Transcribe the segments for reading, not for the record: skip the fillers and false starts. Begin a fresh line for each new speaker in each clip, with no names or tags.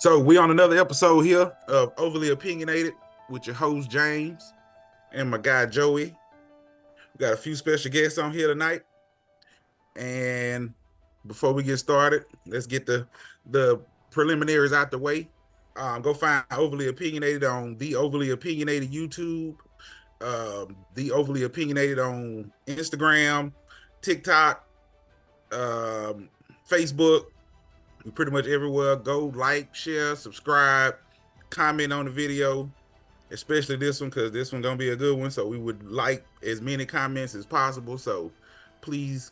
So we on another episode here of Overly Opinionated with your host James and my guy Joey. We got a few special guests on here tonight. And before we get started, let's get the preliminaries out the way. Go find Overly Opinionated on the Overly Opinionated YouTube, the Overly Opinionated on Instagram, TikTok, Facebook. We pretty much everywhere. Go like, share, subscribe, comment on the video, especially this one because this one gonna be a good one. So we would like as many comments as possible. So please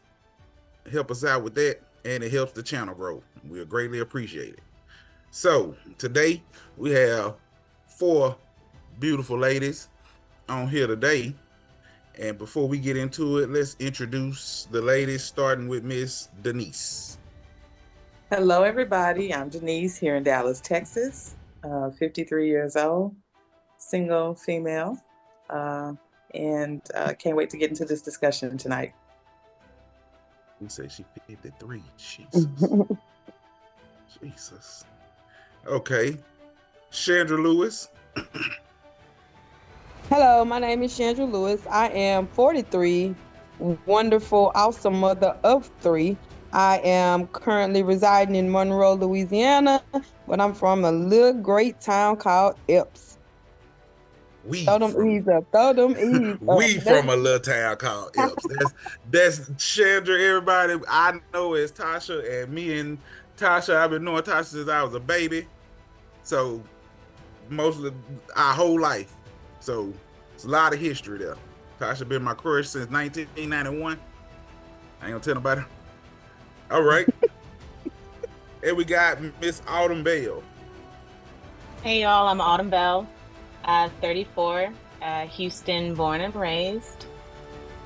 help us out with that, and it helps the channel grow. We'll greatly appreciate it. So today we have 4 beautiful ladies on here today. And before we get into it, let's introduce the ladies, starting with Miss Denise.
Hello, everybody. I'm Denise here in Dallas, Texas, 53 years old, single female, and can't wait to get into this discussion tonight.
We say she 53. Jesus. Jesus. Okay. Chandra Lewis.
Hello, my name is Chandra Lewis. I am 43, wonderful, awesome mother of 3. I am currently residing in Monroe, Louisiana, but I'm from a little great town called Epps. Throw them E's up.
We from a little town called Epps. That's Chandra, everybody. I know it's Tasha, and me and Tasha, I've been knowing Tasha since I was a baby. So mostly our whole life. So it's a lot of history there. Tasha been my crush since 1991. I ain't gonna tell nobody. All right. And we got Miss Autumn Bell.
Hey y'all, I'm Autumn Bell, 34, Houston born and raised.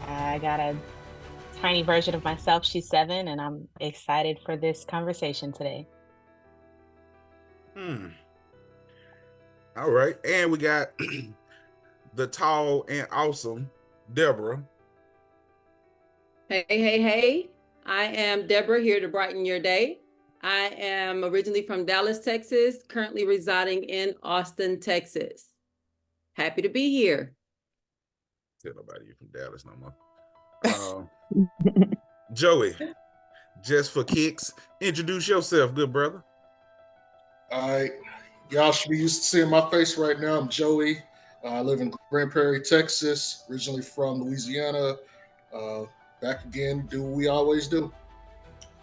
I got a tiny version of myself. She's 7, and I'm excited for this conversation today.
All right. And we got the tall and awesome Deborah.
Hey. I am Deborah, here to brighten your day. I am originally from Dallas, Texas, currently residing in Austin, Texas. Happy to be here.
Tell nobody you're from Dallas no more. Joey, just for kicks, introduce yourself, good brother.
All right. Y'all should be used to seeing my face right now. I'm Joey. I live in Grand Prairie, Texas, originally from Louisiana. Back again, do what we always do.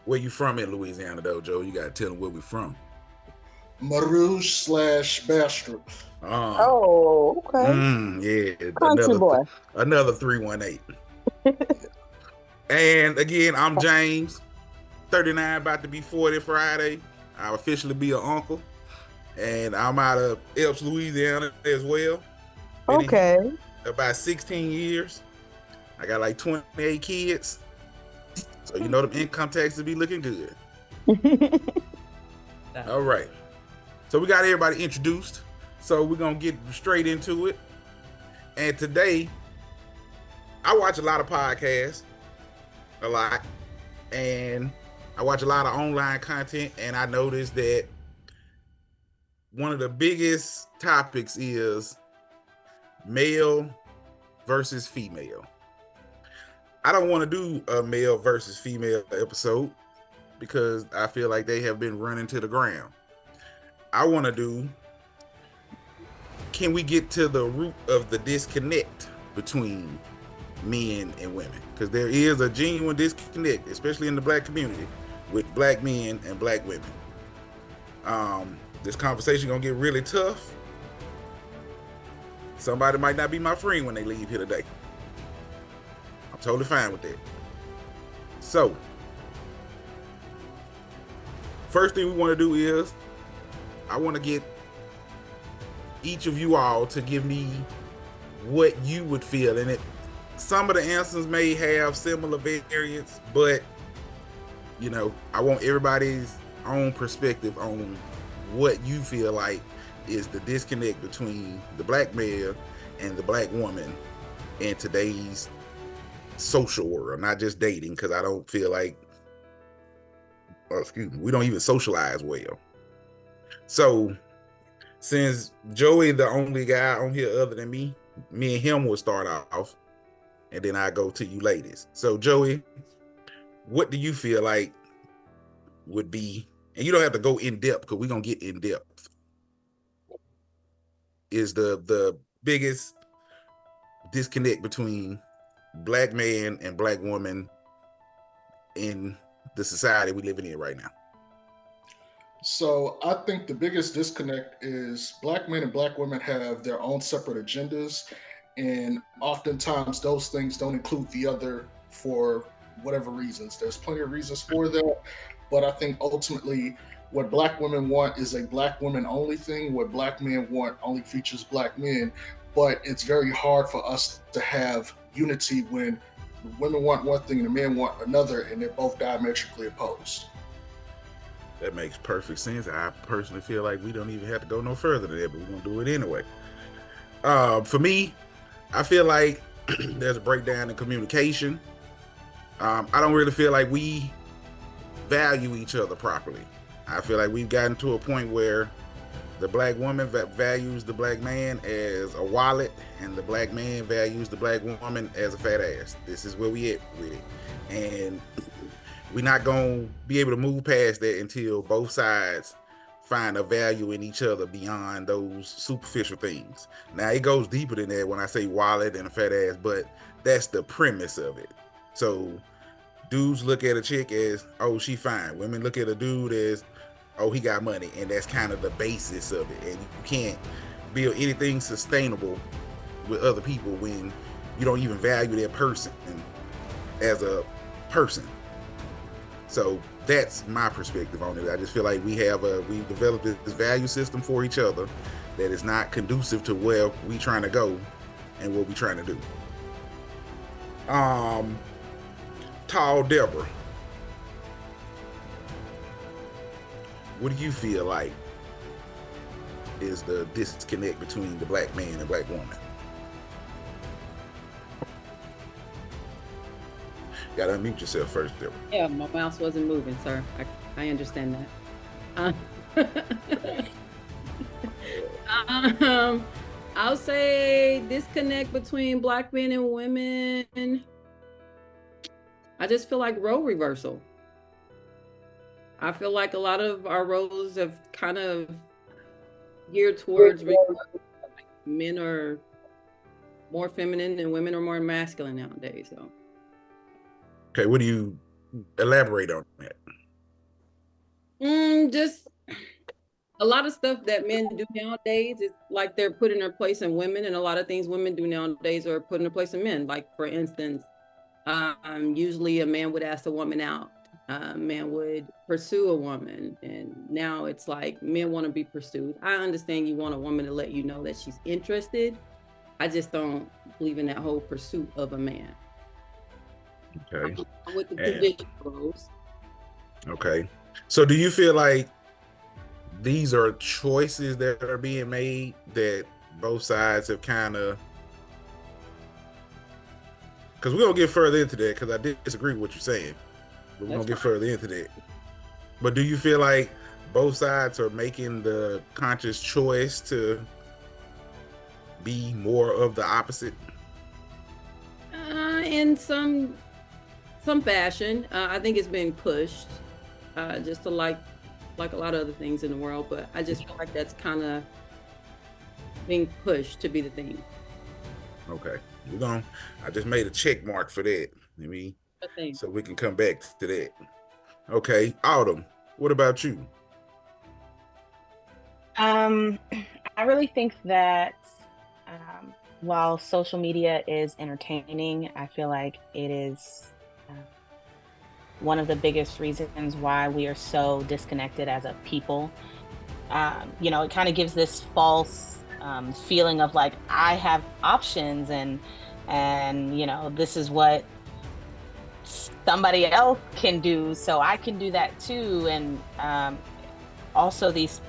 Where you from in Louisiana, though, Joe? You got to tell them where we from.
Marouge/Bastrop.
Oh, okay.
Yeah.
Country boy.
Another 318. And again, I'm James, 39, about to be 40 Friday. I'll officially be an uncle. And I'm out of Epps, Louisiana as well.
Okay.
About 16 years. I got like 28 kids. So you know them income taxes be looking good. All right. So we got everybody introduced. So we're going to get straight into it. And today, I watch a lot of podcasts. A lot. And I watch a lot of online content. And I noticed that one of the biggest topics is male versus female. I don't want to do a male versus female episode because I feel like they have been running to the ground. I want to do, can we get to the root of the disconnect between men and women? Because there is a genuine disconnect, especially in the Black community, with Black men and Black women. This conversation gonna get really tough. Somebody might not be my friend when they leave here today. I'm totally fine with that. So, first thing we want to do is, I want to get each of you all to give me what you would feel in it. Some of the answers may have similar variants, but you know, I want everybody's own perspective on what you feel like is the disconnect between the Black male and the Black woman in today's social world, not just dating, because I don't feel like, we don't even socialize well. So since Joey the only guy on here other than me and him will start off, and then I go to you ladies. So Joey, what do you feel like would be, and you don't have to go in depth because we're gonna get in depth, is the biggest disconnect between Black man and Black woman in the society we living in right now?
So I think the biggest disconnect is Black men and Black women have their own separate agendas, and oftentimes those things don't include the other for whatever reasons. There's plenty of reasons for that, but I think ultimately what Black women want is a Black women only thing. What Black men want only features Black men, but it's very hard for us to have unity when the women want one thing and the men want another, and they're both diametrically opposed.
That makes perfect sense. I personally feel like we don't even have to go no further than that, but we're gonna do it anyway. For me, I feel like there's a breakdown in communication. I don't really feel like we value each other properly. I feel like we've gotten to a point where the Black woman values the Black man as a wallet, and the Black man values the Black woman as a fat ass. This is where we at with it, and we're not gonna be able to move past that until both sides find a value in each other beyond those superficial things. Now it goes deeper than that when I say wallet and a fat ass, but that's the premise of it. So dudes look at a chick as, oh, she fine. Women look at a dude as, oh, he got money, and that's kind of the basis of it. And you can't build anything sustainable with other people when you don't even value that person as a person. So that's my perspective on it. I just feel like we've developed this value system for each other that is not conducive to where we trying to go and what we trying to do. Tall Deborah, what do you feel like is the disconnect between the Black man and Black woman? You gotta unmute yourself first, Deborah.
Yeah, my mouse wasn't moving, sir. I understand that. I'll say disconnect between Black men and women. I just feel like role reversal. I feel like a lot of our roles have kind of geared towards men are more feminine and women are more masculine nowadays. So.
Okay, what do you elaborate on that?
Just a lot of stuff that men do nowadays is like they're put in their place in women, and a lot of things women do nowadays are put in their place in men. Like, for instance, usually a man would ask a woman out. A man would pursue a woman, and now it's like men want to be pursued. I understand you want a woman to let you know that she's interested. I just don't believe in that whole pursuit of a man.
Okay.
With the traditional roles.
Okay. So do you feel like these are choices that are being made that both sides have kind of, because we're going to get further into that, because I disagree with what you're saying, but we're going to get further into that. But do you feel like both sides are making the conscious choice to be more of the opposite?
In some fashion. I think it's been pushed just to like a lot of other things in the world, but I just feel like that's kind of being pushed to be the thing.
Okay, I just made a check mark for that. So we can come back to that. Okay, Autumn, what about you?
I really think that while social media is entertaining, I feel like it is one of the biggest reasons why we are so disconnected as a people. It kind of gives this false feeling of like, I have options and this is what somebody else can do, so I can do that too. And also these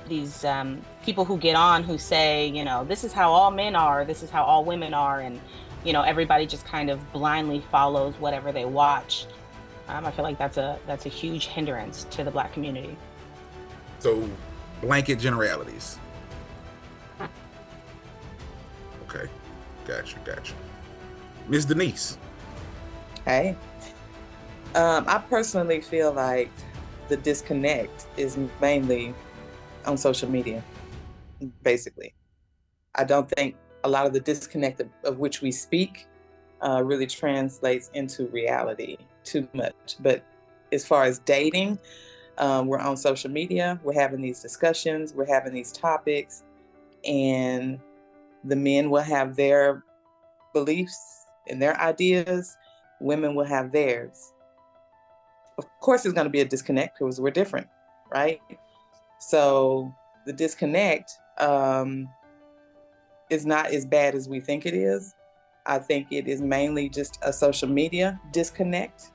people who get on who say, this is how all men are, this is how all women are, and everybody just kind of blindly follows whatever they watch. I feel like that's a huge hindrance to the Black community.
So blanket generalities. Okay, gotcha. Ms. Denise.
Hey. I personally feel like the disconnect is mainly on social media, basically. I don't think a lot of the disconnect of which we speak really translates into reality too much. But as far as dating, we're on social media, we're having these discussions, we're having these topics, and the men will have their beliefs and their ideas, women will have theirs. Of course, there's going to be a disconnect because we're different, right? So the disconnect is not as bad as we think it is. I think it is mainly just a social media disconnect,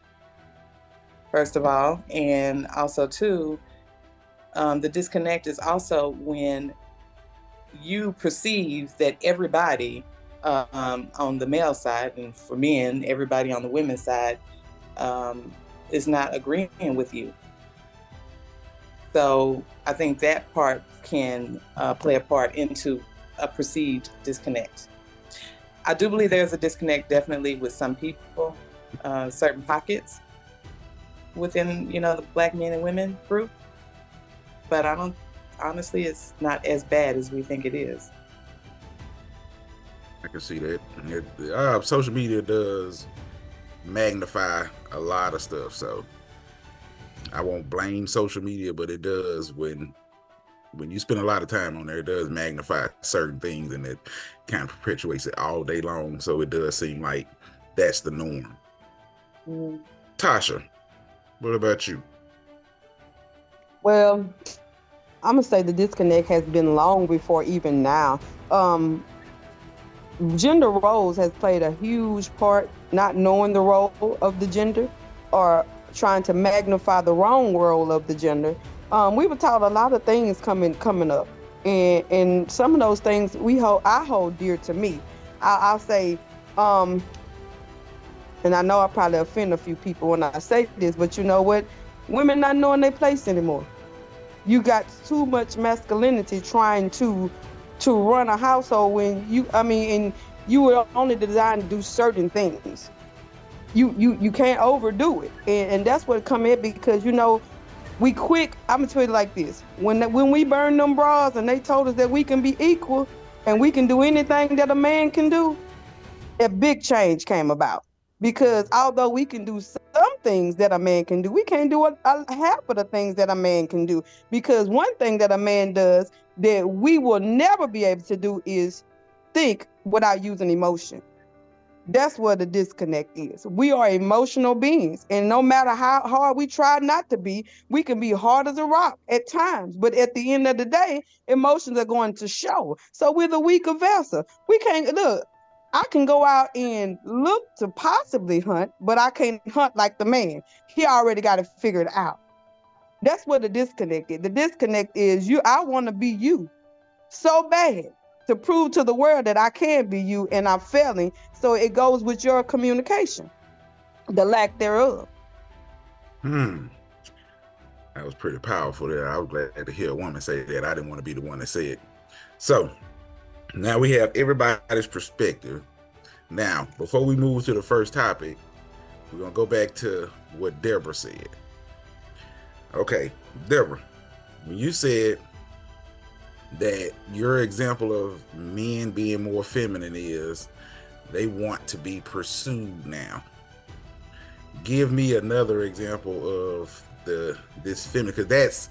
first of all. And also, too, the disconnect is also when you perceive that everybody on the male side, and for men, everybody on the women's side, is not agreeing with you. So I think that part can play a part into a perceived disconnect. I do believe there's a disconnect definitely with some people, certain pockets within, the Black men and women group. But honestly, it's not as bad as we think it is.
I can see that. Social media does magnify a lot of stuff, so I won't blame social media, but it does when you spend a lot of time on there, it does magnify certain things, and it kind of perpetuates it all day long. So it does seem like that's the norm. Tasha, what about you?
Well, I'm gonna say the disconnect has been long before even now. Gender roles has played a huge part, not knowing the role of the gender or trying to magnify the wrong role of the gender. We were taught a lot of things coming up, and some of those things I hold dear to me. I'll say, and I know I probably offend a few people when I say this, but you know what? Women not knowing their place anymore. You got too much masculinity trying to run a household when and you were only designed to do certain things. You can't overdo it, and that's what come in because we quick. I'm gonna tell you like this: when we burned them bras and they told us that we can be equal and we can do anything that a man can do, a big change came about. Because although we can do some things that a man can do, we can't do half of the things that a man can do. Because one thing that a man does that we will never be able to do is think without using emotion. That's where the disconnect is. We are emotional beings, and no matter how hard we try not to be, we can be hard as a rock at times. But at the end of the day, emotions are going to show. So we're the weaker vessel. We can't look. I can go out and look to possibly hunt, but I can't hunt like the man. He already got it figured out. That's where the disconnect is. The disconnect is I want to be you so bad to prove to the world that I can be you, and I'm failing. So it goes with your communication, the lack thereof.
That was pretty powerful there. I was glad to hear a woman say that. I didn't want to be the one that said it. So now we have everybody's perspective. Now, before we move to the first topic, we're going to go back to what Deborah said. Okay, Deborah, when you said that your example of men being more feminine is they want to be pursued now. Give me another example of this feminine, because that's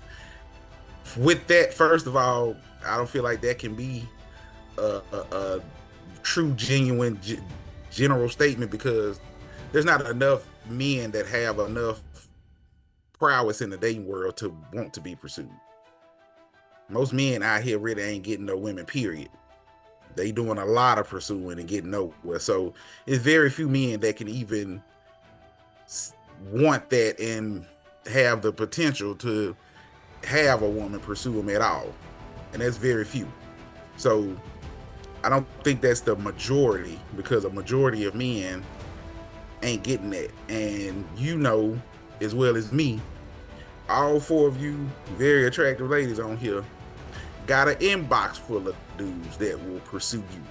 with that. First of all, I don't feel like that can be a true, genuine, general statement, because there's not enough men that have enough prowess in the dating world to want to be pursued. Most men out here really ain't getting no women, period. They doing a lot of pursuing and getting nowhere. So it's very few men that can even want that and have the potential to have a woman pursue them at all. And that's very few. So I don't think that's the majority, because a majority of men ain't getting that. And as well as me, all four of you very attractive ladies on here got an inbox full of dudes that will pursue you.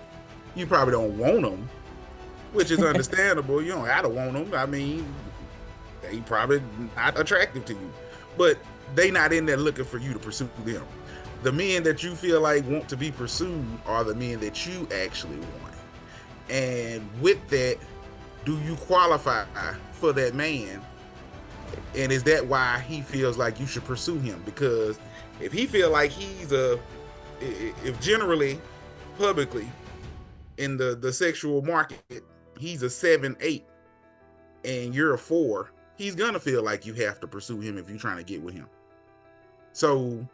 You probably don't want them, which is understandable. You don't have to want them. I mean, they probably not attractive to you, but they not in there looking for you to pursue them. The men that you feel like want to be pursued are the men that you actually want. And with that, do you qualify for that man? And is that why he feels like you should pursue him? Because if he feel like if generally, publicly, in the sexual market, he's a 7-8 and you're a 4, he's gonna feel like you have to pursue him if you're trying to get with him. So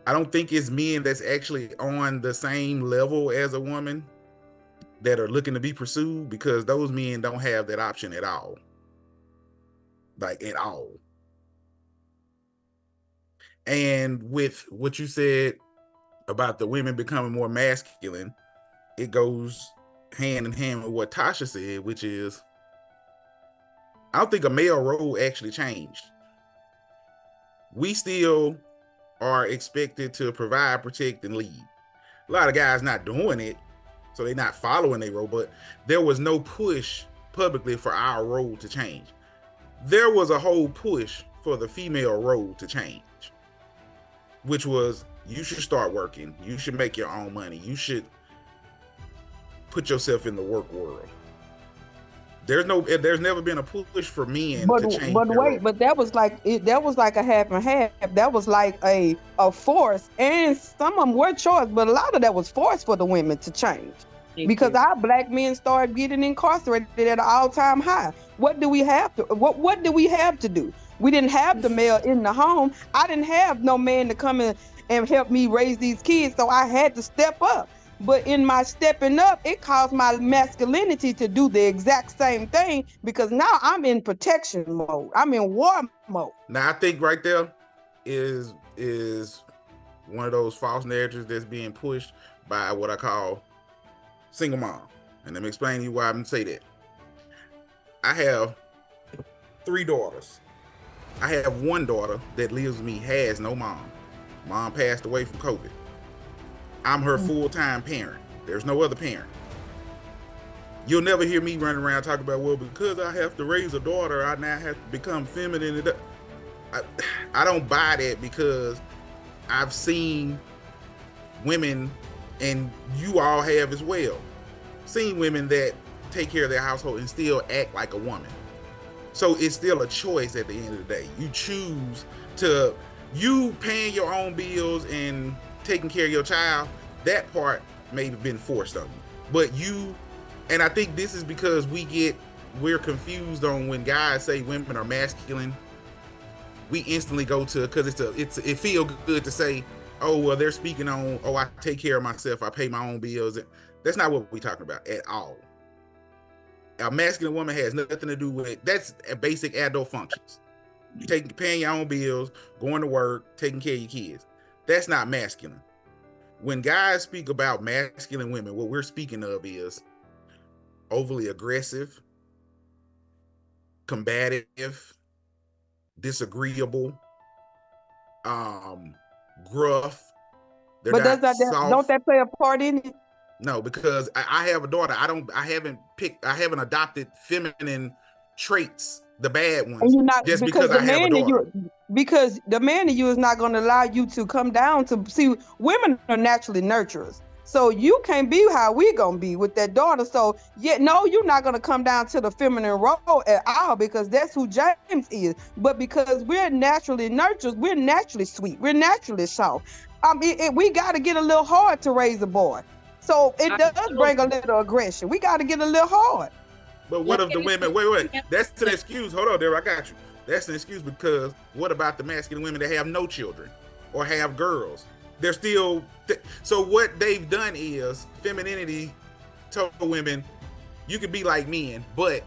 I don't think it's men that's actually on the same level as a woman that are looking to be pursued, because those men don't have that option at all. Like at all. And with what you said about the women becoming more masculine, it goes hand in hand with what Tasha said, which is, I don't think a male role actually changed. We still are expected to provide, protect, and lead. A lot of guys not doing it, so they're not following their role, but there was no push publicly for our role to change. There was a whole push for the female role to change, which was, you should start working, you should make your own money, you should put yourself in the work world. There's never been a push for men to change.
But wait, but that was like a half and half. That was like a force, and some of them were choice, but a lot of that was forced for the women to change. Because our black men started getting incarcerated at an all-time high. What do we have to? What do we have to do? We didn't have the male in the home. I didn't have no man to come in and help me raise these kids, so I had to step up. But in my stepping up, it caused my masculinity to do the exact same thing, because now I'm in protection mode. I'm in war mode.
Now, I think right there is one of those false narratives that's being pushed by what I call single mom. And let me explain to you why I'm going to say that. I have 3 daughters. I have one daughter that lives with me, has no mom. Mom passed away from COVID. I'm her full-time parent. There's no other parent. You'll never hear me running around talking about, well, because I have to raise a daughter, I now have to become feminine. I don't buy that, because I've seen women, and you all have as well, seen women that take care of their household and still act like a woman. So it's still a choice at the end of the day. You choose to, you paying your own bills and taking care of your child, that part may have been forced on you. But you, and I think this is because we're confused on when guys say women are masculine, we instantly go to, because it feels good to say, oh, well, they're speaking on, oh, I take care of myself, I pay my own bills. That's not what we're talking about at all. A masculine woman has nothing to do with, that's basic adult functions. Paying your own bills, going to work, taking care of your kids. That's not masculine. When guys speak about masculine women, what we're speaking of is overly aggressive, combative, disagreeable, gruff. They're
but
not soft.
don't that play a part in it?
No, because I have a daughter. I haven't adopted feminine traits, the bad ones,
And you're not,
just because I have a daughter.
Because the man in you is not going to allow you to come down to see. Women are naturally nurturers, so you can't be how we gonna be with that daughter. So no, you're not gonna come down to the feminine role at all, because that's who James is. But because we're naturally nurturers, we're naturally sweet, we're naturally soft. We got to get a little hard to raise a boy. So it does bring a little aggression. We got to get a little hard.
But what if the women, wait, that's an excuse. Hold on there, I got you. That's an excuse, because what about the masculine women that have no children or have girls? They're still, so what they've done is, femininity told women, you can be like men, but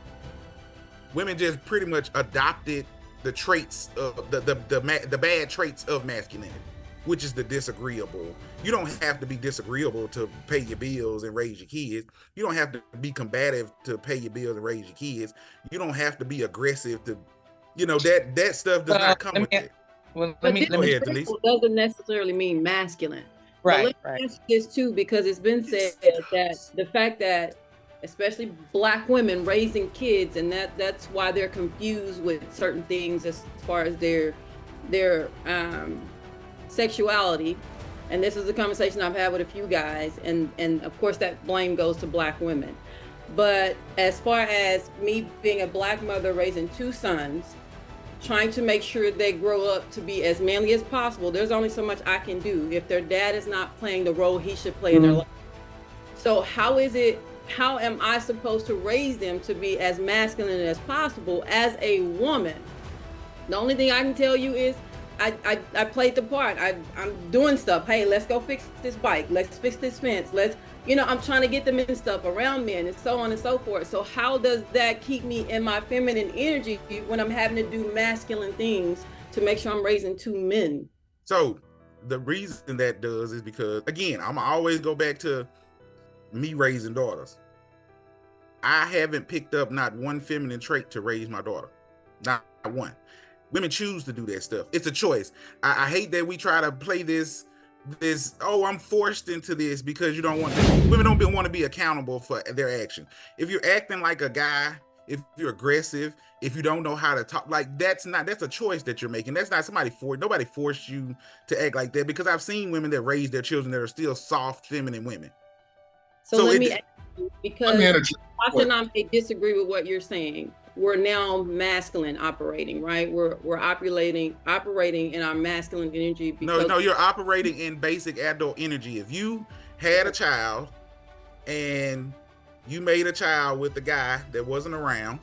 women just pretty much adopted the traits of the bad traits of masculinity, which is the disagreeable. You don't have to be disagreeable to pay your bills and raise your kids. You don't have to be combative to pay your bills and raise your kids. You don't have to be aggressive to, that stuff does not come with it.
Well, but disagreeable doesn't necessarily mean masculine. But
Right,
let me ask you this too, because it's been said that the fact that especially Black women raising kids, and that's why they're confused with certain things as far as their sexuality. And this is a conversation I've had with a few guys, and of course that blame goes to Black women. But as far as me being a Black mother raising two sons, trying to make sure they grow up to be as manly as possible, there's only so much I can do if their dad is not playing the role he should play in their life. So how am I supposed to raise them to be as masculine as possible as a woman? The only thing I can tell you is I played the part. I'm doing stuff. Hey, let's go fix this bike. Let's fix this fence. I'm trying to get them in stuff around men and so on and so forth. So how does that keep me in my feminine energy when I'm having to do masculine things to make sure I'm raising two men?
So the reason that does is because, again, I'm always go back to me raising daughters. I haven't picked up not one feminine trait to raise my daughter. Not one. Women choose to do that stuff. It's a choice. I hate that we try to play this, I'm forced into this because you don't want to. Women don't want to be accountable for their action. If you're acting like a guy, if you're aggressive, if you don't know how to talk, like that's a choice that you're making. That's not nobody forced you to act like that, because I've seen women that raise their children that are still soft, feminine women.
So let me ask you, because Josh and I may disagree with what you're saying. We're now masculine operating, right? We're operating in our masculine energy. Because
no, you're operating in basic adult energy. If you had a child and you made a child with a guy that wasn't around,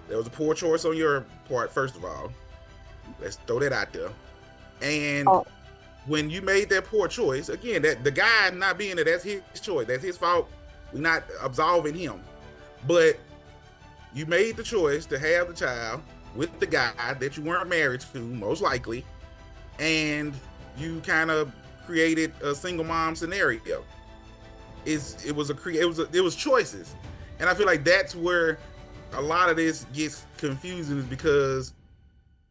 there was a poor choice on your part, first of all. Let's throw that out there. And when you made that poor choice, again, that the guy not being there, that's his choice. That's his fault. We're not absolving him. But you made the choice to have the child with the guy that you weren't married to, most likely, and you kind of created a single mom scenario. It was choices, and I feel like that's where a lot of this gets confusing, is because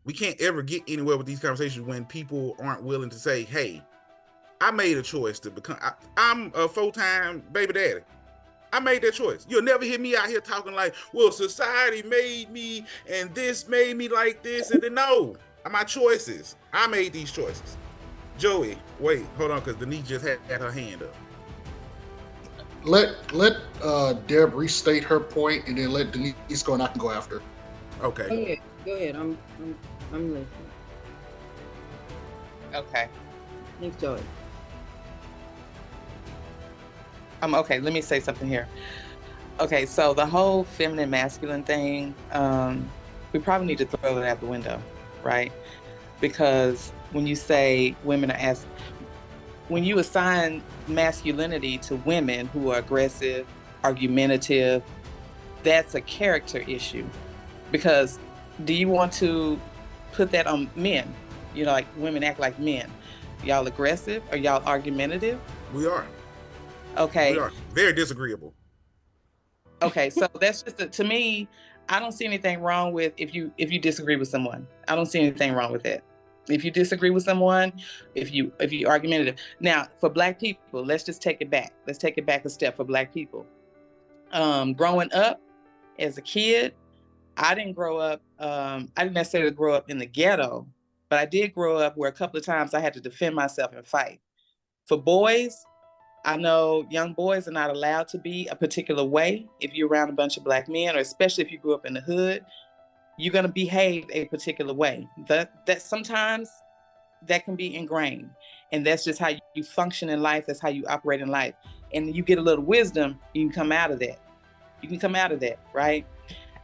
we can't ever get anywhere with these conversations when people aren't willing to say, "Hey, I made a choice to become. I'm a full-time baby daddy. I made that choice." You'll never hear me out here talking like, well, society made me and this made me like this. And then no, my choices. I made these choices. Joey, wait, hold on, because Denise just had her hand up.
Let Deb restate her point, and then let Denise go, and I can go after.
Okay.
Go ahead. I'm listening.
Okay.
Thanks, Joey.
Okay, let me say something here. Okay, so the whole feminine masculine thing, we probably need to throw it out the window, right? Because when you say women are when you assign masculinity to women who are aggressive, argumentative, that's a character issue. Because do you want to put that on men? Like women act like men. Y'all aggressive? Are y'all argumentative?
We are.
Okay.
We are very disagreeable.
Okay, so that's just to me, I don't see anything wrong with if you disagree with someone. I don't see anything wrong with that. If you disagree with someone, if you argumentative. Now, for Black people, let's just take it back. Let's take it back a step for Black people. Growing up as a kid, I didn't necessarily grow up in the ghetto, but I did grow up where a couple of times I had to defend myself and fight. For boys, I know young boys are not allowed to be a particular way. If you're around a bunch of Black men, or especially if you grew up in the hood, you're going to behave a particular way. That sometimes that can be ingrained, and that's just how you function in life. That's how you operate in life. And you get a little wisdom, you can come out of that. You can come out of that, right?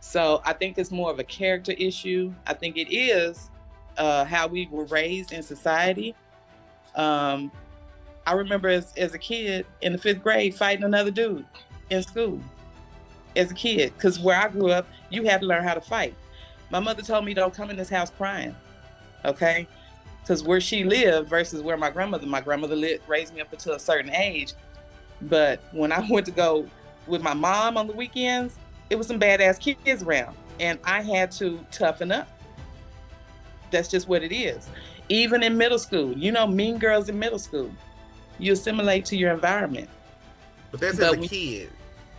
So I think it's more of a character issue. I think it is how we were raised in society. I remember as a kid in the 5th grade fighting another dude in school as a kid, because where I grew up, you had to learn how to fight. My mother told me, don't come in this house crying, okay? Because where she lived versus where my grandmother raised me up until a certain age. But when I went to go with my mom on the weekends, it was some badass kids around, and I had to toughen up. That's just what it is. Even in middle school, mean girls in middle school. You assimilate to your environment.
But that's
But
as a kid.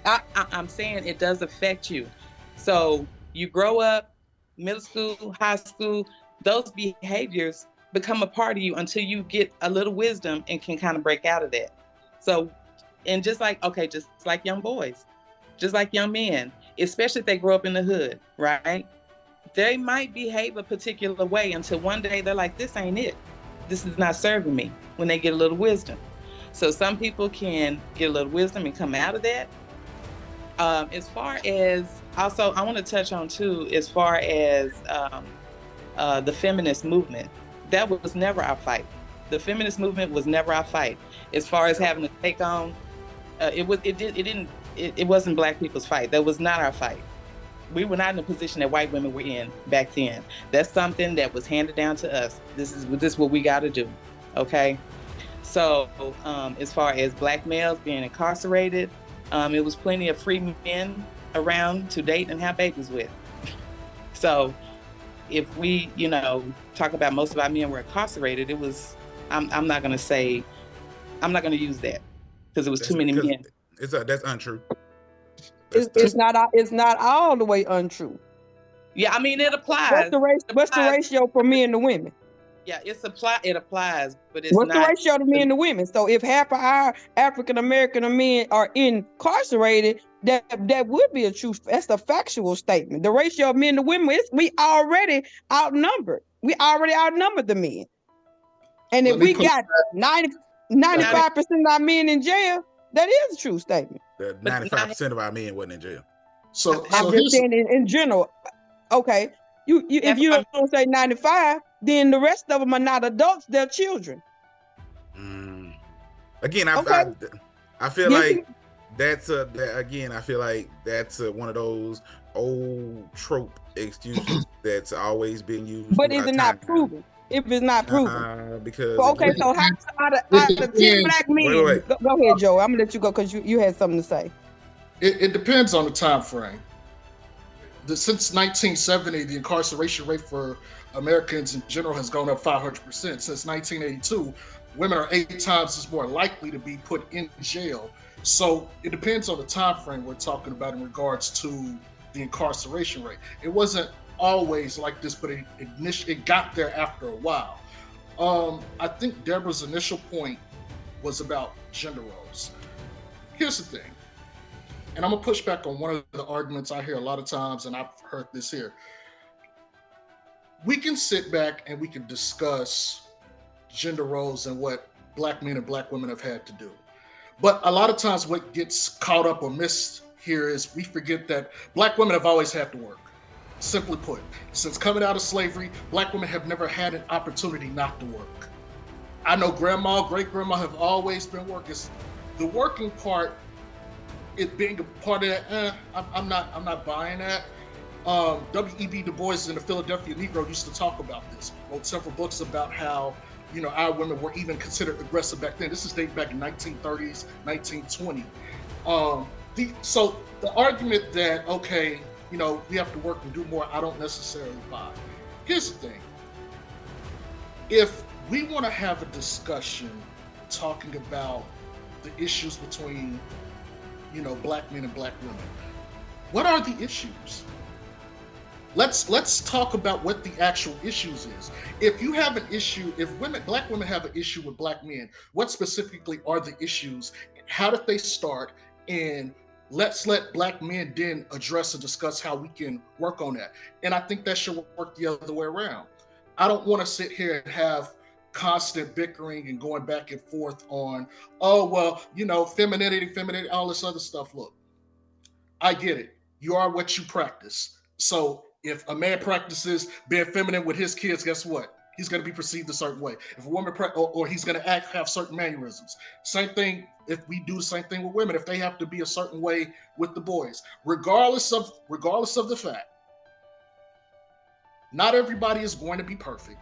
I'm saying it does affect you. So you grow up, middle school, high school, those behaviors become a part of you until you get a little wisdom and can kind of break out of that. So, and just like young boys, just like young men, especially if they grow up in the hood, right? They might behave a particular way until one day they're like, this ain't it. This is not serving me, when they get a little wisdom. So some people can get a little wisdom and come out of that. As far as also, I want to touch on too, as far as the feminist movement, that was never our fight. The feminist movement was never our fight. As far as having to take on, it wasn't Black people's fight. That was not our fight. We were not in the position that white women were in back then. That's something that was handed down to us. This is what we got to do. Okay. So as far as Black males being incarcerated, it was plenty of free men around to date and have babies with. So if we, talk about most of our men were incarcerated, it was, I'm not going to use that because it was too many men.
That's untrue.
It's not all the way untrue.
Yeah, I mean, it applies.
What's the ratio for men to women?
Yeah, it applies, but it's
what's
not.
The ratio to men to women? So if half of our African American men are incarcerated, that would be a true. That's a factual statement. The ratio of men to women is we already outnumbered. We already outnumbered the men. And if we got 95% of our men in jail, that is a true statement.
95% of our men wasn't in jail.
So
I'm just saying in general. Okay, if you don't say 95, then the rest of them are not adults; they're children.
Again, I feel like that's one of those old trope excuses that's always been used.
But is it not proven? If it's not proven,
because
so how out of 10 Black men? Wait. Go ahead, Joe. I'm gonna let you go because you had something to say.
It depends on the time frame. Since 1970, the incarceration rate for Americans in general has gone up 500%. Since 1982, women are 8 times more likely to be put in jail. So it depends on the time frame we're talking about in regards to the incarceration rate. It wasn't always like this, but it got there after a while. I think Deborah's initial point was about gender roles. Here's the thing. And I'm going to push back on one of the arguments I hear a lot of times, and I've heard this here. We can sit back and we can discuss gender roles and what Black men and Black women have had to do. But a lot of times what gets caught up or missed here is we forget that Black women have always had to work. Simply put, since coming out of slavery, Black women have never had an opportunity not to work. I know grandma, great-grandma have always been working. The working part, it being a part of that, I'm not buying that. W.E.B. Du Bois in the Philadelphia Negro used to talk about this. Wrote several books about how our women were even considered aggressive back then. This is dating back in 1930s, 1920. So the argument that we have to work and do more, I don't necessarily buy. Here's the thing: if we want to have a discussion talking about the issues between Black men and Black women, what are the issues? Let's talk about what the actual issues is. If you have an issue, if Black women have an issue with Black men, what specifically are the issues? How did they start? And let's let Black men then address and discuss how we can work on that. And I think that should work the other way around. I don't want to sit here and have constant bickering and going back and forth on, femininity, all this other stuff. Look, I get it. You are what you practice. So if a man practices being feminine with his kids, guess what? He's going to be perceived a certain way. If a woman or he's going to have certain mannerisms. Same thing if we do the same thing with women. If they have to be a certain way with the boys, regardless of the fact, not everybody is going to be perfect,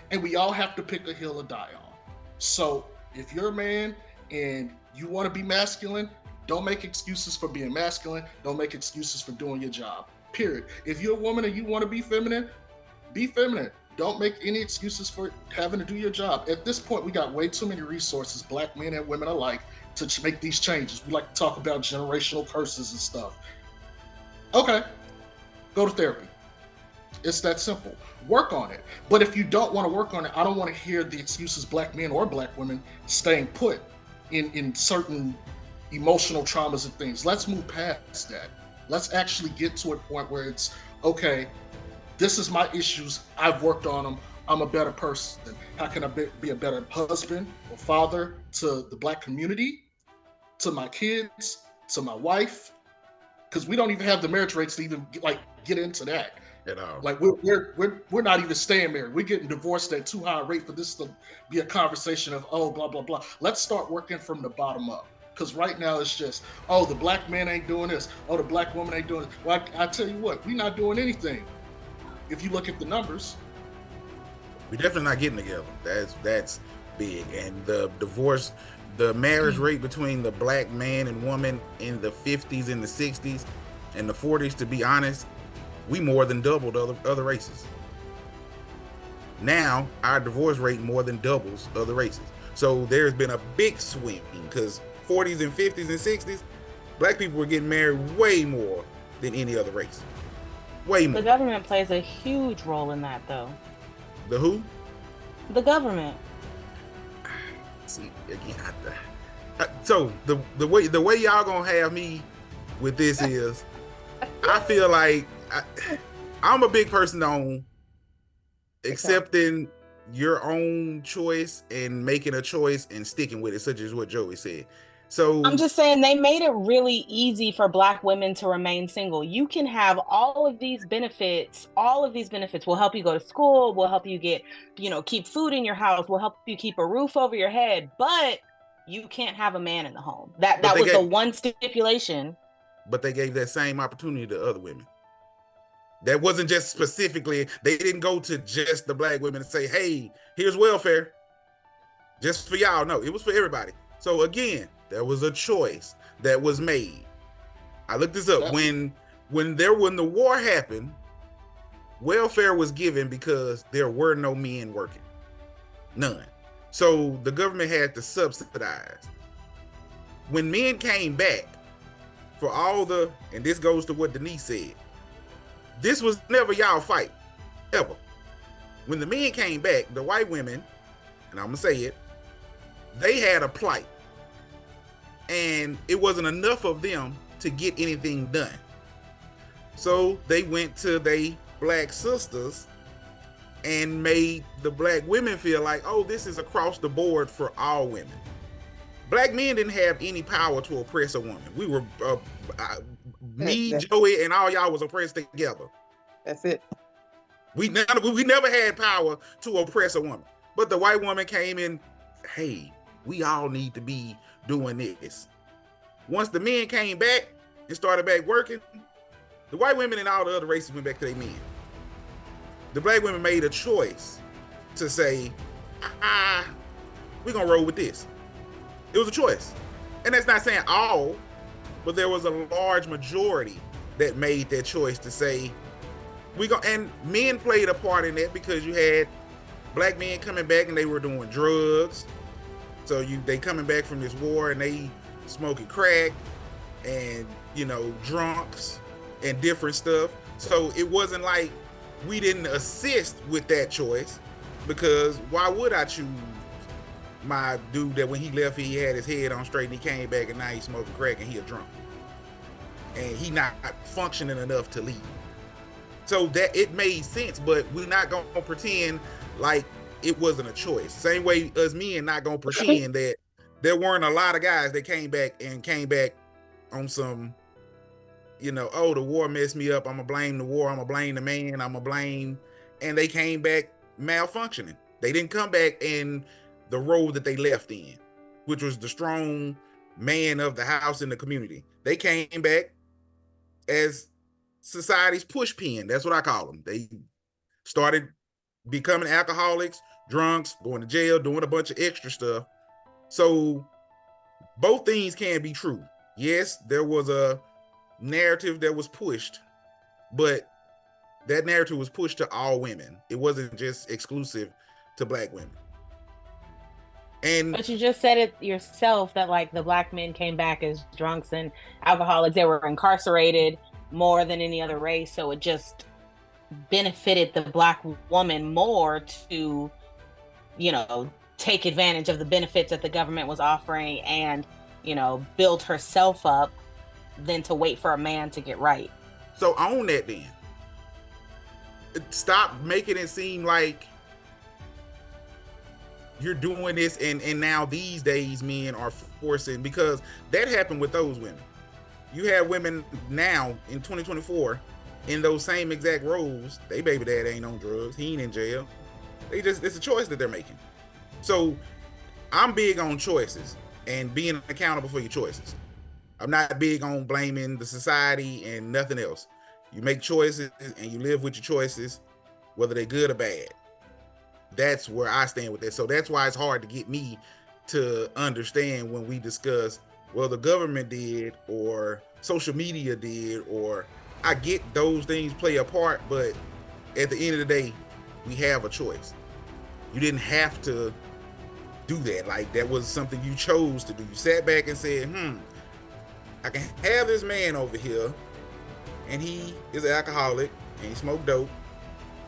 and we all have to pick a hill to die on. So if you're a man and you want to be masculine, don't make excuses for being masculine. Don't make excuses for doing your job. Period. If you're a woman and you want to be feminine, Don't make any excuses for having to do your job. At this point, we got way too many resources, black men and women alike, to make these changes. We like to talk about generational curses and stuff. Okay, go to therapy. It's that simple. Work on it. But if you don't want to work on it, I don't want to hear the excuses black men or black women staying put in certain emotional traumas and things. Let's move past that. Let's actually get to a point where it's okay, this is my issues. I've worked on them. I'm a better person. How can I be a better husband or father to the black community, to my kids, to my wife? Because we don't even have the marriage rates to even get into that
at all.
Like we're not even staying married. We're getting divorced at too high a rate for this to be a conversation of blah blah blah. Let's start working from the bottom up. Because right now it's just the black man ain't doing this. The black woman ain't doing it. Well, I tell you what, we're not doing anything. If you look at the numbers,
we're definitely not getting together. That's big. And the divorce, the marriage rate between the black man and woman in the 50s and the 60s and the 40s, to be honest, we more than doubled other races. Now our divorce rate more than doubles other races. So there's been a big swing, because 40s and 50s and 60s, black people were getting married way more than any other race. Way more.
The government plays a huge role in that, though.
The who?
The government.
See, again, so the way y'all gonna have me with this is, I feel like I'm a big person on accepting your own choice and making a choice and sticking with it, such as what Joey said. So
I'm just saying, they made it really easy for black women to remain single. You can have all of these benefits. All of these benefits will help you go to school, will help you get, keep food in your house, will help you keep a roof over your head, but you can't have a man in the home. That was the one stipulation.
But they gave that same opportunity to other women. That wasn't just specifically, they didn't go to just the black women and say, hey, here's welfare just for y'all. No, it was for everybody. So again, there was a choice that was made. I looked this up. When the war happened, welfare was given because there were no men working. None. So the government had to subsidize. When men came back, for all and this goes to what Denise said, this was never y'all fight, ever. When the men came back, the white women, and I'm gonna say it, they had a plight. And it wasn't enough of them to get anything done. So they went to their black sisters and made the black women feel like, this is across the board for all women. Black men didn't have any power to oppress a woman. We were, me, Joey, and all y'all was oppressed together.
That's it.
We never had power to oppress a woman. But the white woman came in, hey, we all need to be doing this. Once the men came back and started back working, the white women and all the other races went back to their men. The black women made a choice to say, we're gonna roll with this. It was a choice. And that's not saying all, but there was a large majority that made that choice to say, and men played a part in that, because you had black men coming back and they were doing drugs. So they coming back from this war and they smoking crack and, drunks and different stuff. So it wasn't like we didn't assist with that choice, because why would I choose my dude that when he left, he had his head on straight and he came back and now he's smoking crack and he a drunk and he not functioning enough to leave. So that it made sense, but we're not going to pretend like it wasn't a choice. Same way us men not going to pretend that there weren't a lot of guys that came back on some, the war messed me up. I'm going to blame the war. I'm going to blame the man. I'm going to blame. And they came back malfunctioning. They didn't come back in the role that they left in, which was the strong man of the house in the community. They came back as society's push pin. That's what I call them. They started becoming alcoholics, drunks, going to jail, doing a bunch of extra stuff. So both things can be true. Yes, there was a narrative that was pushed, but that narrative was pushed to all women. It wasn't just exclusive to Black women. And
But you just said it yourself that like the Black men came back as drunks and alcoholics. They were incarcerated more than any other race, so it just benefited the Black woman more to, you know, take advantage of the benefits that the government was offering and, you know, build herself up than to wait for a man to get right.
so own that then. Stop making it seem like you're doing this and now these days men are forcing, because that happened with those women. You have women now in 2024 in those same exact roles. They baby dad ain't on drugs, he ain't in jail. It's a choice that they're making. So I'm big on choices and being accountable for your choices. I'm not big on blaming the society and nothing else. You make choices and you live with your choices, whether they're good or bad. That's where I stand with that. So that's why it's hard to get me to understand when we discuss, well, the government did or social media did, or I get those things play a part, but at the end of the day, we have a choice. You didn't have to do that. Like, that was something you chose to do. You sat back and said, I can have this man over here and he is an alcoholic and he smoked dope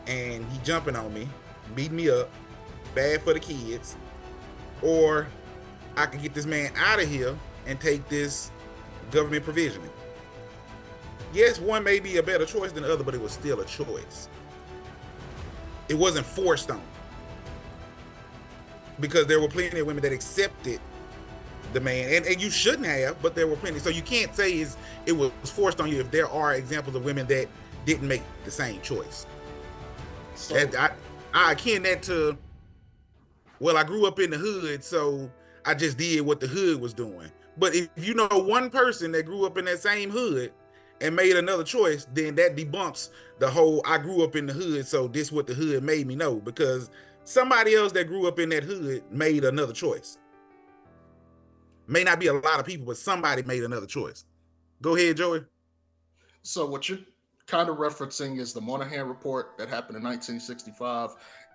and he jumping on me, beating me up, bad for the kids, or I can get this man out of here and take this government provisioning. Yes, one may be a better choice than the other, but it was still a choice. It wasn't forced on, because there were plenty of women that accepted the man, and you shouldn't have, but there were plenty. So you can't say it was forced on you if there are examples of women that didn't make the same choice. So I akin that to, well, I grew up in the hood, so I just did what the hood was doing. But if you know one person that grew up in that same hood and made another choice, then that debunks the whole I grew up in the hood, so this what the hood made me know, because somebody else that grew up in that hood made another choice. May not be a lot of people, but somebody made another choice. Go ahead, Joey.
So what you're kind of referencing is the Moynihan report that happened in 1965,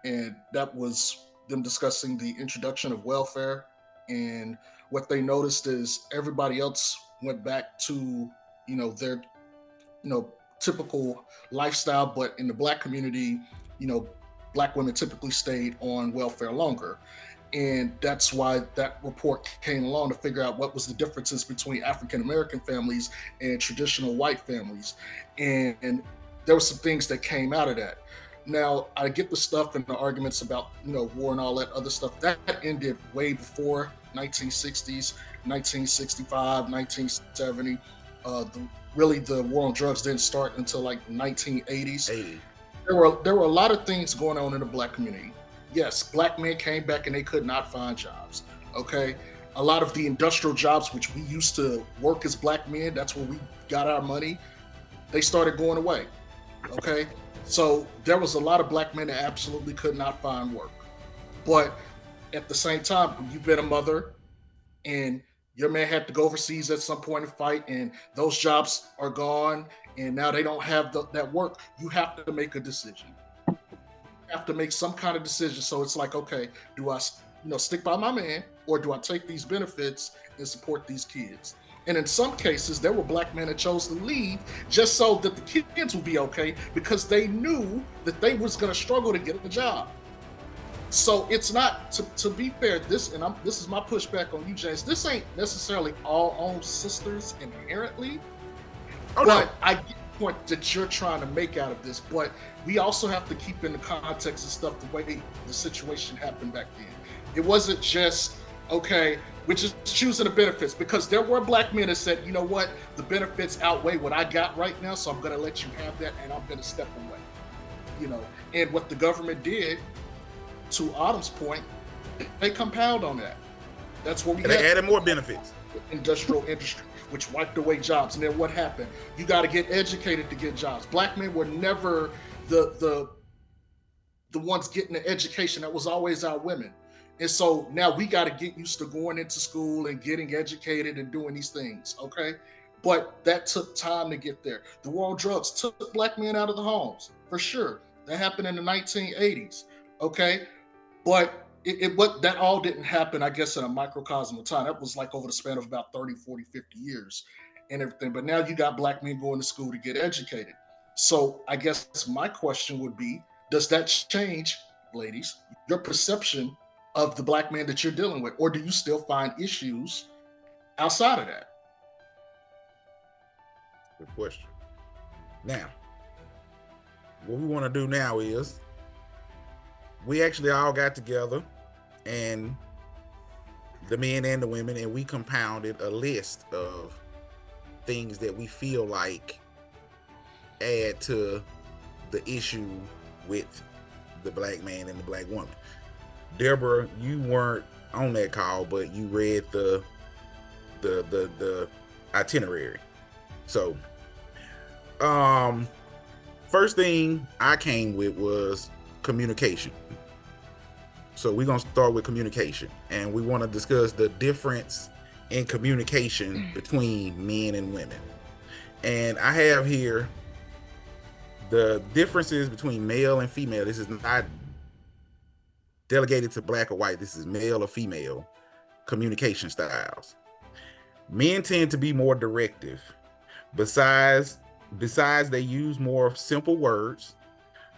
and that was them discussing the introduction of welfare. And what they noticed is everybody else went back to their typical lifestyle, but in the Black community, Black women typically stayed on welfare longer. And that's why that report came along, to figure out what was the differences between African American families and traditional white families. And there were some things that came out of that. Now, I get the stuff and the arguments about war and all that other stuff that ended way before 1960s, 1965, 1970. Really, the war on drugs didn't start until like 1980s.
80.
There were a lot of things going on in the Black community. Yes, Black men came back and they could not find jobs. Okay, a lot of the industrial jobs which we used to work as Black men, that's where we got our money, they started going away. Okay, so there was a lot of Black men that absolutely could not find work. But at the same time, when you've been a mother and your man had to go overseas at some point and fight, and those jobs are gone, and now they don't have that work, you have to make a decision. Have to make some kind of decision. So it's like, okay, do I stick by my man, or do I take these benefits and support these kids? And in some cases, there were Black men that chose to leave just so that the kids would be okay, because they knew that they was going to struggle to get a job. So it's not, to be fair, this is my pushback on you, James. This ain't necessarily all on sisters inherently.
Oh,
but
no.
I get the point that you're trying to make out of this. But we also have to keep in the context of stuff the way the situation happened back then. It wasn't just, okay, we're just choosing the benefits, because there were Black men that said, you know what, the benefits outweigh what I got right now, so I'm going to let you have that, and I'm going to step away. And what the government did, to Autumn's point, they compound on that. That's what
they added more benefits.
Industrial industry, which wiped away jobs. And then what happened? You got to get educated to get jobs. Black men were never the ones getting the education. That was always our women. And so now we got to get used to going into school and getting educated and doing these things, okay? But that took time to get there. The war on drugs took Black men out of the homes. for sure. That happened in the 1980s. Okay. But what that all didn't happen, I guess, in a microcosm of time. That was like over the span of about 30, 40, 50 years and everything. But now you got black men going to school to get educated. So I guess my question would be, does that change, ladies, your perception of the black man that you're dealing with? Or do you still find issues outside of that?
Good question. Now, what we want to do now is we actually all got together, and the men and the women, and we compounded a list of things that we feel like add to the issue with the black man and the black woman. Deborah, you weren't on that call, but you read the itinerary. So, first thing I came with was communication. So we're gonna start with communication, and we want to discuss the difference in communication between men and women. And I have here the differences between male and female. This is not delegated to black or white. This is male or female communication styles. Men tend to be more directive. Besides they use more simple words.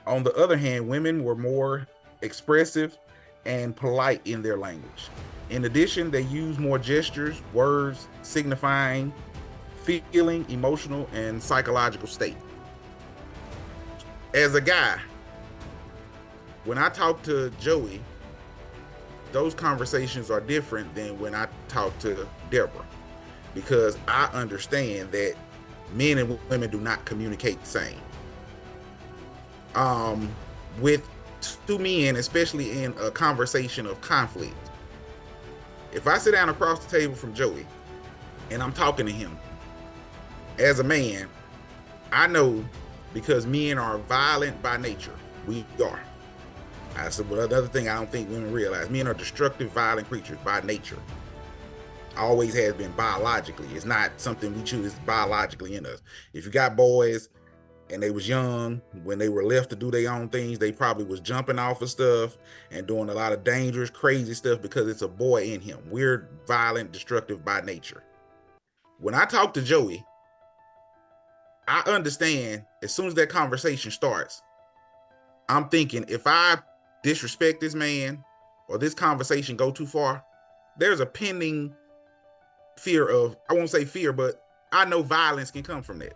On the other hand, women were more expressive and polite in their language. In addition, they use more gestures, words signifying feeling, emotional, and psychological state. As a guy, when I talk to Joey, those conversations are different than when I talk to Deborah, because I understand that men and women do not communicate the same. With two men, especially in a conversation of conflict, if I sit down across the table from Joey and I'm talking to him, as a man, I know, because men are violent by nature. We are. That's another thing I don't think women realize. Men are destructive, violent creatures by nature. Always has been biologically. It's not something we choose, it's biologically in us. If you got boys and they was young, when they were left to do their own things, they probably was jumping off of stuff and doing a lot of dangerous, crazy stuff because it's a boy in him. We're violent, destructive by nature. When I talk to Joey, I understand as soon as that conversation starts, I'm thinking, if I disrespect this man or this conversation go too far, there's a pending fear of, I won't say fear, but I know violence can come from that.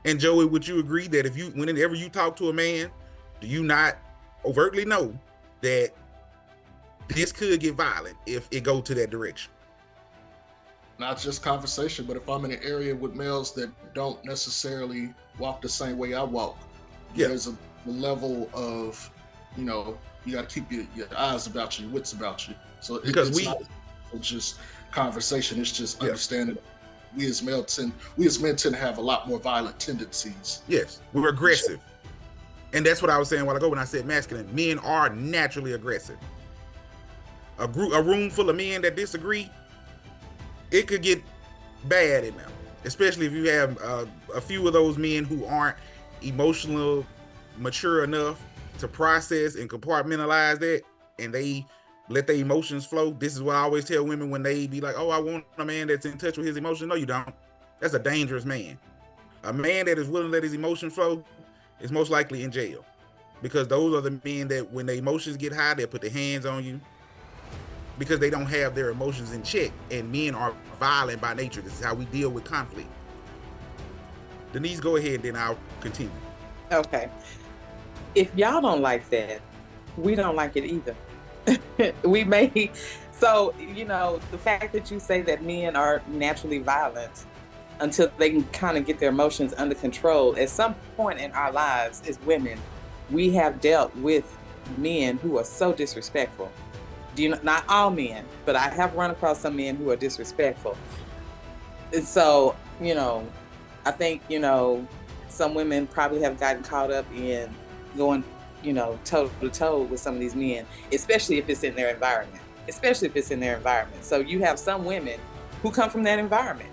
And Joey, would you agree that whenever you talk to a man, do you not overtly know that this could get violent if it goes to that direction?
Not just conversation, but if I'm in an area with males that don't necessarily walk the same way I walk, there's a level of, you got to keep your eyes about you, your wits about you. So it's not just conversation, it's just understanding we as men tend to have a lot more violent tendencies.
Yes, we're aggressive. And that's what I was saying a while ago when I said masculine. Men are naturally aggressive. A room full of men that disagree, it could get bad in them, especially if you have a few of those men who aren't emotionally mature enough to process and compartmentalize that, and they let their emotions flow. This is what I always tell women when they be like, oh, I want a man that's in touch with his emotions. No, you don't. That's a dangerous man. A man that is willing to let his emotions flow is most likely in jail, because those are the men that when their emotions get high, they'll put their hands on you, because they don't have their emotions in check. And men are violent by nature. This is how we deal with conflict. Denise, go ahead, then I'll continue.
Okay. If y'all don't like that, we don't like it either. We may, so, the fact that you say that men are naturally violent until they can kind of get their emotions under control, at some point in our lives as women, we have dealt with men who are so disrespectful. Not all men, but I have run across some men who are disrespectful. And so, I think, some women probably have gotten caught up in going, toe to toe with some of these men, especially if it's in their environment. So you have some women who come from that environment,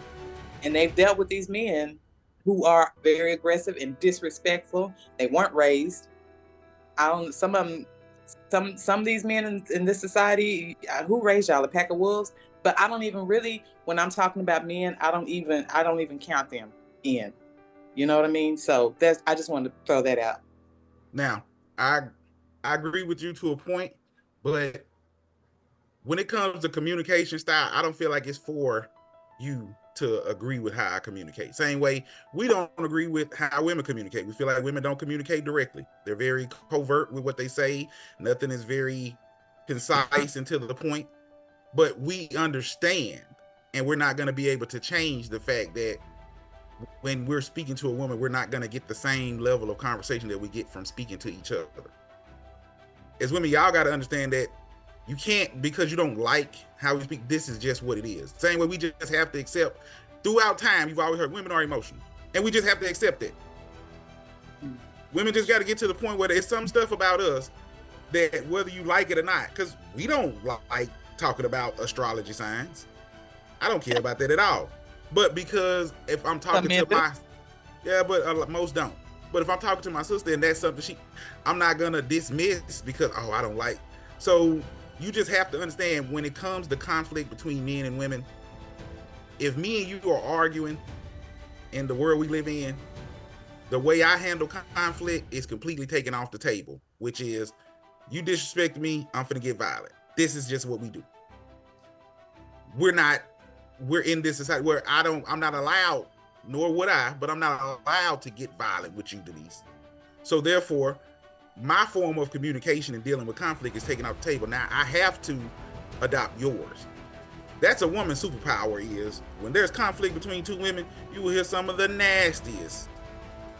and they've dealt with these men who are very aggressive and disrespectful. They weren't raised. Some of them, some of these men in this society, who raised y'all? A pack of wolves? But I don't even really, when I'm talking about men, I don't even count them in. You know what I mean? So I just wanted to throw that out.
Now, I agree with you to a point, but when it comes to communication style, I don't feel like it's for you to agree with how I communicate. Same way, we don't agree with how women communicate. We feel like women don't communicate directly. They're very covert with what they say. Nothing is very concise and to the point. But we understand, and we're not going to be able to change the fact that when we're speaking to a woman, we're not going to get the same level of conversation that we get from speaking to each other. As women, y'all got to understand that you can't, because you don't like how we speak, this is just what it is. Same way we just have to accept, throughout time, you've always heard women are emotional. And we just have to accept it. Women just got to get to the point where there's some stuff about us that whether you like it or not, because we don't like talking about astrology signs. I don't care about that at all. But because if I'm talking to my, but most don't. But if I'm talking to my sister and that's something I'm not gonna dismiss because, I don't like. So you just have to understand, when it comes to conflict between men and women, if me and you are arguing in the world we live in, the way I handle conflict is completely taken off the table, which is, you disrespect me, I'm finna get violent. This is just what we do. We're in this society where I'm not allowed, nor would I, but I'm not allowed to get violent with you, Denise. So therefore, my form of communication and dealing with conflict is taken off the table. Now I have to adopt yours. That's a woman's superpower, is when there's conflict between two women, you will hear some of the nastiest,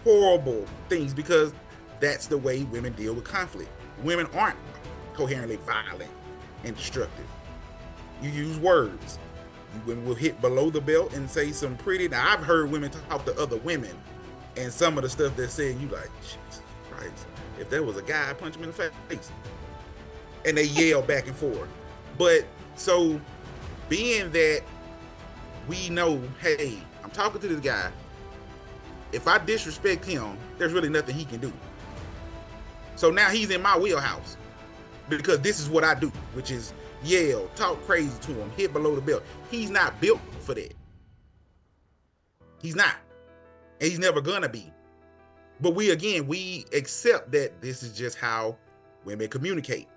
horrible things, because that's the way women deal with conflict. Women aren't coherently violent and destructive. You use words. Women will hit below the belt and say some pretty. Now I've heard women talk to other women, and some of the stuff they're saying, you like, Jesus Christ, if there was a guy, I'd punch him in the face. And they yell back and forth. But so, being that we know, hey, I'm talking to this guy, if I disrespect him, there's really nothing he can do. So now he's in my wheelhouse, because this is what I do, which is yell, talk crazy to him, hit below the belt. He's not built for that. He's not. And he's never gonna be. But we accept that this is just how women communicate.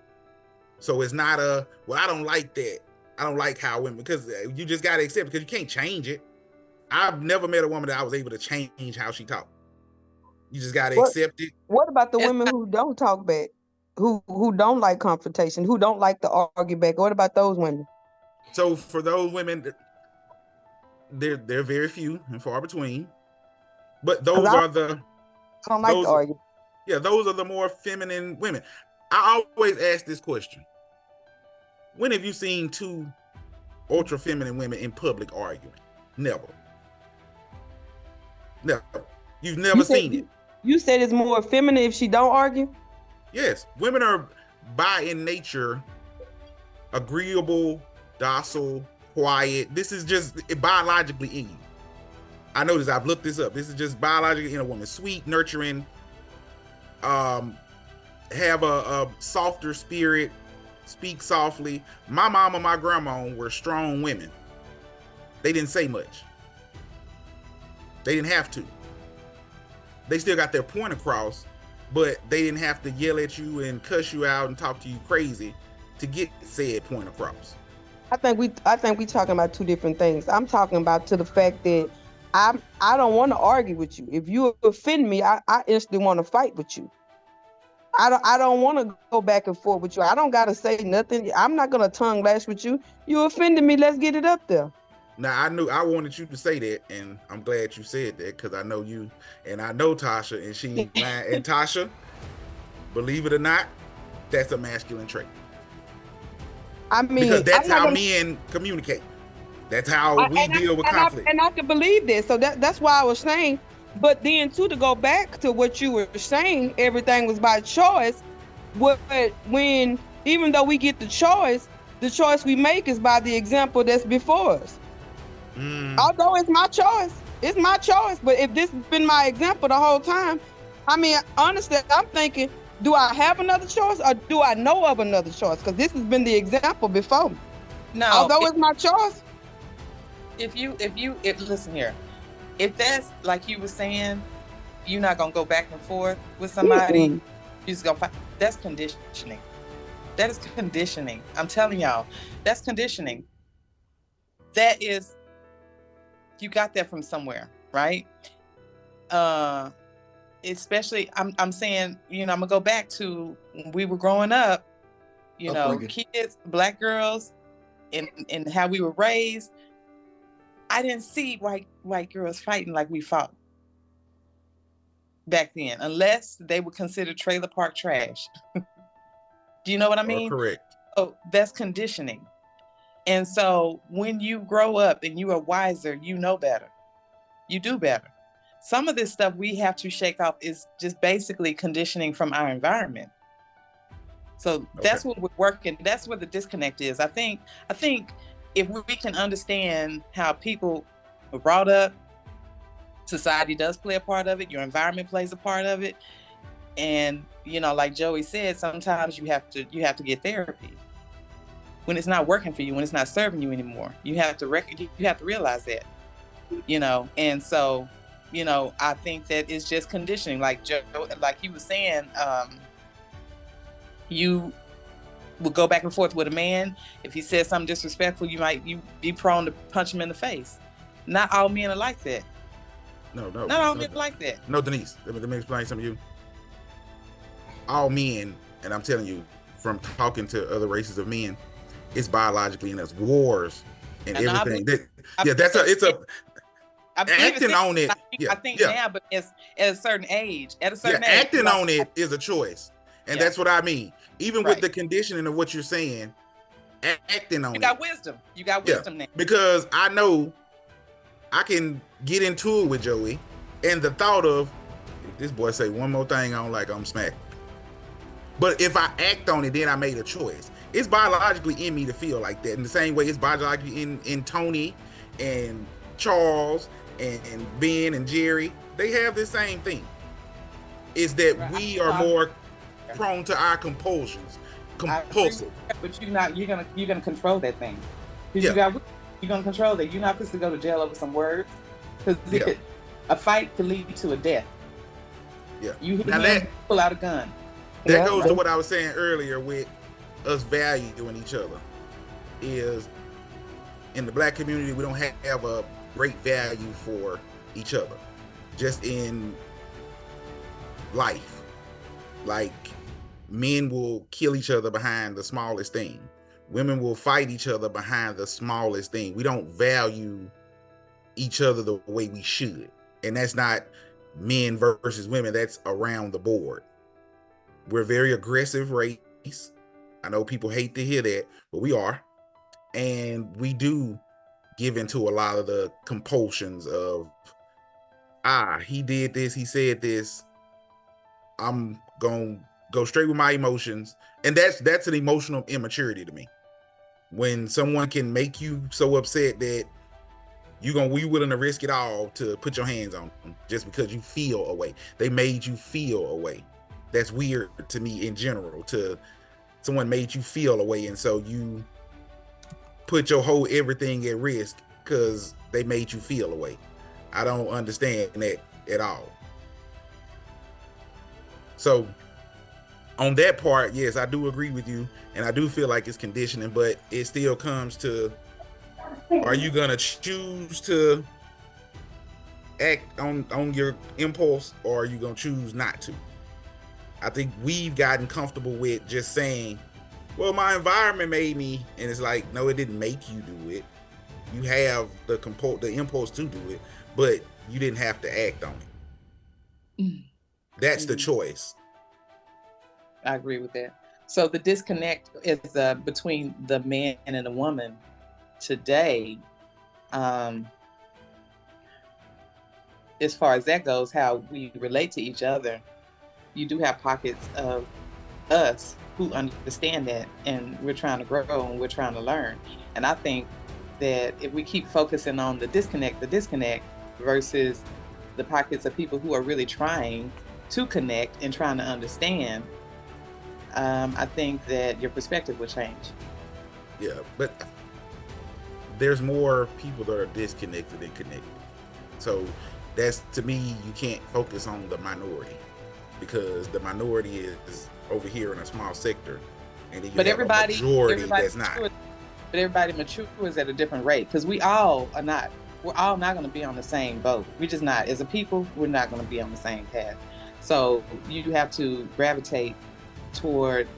So it's not I don't like that. I don't like how women, because you just gotta accept it, because you can't change it. I've never met a woman that I was able to change how she talked. You just gotta accept it.
What about the women who don't talk back? Who don't like confrontation, who don't like to argue back? What about those women?
So for those women, they're very few and far between. But those are the
I don't like to argue.
Yeah, those are the more feminine women. I always ask this question: when have you seen two ultra feminine women in public arguing? Never. You've never seen it.
You said it's more feminine if she don't argue?
Yes, women are by in nature agreeable, docile, quiet. This is just biologically in you. I know this, I've looked this up. This is just biologically in a woman. Sweet, nurturing, have a softer spirit, speak softly. My mom and my grandma were strong women. They didn't say much. They didn't have to. They still got their point across, but they didn't have to yell at you and cuss you out and talk to you crazy to get said point across.
I think we talking about two different things. I'm talking about to the fact that I don't want to argue with you. If you offend me, I instantly want to fight with you. I don't want to go back and forth with you. I don't gotta say nothing. I'm not gonna tongue lash with you. You offended me. Let's get it up there.
Now I wanted you to say that, and I'm glad you said that, because I know you and I know Tasha, and she and Tasha, believe it or not, that's a masculine trait.
I mean,
because that's how men communicate. That's how we deal with conflict.
And I can believe this. So that's why I was saying. But then too, to go back to what you were saying, everything was by choice. When even though we get the choice we make is by the example that's before us. Although it's my choice, It's my choice. But if this has been my example the whole time, I mean, honestly, I'm thinking, do I have another choice or do I know of another choice? Because this has been the example before me.
No,
Although it's my choice.
if listen here, if that's like you were saying, you're not gonna go back and forth with somebody.
Mm-mm.
You're just gonna fight. That's conditioning. That is conditioning. I'm telling y'all, that's conditioning. That is, you got that from somewhere, right? Especially, I'm saying, I'm gonna go back to when we were growing up,
Upbringing.
kids, Black girls, and how we were raised. I didn't see white girls fighting like we fought back then, unless they were considered trailer park trash. Do you know what I mean?
Correct.
Oh, that's conditioning. And so when you grow up and you are wiser, you know better. You do better. Some of this stuff we have to shake off is just basically conditioning from our environment. So that's what we're working. That's where the disconnect is. I think if we can understand how people were brought up, society does play a part of it. Your environment plays a part of it. And, like Joey said, sometimes you have to get therapy when it's not working for you, when it's not serving you anymore. You have to realize that, and so, I think that it's just conditioning. Like Joe, like he was saying, you will go back and forth with a man. If he says something disrespectful, you be prone to punch him in the face. Not all men are like that.
No.
Not all men are like that.
No, Denise, let me explain something to you. All men, and I'm telling you, from talking to other races of men, it's biologically in us. Wars and everything. Acting on it.
I think now, but at a certain age,
acting on it is a choice. And that's what I mean. Even with
Right.
the conditioning of what you're saying, acting on it.
You got wisdom. You got wisdom now.
Because I know I can get into it with Joey, and the thought of, if this boy say one more thing I don't like, I'm smacked. But if I act on it, then I made a choice. It's biologically in me to feel like that. In the same way it's biologically in Tony and Charles and Ben and Jerry. They have the same thing. Is that we are more prone to our compulsions. Compulsive.
But you're gonna control that thing. You're gonna control that. You're not supposed to go to jail over some words. Because a fight could lead to a death.
Yeah.
You pull out a gun.
That goes to what I was saying earlier with us valuing each other. Is in the Black community, we don't have a great value for each other. Just in life. Like, men will kill each other behind the smallest thing. Women will fight each other behind the smallest thing. We don't value each other the way we should. And that's not men versus women. That's around the board. We're a very aggressive race. I know people hate to hear that, but we are. And we do give into a lot of the compulsions of, he did this, he said this. I'm going to go straight with my emotions. And that's an emotional immaturity to me. When someone can make you so upset that you're willing to risk it all to put your hands on them just because you feel a way. They made you feel a way. That's weird to me in general, to someone made you feel a way. And so you put your whole everything at risk because they made you feel a way. I don't understand that at all. So on that part, yes, I do agree with you. And I do feel like it's conditioning, but it still comes to, are you going to choose to act on your impulse, or are you going to choose not to? I think we've gotten comfortable with just saying, well, my environment made me, and it's like, no, it didn't make you do it. You have the impulse to do it, but you didn't have to act on it. That's the choice.
I agree with that. So the disconnect is between the man and the woman today. As far as that goes, how we relate to each other, you do have pockets of us who understand that, and we're trying to grow and we're trying to learn. And I think that if we keep focusing on the disconnect, versus the pockets of people who are really trying to connect and trying to understand, I think that your perspective will change.
Yeah, but there's more people that are disconnected than connected. So that's, to me, you can't focus on the minority, because the minority is over here in a small sector, and then you
But
have a majority that's not.
But everybody matures at a different rate, because we're all not going to be on the same boat. We're just not. As a people, we're not going to be on the same path. So you have to gravitate toward,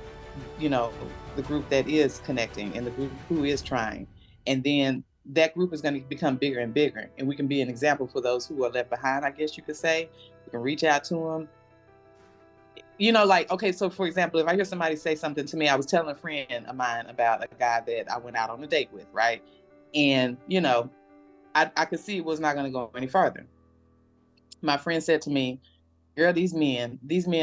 the group that is connecting and the group who is trying. And then that group is going to become bigger and bigger. And we can be an example for those who are left behind, I guess you could say. We can reach out to them. Okay, so for example, if I hear somebody say something to me, I was telling a friend of mine about a guy that I went out on a date with, right? And, I could see it was not going to go any farther. My friend said to me, girl, these men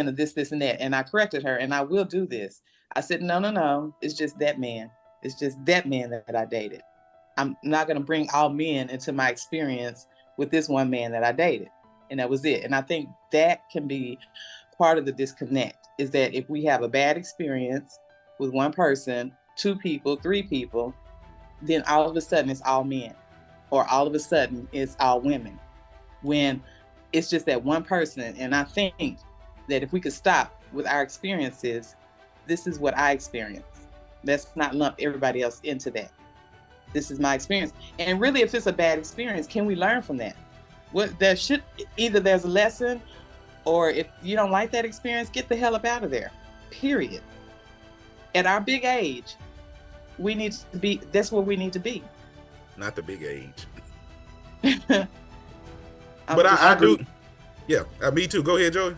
are this, this, and that. And I corrected her, and I will do this. I said, no. It's just that man. It's just that man that I dated. I'm not going to bring all men into my experience with this one man that I dated. And that was it. And I think that can be part of the disconnect, is that if we have a bad experience with one person, 2 people, 3 people, then all of a sudden it's all men, or all of a sudden it's all women, when it's just that one person. And I think that if we could stop with our experiences, this is what I experienced. Let's not lump everybody else into that. This is my experience. And really, if it's a bad experience, can we learn from that? Either there's a lesson, or if you don't like that experience, get the hell up out of there, period. At our big age, that's where we need to be.
Not the big age. But I do. Yeah, me too. Go ahead, Joey.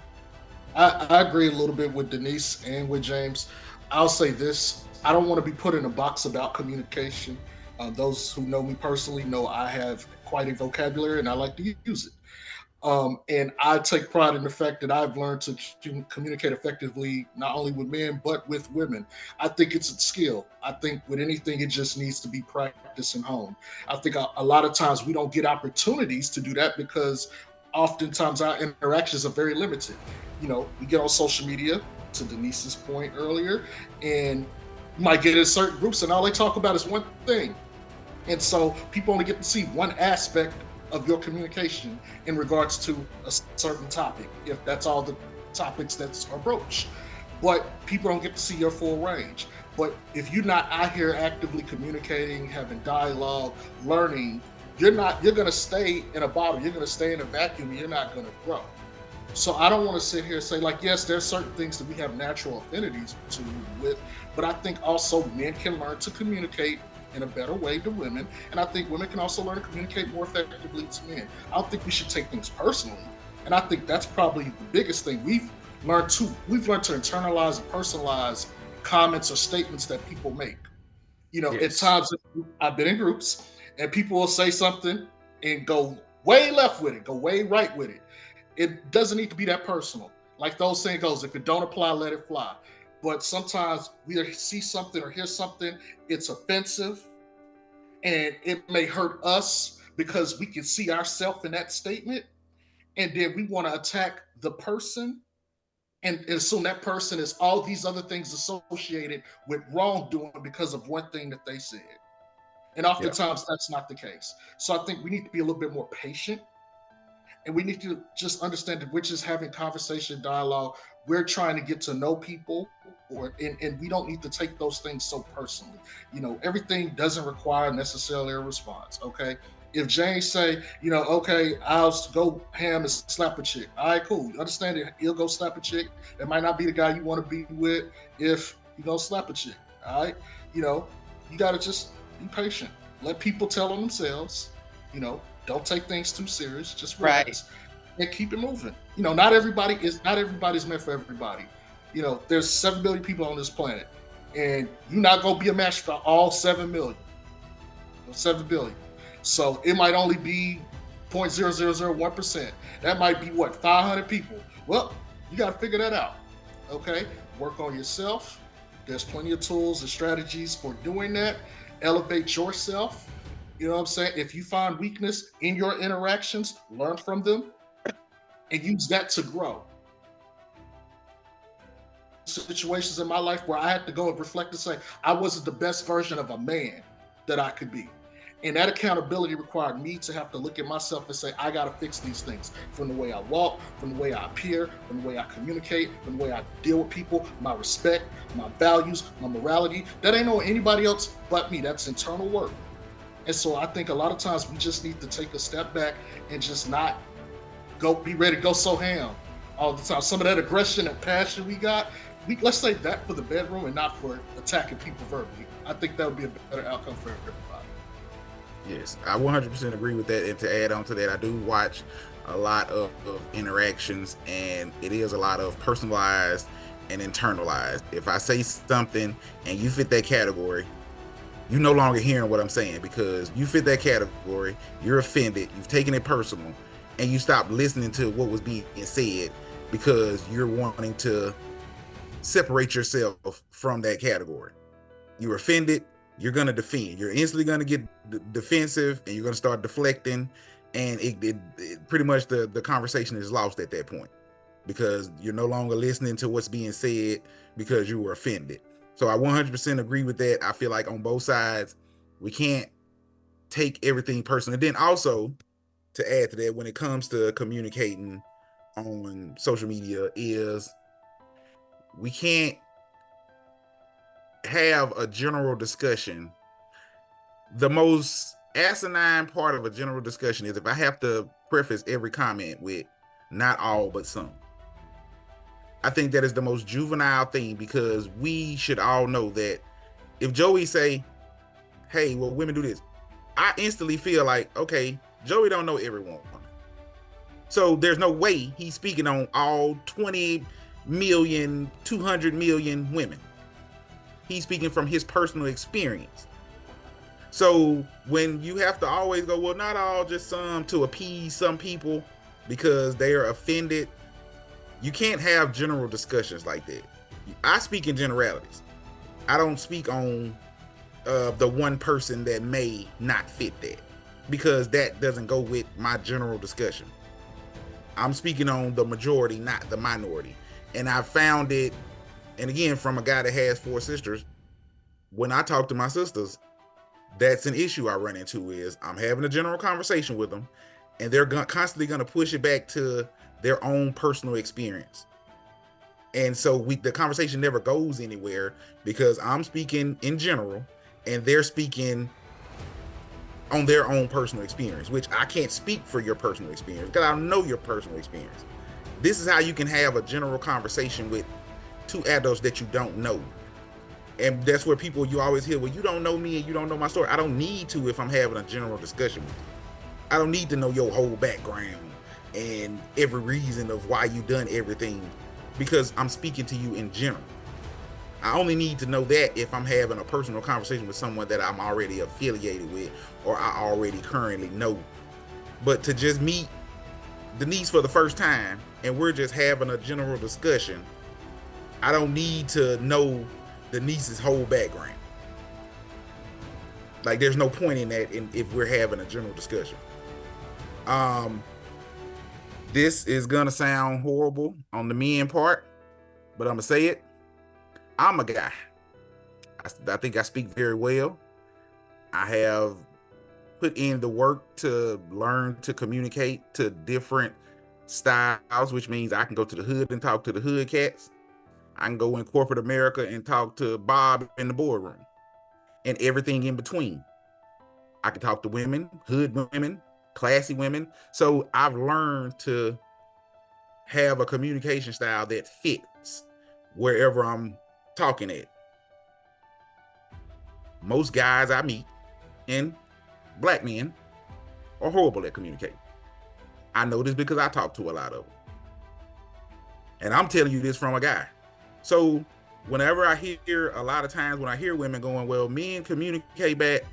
I agree a little bit with Denise and with James. I'll say this. I don't want to be put in a box about communication. Those who know me personally know I have quite a vocabulary, and I like to use it. And I take pride in the fact that I've learned to communicate effectively, not only with men, but with women. I think it's a skill. I think with anything, it just needs to be practiced and honed. I think a lot of times we don't get opportunities to do that because oftentimes our interactions are very limited. We get on social media, to Denise's point earlier, and you might get in certain groups and all they talk about is one thing. And so people only get to see one aspect of your communication in regards to a certain topic, if that's all the topics that's broached. But people don't get to see your full range. But if you're not out here actively communicating, having dialogue, learning, you're going to stay in a bottle. You're going to stay in a vacuum. And you're not going to grow. So I don't want to sit here and say, yes, there's certain things that we have natural affinities with, but I think also men can learn to communicate in a better way to women, and I think women can also learn to communicate more effectively to men. I don't think we should take things personally, and I think that's probably the biggest thing. We've learned to internalize and personalize comments or statements that people make. Yes. At times I've been in groups and people will say something and go way left with it, go way right with it. It doesn't need to be that personal. Like the old saying goes, if it don't apply, let it fly. But sometimes we see something or hear something, it's offensive, and it may hurt us because we can see ourselves in that statement, and then we want to attack the person and assume that person is all these other things associated with wrongdoing because of one thing that they said. And oftentimes that's not the case. So I think we need to be a little bit more patient. And we need to just understand that we're just having conversation, dialogue. We're trying to get to know people, and we don't need to take those things so personally. Everything doesn't require necessarily a response. Okay, if James say, okay, I'll go ham and slap a chick. All right, cool. You understand it? He'll go slap a chick. It might not be the guy you want to be with if you go slap a chick. All right, you got to just be patient. Let people tell on themselves. Don't take things too serious. Just relax and keep it moving. Not everybody's meant for everybody. There's 7 billion people on this planet, and you're not gonna be a match for all 7 million. 7 billion. So it might only be 0.0001%. That might be 500 people. Well, you got to figure that out. Okay, work on yourself. There's plenty of tools and strategies for doing that. Elevate yourself. You know what I'm saying? If you find weakness in your interactions, learn from them and use that to grow. Situations in my life where I had to go and reflect and say, I wasn't the best version of a man that I could be. And that accountability required me to have to look at myself and say, I got to fix these things from the way I walk, from the way I appear, from the way I communicate, from the way I deal with people, my respect, my values, my morality. That ain't on anybody else but me. That's internal work. And so I think a lot of times we just need to take a step back and just not be ready to go so ham all the time. Some of that aggression and passion we got, let's save that for the bedroom and not for attacking people verbally. I think that would be a better outcome for everybody.
Yes, I 100% agree with that. And to add on to that, I do watch a lot of interactions, and it is a lot of personalized and internalized. If I say something and you fit that category, you no longer hearing what I'm saying because you fit that category, you're offended, you've taken it personal, and you stop listening to what was being said because you're wanting to separate yourself from that category. You're offended, you're going to defend. You're instantly going to get defensive, and you're going to start deflecting, and it pretty much the conversation is lost at that point because you're no longer listening to what's being said because you were offended. So I 100% agree with that. I feel like on both sides, we can't take everything personal. And then also, to add to that, when it comes to communicating on social media, is we can't have a general discussion. The most asinine part of a general discussion is if I have to preface every comment with not all but some. I think that is the most juvenile thing because we should all know that if Joey say, hey, well, women do this, I instantly feel like, okay, Joey don't know everyone. So there's no way he's speaking on all 20 million, 200 million women. He's speaking from his personal experience. So when you have to always go, well, not all, just some, to appease some people because they are offended, you can't have general discussions like that. I speak in generalities. I don't speak on the one person that may not fit that because that doesn't go with my general discussion. I'm speaking on the majority, not the minority. And I found it, and again, from a guy that has 4 sisters, when I talk to my sisters, that's an issue I run into is I'm having a general conversation with them and they're constantly going to push it back to their own personal experience. And so the conversation never goes anywhere because I'm speaking in general and they're speaking on their own personal experience, which I can't speak for your personal experience because I don't know your personal experience. This is how you can have a general conversation with 2 adults that you don't know. And that's where people, you always hear, well, you don't know me and you don't know my story. I don't need to if I'm having a general discussion with you. I don't need to know your whole background and every reason of why you've done everything because I'm speaking to you in general. I only need to know that if I'm having a personal conversation with someone that I'm already affiliated with or I already currently know. But to just meet Denise for the first time and we're just having a general discussion, I don't need to know Denise's whole background. Like there's no point in that if we're having a general discussion. This is gonna sound horrible on the men part, but I'm gonna say it. I'm a guy. I think I speak very well. I have put in the work to learn to communicate to different styles, which means I can go to the hood and talk to the hood cats. I can go in corporate America and talk to Bob in the boardroom and everything in between. I can talk to women, hood women, classy women. So I've learned to have a communication style that fits wherever I'm talking at. Most guys I meet, and black men, are horrible at communicating. I know this because I talk to a lot of them. And I'm telling you this from a guy. So whenever I hear, a lot of times when I hear women going, well, men communicate back,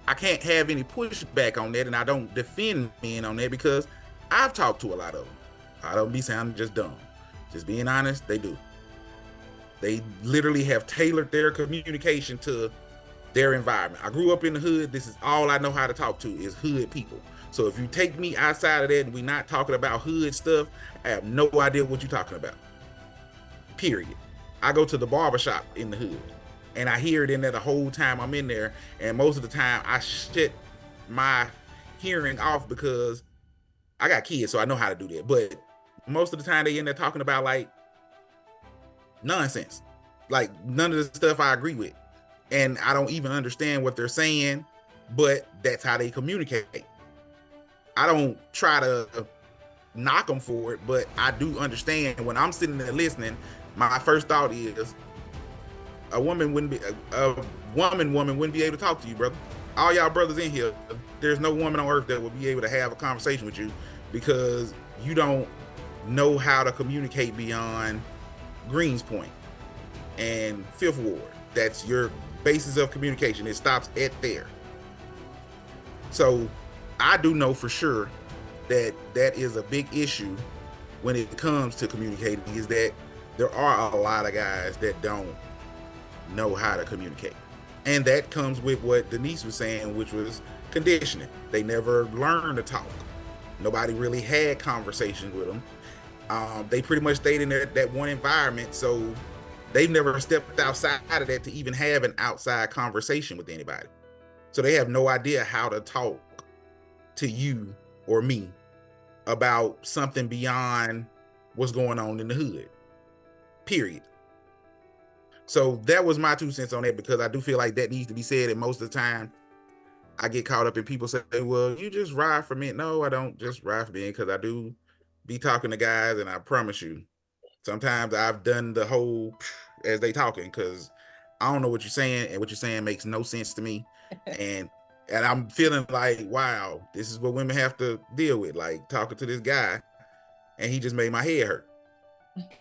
I can't have any pushback on that, and I don't defend men on that because I've talked to a lot of them. I don't be sounding just dumb. Just being honest, they do. They literally have tailored their communication to their environment. I grew up in the hood. This is all I know how to talk to is hood people. So if you take me outside of that and we're not talking about hood stuff, I have no idea what you're talking about. Period. I go to the barbershop in the hood and I hear it in there the whole time I'm in there. And most of the time I shut my hearing off because I got kids, so I know how to do that. But most of the time they in there talking about like nonsense. Like none of the stuff I agree with. And I don't even understand what they're saying, but that's how they communicate. I don't try to knock them for it, but I do understand when I'm sitting there listening, my first thought is a woman wouldn't be able to talk to you, brother. All y'all brothers in here, there's no woman on earth that would be able to have a conversation with you because you don't know how to communicate beyond Greens Point and Fifth Ward. That's your basis of communication. It stops at there. So I do know for sure that that is a big issue when it comes to communicating, is that there are a lot of guys that don't know how to communicate. And that comes with what Denise was saying, which was conditioning. They never learned to talk. Nobody really had conversations with them. They pretty much stayed in that one environment, so they've never stepped outside of that to even have an outside conversation with anybody. So they have no idea how to talk to you or me about something beyond what's going on in the hood. Period. So that was my 2 cents on that, because I do feel like that needs to be said. And most of the time I get caught up in people say, well, you just ride for men. No, I don't just ride for men, because I do be talking to guys, and I promise you, sometimes I've done the whole as they talking, because I don't know what you're saying, and what you're saying makes no sense to me. and I'm feeling like, wow, this is what women have to deal with, like talking to this guy, and he just made my head hurt.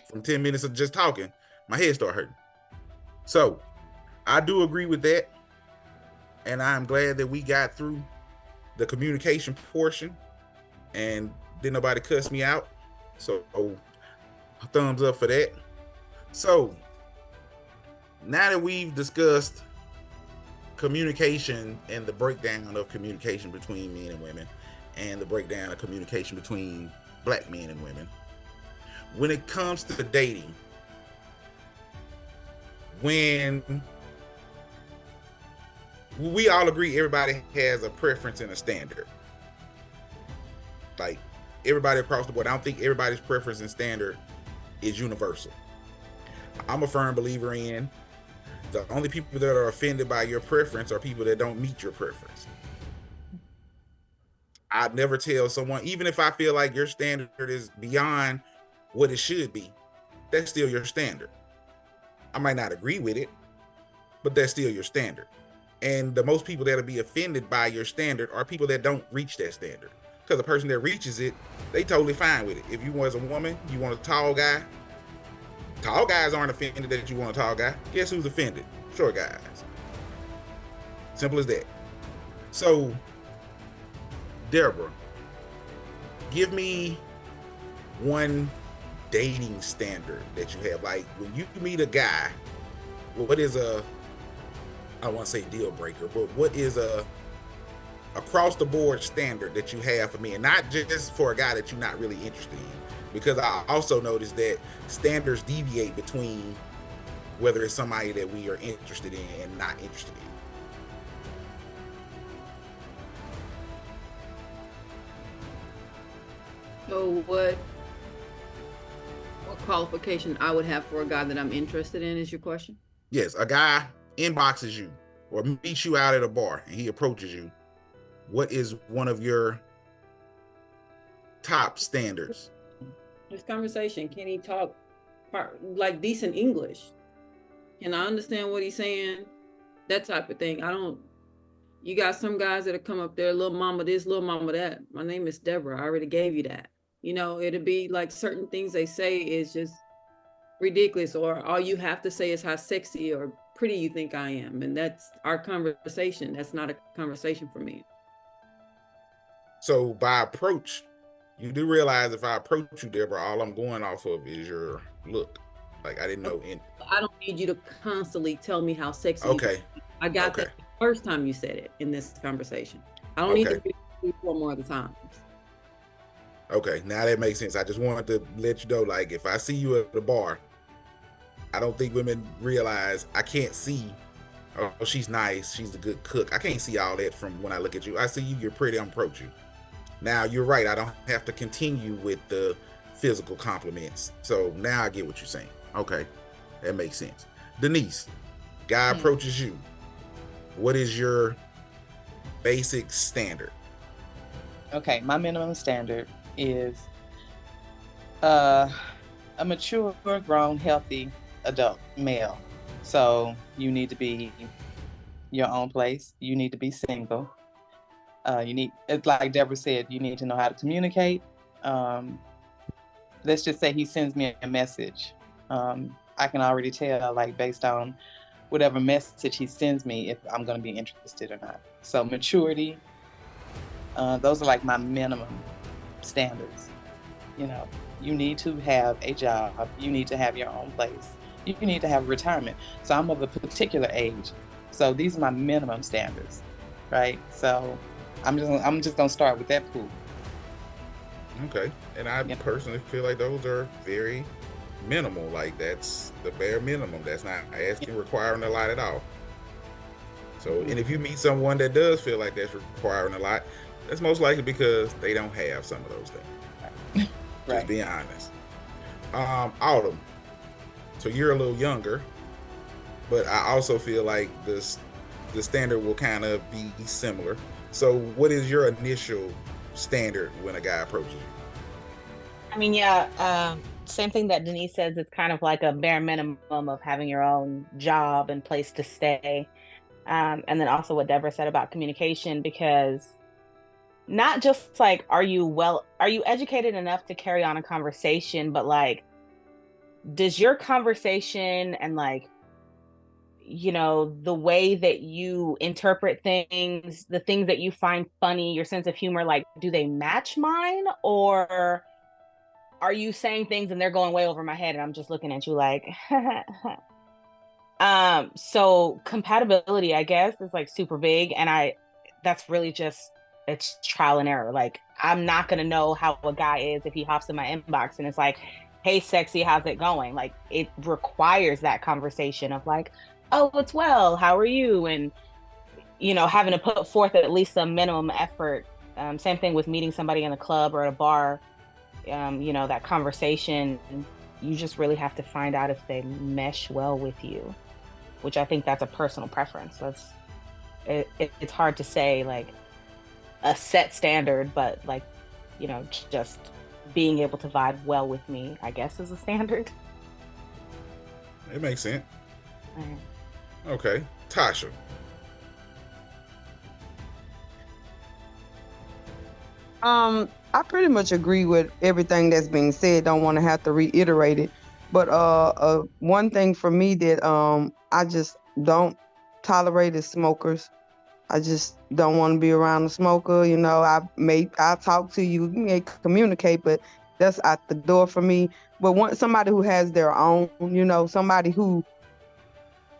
From 10 minutes of just talking, my head started hurting. So I do agree with that, and I'm glad that we got through the communication portion and didn't nobody cuss me out. So thumbs up for that. So now that we've discussed communication and the breakdown of communication between men and women, and the breakdown of communication between black men and women, when it comes to dating, when we all agree everybody has a preference and a standard, like everybody across the board, I don't think everybody's preference and standard is universal. I'm a firm believer in the only people that are offended by your preference are people that don't meet your preference. I'd never tell someone, even if I feel like your standard is beyond what it should be, that's still your standard. I might not agree with it, but that's still your standard. And the most people that'll be offended by your standard are people that don't reach that standard. Because the person that reaches it, they totally fine with it. If you as a woman, you want a tall guy, tall guys aren't offended that you want a tall guy. Guess who's offended? Short guys. Simple as that. So, Deborah, give me one dating standard that you have. Like when you meet a guy, what is I don't want to say deal breaker, but what is across the board standard that you have for me, and not just for a guy that you're not really interested in? Because I also noticed that standards deviate between whether it's somebody that we are interested in and not interested in.
So what qualification I would have for a guy that I'm interested in is your question?
Yes, a guy inboxes you or meets you out at a bar and he approaches you. What is one of your top standards?
This conversation, can he talk like decent English? Can I understand what he's saying? That type of thing. You got some guys that'll come up there, little mama this, little mama that. My name is Deborah. I already gave you that. It'll be like certain things they say is just ridiculous, or all you have to say is how sexy or pretty you think I am. And that's our conversation. That's not a conversation for me.
So by approach, you do realize if I approach you, Deborah, all I'm going off of is your look. Like I didn't know.
I don't need you to constantly tell me how sexy.
Okay.
I got
Okay.
that the first time you said it in this conversation. I don't need to
Okay.
read 4 more of the times.
Okay, now that makes sense. I just wanted to let you know, like, if I see you at the bar, I don't think women realize I can't see, oh, she's nice, she's a good cook. I can't see all that from when I look at you. I see you, you're pretty, I'm approach you. Now, you're right, I don't have to continue with the physical compliments. So now I get what you're saying. Okay, that makes sense. Denise, guy approaches you. What is your basic standard?
Okay, my minimum standard is a mature, grown, healthy adult male. So you need to be your own place. You need to be single. It's like Deborah said, you need to know how to communicate. Let's just say he sends me a message. I can already tell, like, based on whatever message he sends me, if I'm going to be interested or not. So maturity, those are like my minimum standards. You know, you need to have a job. You need to have your own place. You need to have retirement. So I'm of a particular age. So these are my minimum standards, right? So I'm just gonna start with that pool.
Okay, and I personally feel like those are very minimal. Like, that's the bare minimum. That's not asking, requiring a lot at all. So, and if you meet someone that does feel like that's requiring a lot, that's most likely because they don't have some of those things.
Right.
Just being honest. Autumn. So you're a little younger, but I also feel like the standard will kind of be similar. So what is your initial standard when a guy approaches you?
I mean, yeah, same thing that Denise says. It's kind of like a bare minimum of having your own job and place to stay. And then also what Deborah said about communication, because not just like, are you educated enough to carry on a conversation, but like, does your conversation and like, you know, the way that you interpret things, the things that you find funny, your sense of humor, like, do they match mine? Or are you saying things and they're going way over my head and I'm just looking at you like, so compatibility, I guess, is like super big. And that's really just, it's trial and error. Like, I'm not going to know how a guy is if he hops in my inbox and it's like, hey, sexy, how's it going? Like, it requires that conversation of like, oh, it's well, how are you? And, you know, having to put forth at least some minimum effort. Same thing with meeting somebody in a club or at a bar. You know, that conversation, you just really have to find out if they mesh well with you, which I think that's a personal preference. It's hard to say like a set standard, but like, you know, just being able to vibe well with me, I guess, is a standard.
It makes sense. Okay, Tasha.
I pretty much agree with everything that's being said. Don't want to have to reiterate it, but one thing for me that I just don't tolerate is smokers. I just don't want to be around a smoker. You know, I'll talk to you, we may communicate, but that's out the door for me. But somebody who has their own, you know, somebody who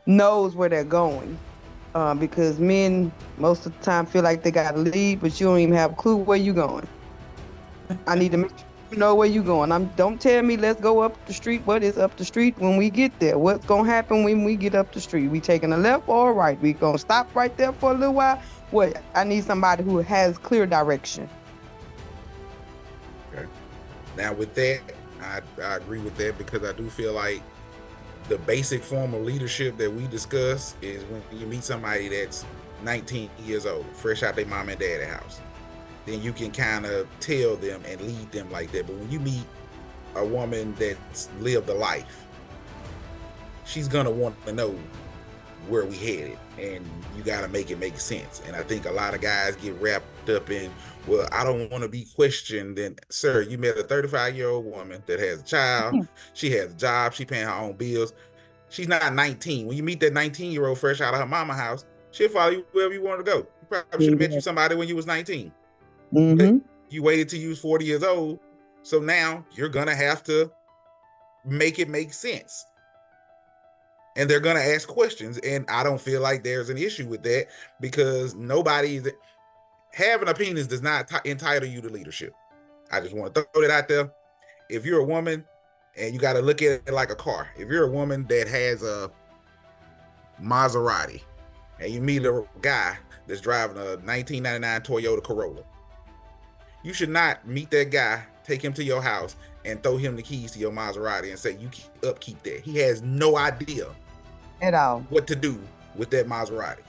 knows where they're going. Because men most of the time feel like they gotta leave, but you don't even have a clue where you're going. I need to make sure you know where you're going. Don't tell me let's go up the street. What is up the street when we get there? What's gonna happen when we get up the street? We taking a left or a right? We gonna stop right there for a little while? What? I need somebody who has clear direction.
Okay. Now with that, I agree with that, because I do feel like the basic form of leadership that we discuss is when you meet somebody that's 19 years old, fresh out their mom and dad's house. Then you can kind of tell them and lead them like that. But when you meet a woman that's lived a life, she's gonna want to know where we headed, and you got to make it make sense. And I think a lot of guys get wrapped up in, well, I don't want to be questioned. And sir, you met a 35-year-old woman that has a child, she has a job, she paying her own bills. She's not 19. When you meet that 19-year-old fresh out of her mama house, she'll follow you wherever you want to go. You probably should have met you somebody when you was 19. But you waited till you was 40 years old. So now you're gonna have to make it make sense. And they're going to ask questions. And I don't feel like there's an issue with that, because having a penis does not entitle you to leadership. I just want to throw that out there. If you're a woman, and you got to look at it like a car. If you're a woman that has a Maserati and you meet a guy that's driving a 1999 Toyota Corolla, you should not meet that guy, take him to your house, and throw him the keys to your Maserati and say, you upkeep that. He has no idea
at all
what to do with that Maserati.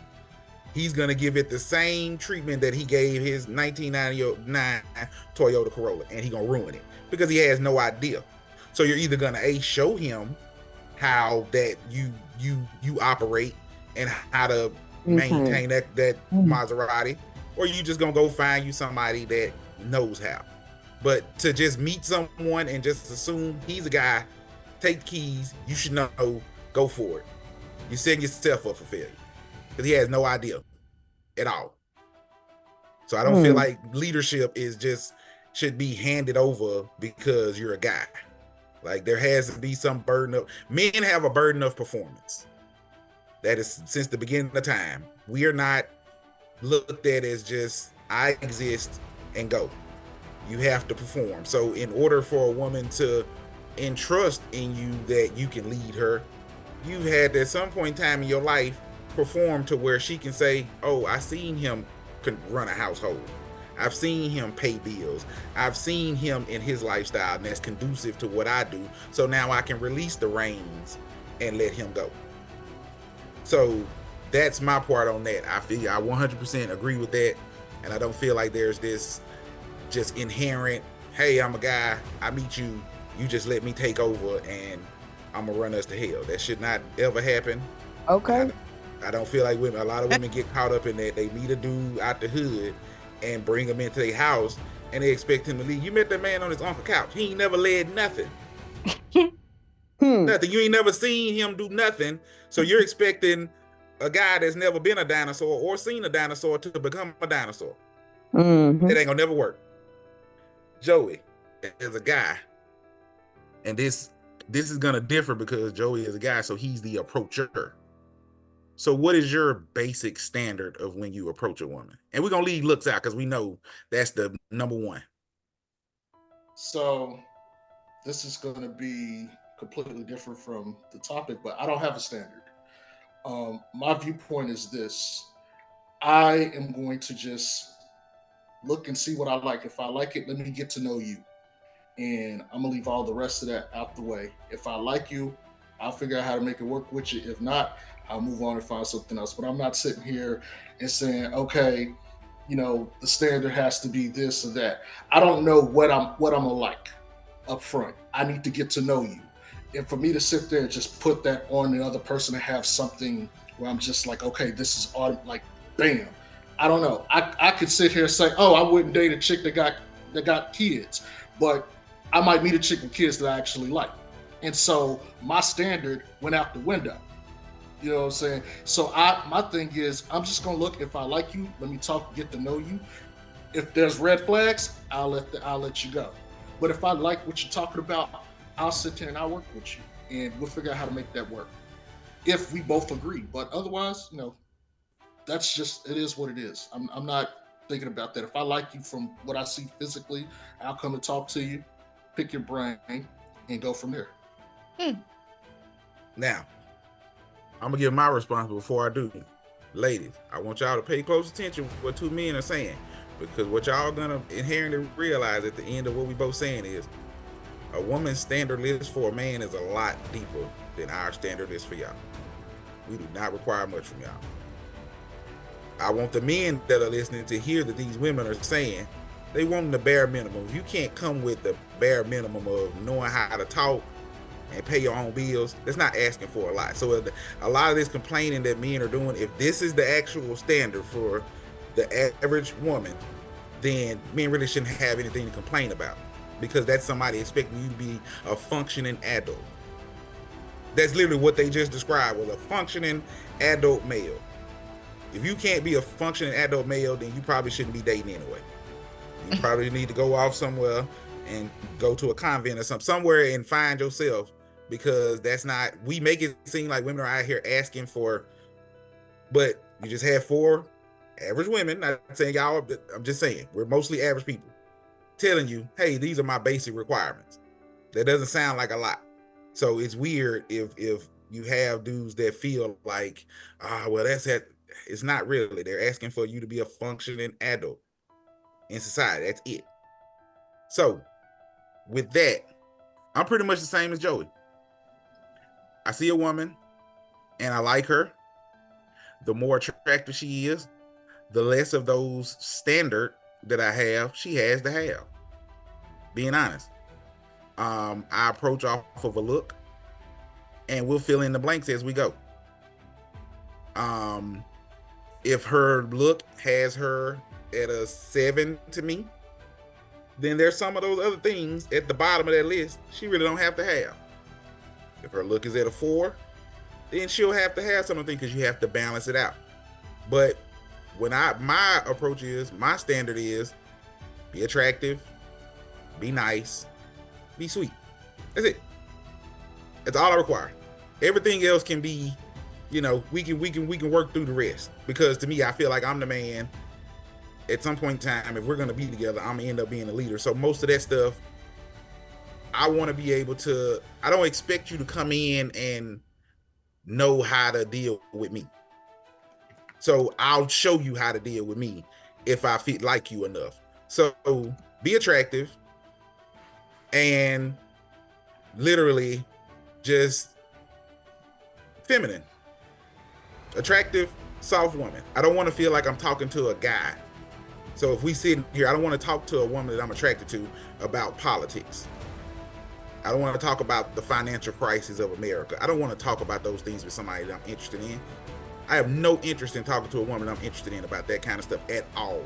He's going to give it the same treatment that he gave his 1999 Toyota Corolla, and he's going to ruin it because he has no idea. So you're either going to show him how that you operate and how to maintain that Maserati, or you just going to go find you somebody that knows how. But to just meet someone and just assume he's a guy, take the keys, you should know, go for it. You're setting yourself up for failure because he has no idea at all. So I don't feel like leadership should be handed over because you're a guy. Like, there has to be some burden of, men have a burden of performance. That is since the beginning of time. We are not looked at as just, I exist and go. You have to perform. So in order for a woman to entrust in you that you can lead her, you've had to, at some point in time in your life, perform to where she can say, oh, I seen him run a household. I've seen him pay bills. I've seen him in his lifestyle, and that's conducive to what I do. So now I can release the reins and let him go. So that's my part on that. I 100% agree with that. And I don't feel like there's this just inherent, hey, I'm a guy, I meet you, you just let me take over and I'm gonna run us to hell. That should not ever happen.
Okay.
I don't feel like a lot of women get caught up in that. They meet a dude out the hood and bring him into their house and they expect him to leave. You met that man on his uncle's couch. He ain't never led nothing. Nothing. You ain't never seen him do nothing. So you're expecting a guy that's never been a dinosaur or seen a dinosaur to become a dinosaur. It ain't gonna never work. Joey is a guy, and this is gonna differ because Joey is a guy, so he's the approacher. So what is your basic standard of when you approach a woman? And we're gonna leave looks out because we know that's the number one.
So this is going to be completely different from the topic, but I don't have a standard. My viewpoint is this: I am going to just look and see what I like. If I like it, let me get to know you, and I'm gonna leave all the rest of that out the way. If I like you, I'll figure out how to make it work with you. If not, I'll move on and find something else. But I'm not sitting here and saying, okay, the standard has to be this or that. I don't know what I'm gonna like up front. I need to get to know you. And for me to sit there and just put that on the other person and have something where I'm just like, okay, this is all like, bam. I don't know. I could sit here and say, oh, I wouldn't date a chick that got kids, but I might meet a chick with kids that I actually like. And so my standard went out the window. You know what I'm saying? So my thing is, I'm just gonna look. If I like you, let me talk, get to know you. If there's red flags, I'll let you go. But if I like what you're talking about, I'll sit there and I'll work with you, and we'll figure out how to make that work. If we both agree, but otherwise, that's just, it is what it is. I'm not thinking about that. If I like you from what I see physically, I'll come and talk to you, pick your brain, and go from there.
Now, I'm gonna give my response before I do. Ladies, I want y'all to pay close attention to what two men are saying, because what y'all gonna inherently realize at the end of what we both saying is, a woman's standard list for a man is a lot deeper than our standard list for y'all. We do not require much from y'all. I want the men that are listening to hear that these women are saying they want the bare minimum. If you can't come with the bare minimum of knowing how to talk and pay your own bills, that's not asking for a lot. So a lot of this complaining that men are doing, if this is the actual standard for the average woman, then men really shouldn't have anything to complain about, because that's somebody expecting you to be a functioning adult. That's literally what they just described, was a functioning adult male. If you can't be a functioning adult male, then you probably shouldn't be dating anyway. You probably need to go off somewhere and go to a convent or somewhere and find yourself because that's not, we make it seem like women are out here asking for, but you just have 4 average women, not saying y'all, I'm just saying, we're mostly average people, telling you, hey, these are my basic requirements. That doesn't sound like a lot. So it's weird if you have dudes that feel like, well, that's it. It's not really. They're asking for you to be a functioning adult in society. That's it. So with that, I'm pretty much the same as Joey. I see a woman and I like her. The more attractive she is, the less of those standard that I have, she has to have. Being honest. I approach off of a look and we'll fill in the blanks as we go. If her look has her at a 7 to me, then there's some of those other things at the bottom of that list she really don't have to have. If her look is at a 4, then she'll have to have some of the things because you have to balance it out. But when my approach is, my standard is be attractive, be nice, be sweet. That's it. That's all I require. Everything else can be, we can work through the rest. Because to me, I feel like I'm the man. At some point in time, if we're gonna be together, I'm gonna end up being the leader. So most of that stuff, I want to be able to. I don't expect you to come in and know how to deal with me. So I'll show you how to deal with me if I feel like you enough. So be attractive and literally just feminine, attractive, soft woman. I don't want to feel like I'm talking to a guy. So if we sit here, I don't want to talk to a woman that I'm attracted to about politics. I don't want to talk about the financial crisis of America. I don't want to talk about those things with somebody that I'm interested in. I have no interest in talking to a woman I'm interested in about that kind of stuff at all.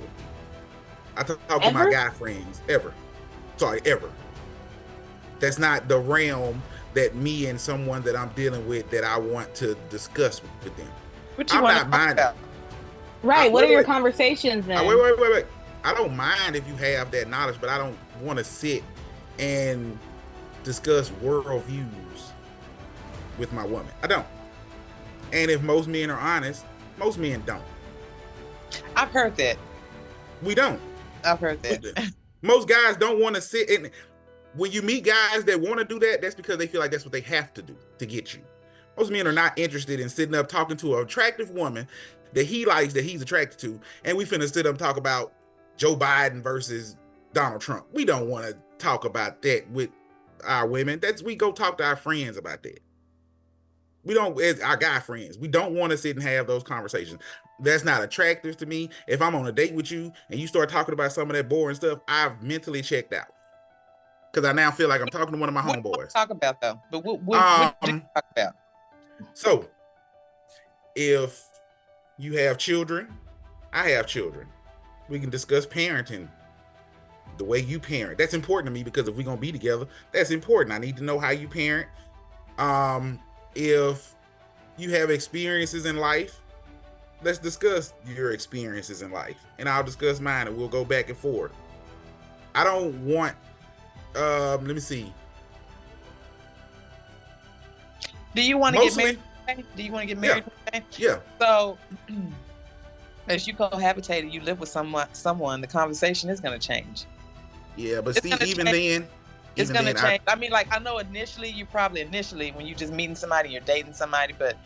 I talk to my guy friends ever. That's not the realm that me and someone that I'm dealing with that I want to discuss with them.
What you want to talk about?
Right. What are your conversations then?
Wait. I don't mind if you have that knowledge, but I don't want to sit and discuss worldviews with my woman. I don't. And if most men are honest, most men don't.
I've heard that.
We don't.
I've heard that.
Most guys don't want to sit and when you meet guys that want to do that, that's because they feel like that's what they have to do to get you. Most men are not interested in sitting up talking to an attractive woman that he likes, that he's attracted to, and we finna sit up and talk about Joe Biden versus Donald Trump. We don't want to talk about that with our women. We go talk to our friends about that. We don't, as our guy friends, we don't want to sit and have those conversations. That's not attractive to me. If I'm on a date with you and you start talking about some of that boring stuff, I've mentally checked out. Because I now feel like I'm talking to one of my homeboys.
What do you talk about though? But what do you talk about?
So, if you have children, I have children. We can discuss parenting, the way you parent. That's important to me because if we're gonna be together, that's important. I need to know how you parent. If you have experiences in life, let's discuss your experiences in life, and I'll discuss mine, and we'll go back and forth. I don't want. Let me see.
Do you want to get married? Do you want to get married?
Yeah.
So, as you cohabitated, you live with someone, the conversation is going to change.
Yeah, but Steve, even then,
it's going to change. I mean, like, I know initially, when you're just meeting somebody, you're dating somebody, but,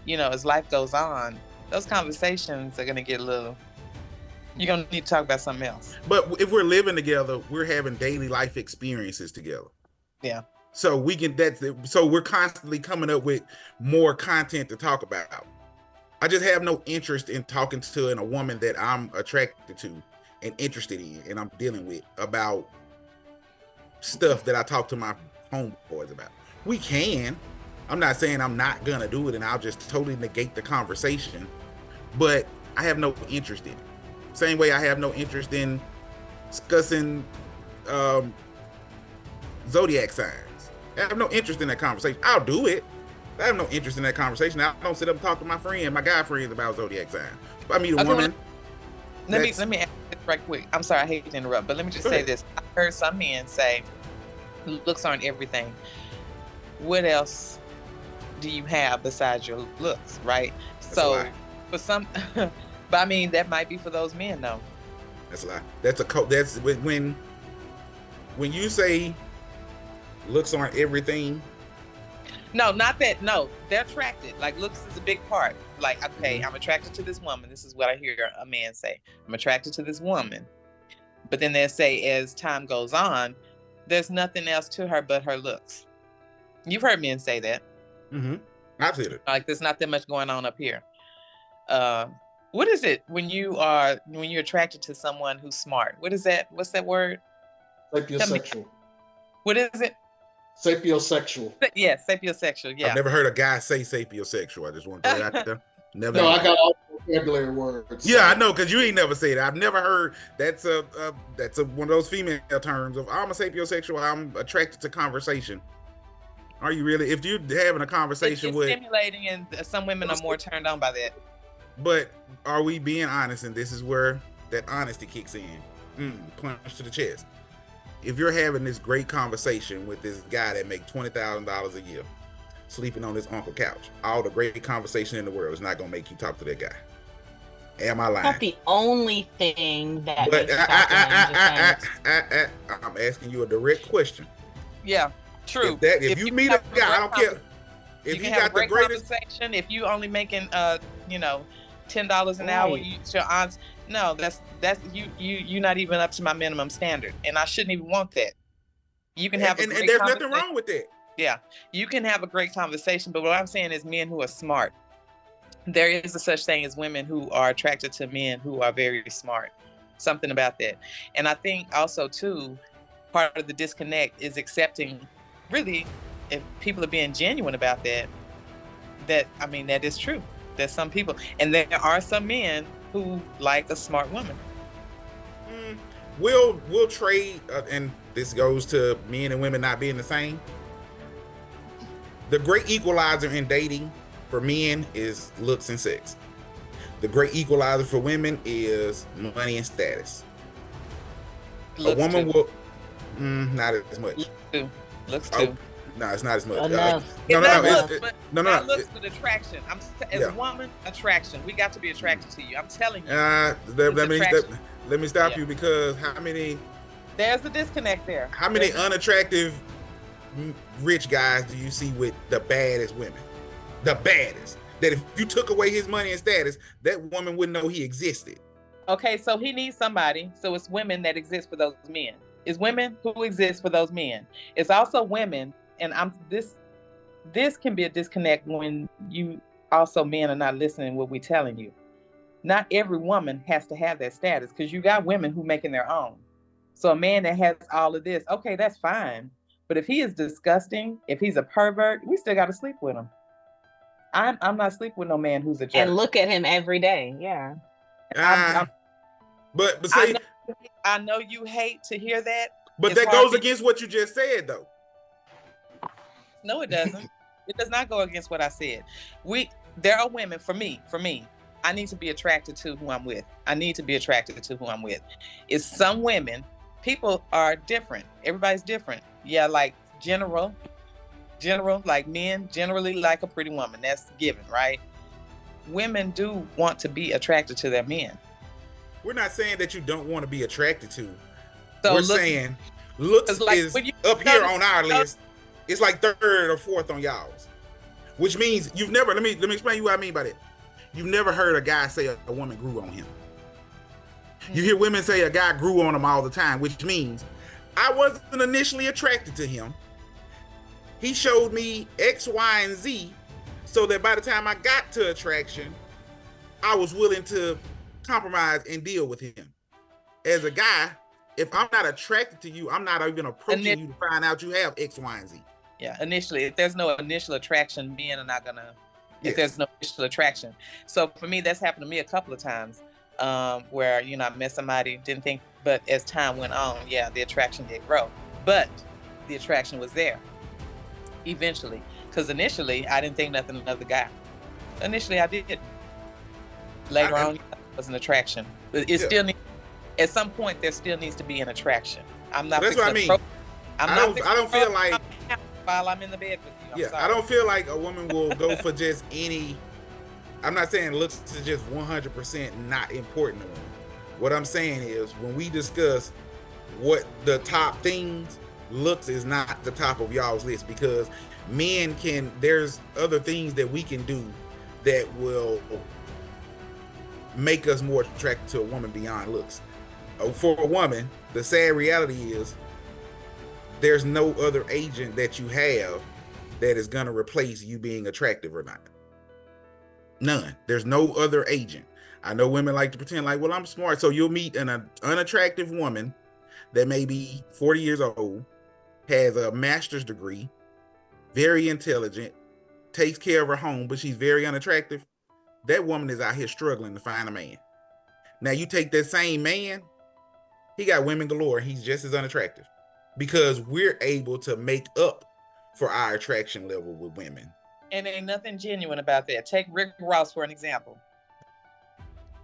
as life goes on, those conversations are going to get a little, you're going to need to talk about something else.
But if we're living together, we're having daily life experiences together.
Yeah.
So we're constantly coming up with more content to talk about. I just have no interest in talking to a woman that I'm attracted to and interested in and I'm dealing with about stuff that I talk to my homeboys about. We can. I'm not saying I'm not gonna do it and I'll just totally negate the conversation, but I have no interest in it. Same way I have no interest in discussing zodiac signs. I have no interest in that conversation. I'll do it. I have no interest in that conversation. I don't sit up and talk to my guy friends about zodiac signs. If I meet a woman.
Let me ask this right quick. I'm sorry, I hate to interrupt, but let me just say this. I've heard some men say looks aren't everything. what else do you have besides your looks, right?
That's a
So
lie.
for some, but I mean, that might be for those men though.
That's a lie. That's when you say looks aren't everything.
No, not that. No, they're attracted. Like looks is a big part. Like, okay, I'm attracted to this woman. This is what I hear a man say. I'm attracted to this woman. But then they say as time goes on, there's nothing else to her but her looks. You've heard men say that.
Mm-hmm. I've said it.
Like there's not that much going on up here. What is it when you're attracted to someone who's smart? What is that? What's that word?
Sapiosexual.
What is it?
Sapiosexual.
Yeah, sapiosexual. Yeah.
I've never heard a guy say sapiosexual. I just want to throw that out there. Never.
No, I got all the vocabulary words.
Yeah, I know, because you ain't never said it. I've never heard that's one of those female terms of I'm a sapiosexual. I'm attracted to conversation. Are you really? If you're having a conversation
it's stimulating, and some women are more turned on by that.
But are we being honest? And this is where that honesty kicks in. Punch to the chest. If you're having this great conversation with this guy that makes $20,000 a year, sleeping on his uncle couch, all the great conversation in the world is not going to make you talk to that guy. Am I lying?
Not the only thing that.
But I'm asking you a direct question.
Yeah, true.
If you meet a guy, I don't care. If
you
he
have
got
a great
the greatest
conversation, if you only making $10 an hour, your odds. No, that's you're not even up to my minimum standard, and I shouldn't even want that. You can have
and there's nothing wrong with that.
Yeah, you can have a great conversation, but what I'm saying is men who are smart. There is a such thing as women who are attracted to men who are very smart. Something about that. And I think also too, part of the disconnect is accepting, really, if people are being genuine about that is true. There's some people, and there are some men who like a smart woman.
We'll trade, and this goes to men and women not being the same. The great equalizer in dating for men is looks and sex. The great equalizer for women is money and status.
Looks
a woman
too.
will not as much.
Looks too.
No, it's not as much.
Enough.
No.
That looks with attraction. As a woman, attraction. We got to be attracted to you. I'm telling you.
Let me stop you, because how many?
There's a disconnect there.
How many unattractive rich guys do you see with the baddest women? The baddest. That if you took away his money and status, that woman wouldn't know he existed.
Okay, so he needs somebody. So it's women that exist for those men. It's women who exist for those men. It's also women, and this can be a disconnect when you also men are not listening to what we're telling you. Not every woman has to have that status, because you got women who making their own. So a man that has all of this, okay, that's fine. But if he is disgusting, if he's a pervert, we still got to sleep with him. I'm not sleeping with no man who's a jerk.
And look at him every day. Yeah.
But say,
I know you hate to hear that.
But that goes against what you just said, though.
No, it doesn't. It does not go against what I said. There are women, for me, I need to be attracted to who I'm with. It's some women, people are different. Everybody's different. Yeah, like general, like men generally like a pretty woman. That's given, right? Women do want to be attracted to their men.
We're not saying that you don't want to be attracted to.
So
we're saying looks
like
is up here on our list. It's like third or fourth on y'all's. Which means you've never, let me explain you what I mean by that. You've never heard a guy say a woman grew on him. You hear women say a guy grew on them all the time, which means I wasn't initially attracted to him. He showed me X, Y, and Z, so that by the time I got to attraction, I was willing to compromise and deal with him. As a guy, if I'm not attracted to you, I'm not even approaching you to find out you have X, Y, and Z.
Yeah, initially, if there's no initial attraction, men are not gonna. If there's no initial attraction, so for me, that's happened to me a couple of times, where I met somebody, didn't think, but as time went on, the attraction did grow, but the attraction was there eventually, because initially I didn't think nothing of the guy. Initially, I did. Later on, it was an attraction, but it still needs. At some point, there still needs to be an attraction. I'm not.
That's what I mean. I don't feel like
while I'm in the bed with you. I'm
Yeah,
sorry.
I don't feel like a woman will go for just any. I'm not saying looks is just 100% not important to women. What I'm saying is when we discuss what the top things, looks is not the top of y'all's list, because men can, there's other things that we can do that will make us more attracted to a woman beyond looks. For a woman, the sad reality is there's no other agent that you have that is going to replace you being attractive or not. None. There's no other agent. I know women like to pretend like, well, I'm smart. So you'll meet an unattractive woman that may be 40 years old, has a master's degree, very intelligent, takes care of her home, but she's very unattractive. That woman is out here struggling to find a man. Now you take that same man, he got women galore. He's just as unattractive because we're able to make up for our attraction level with women.
And ain't nothing genuine about that. Take Rick Ross for an example.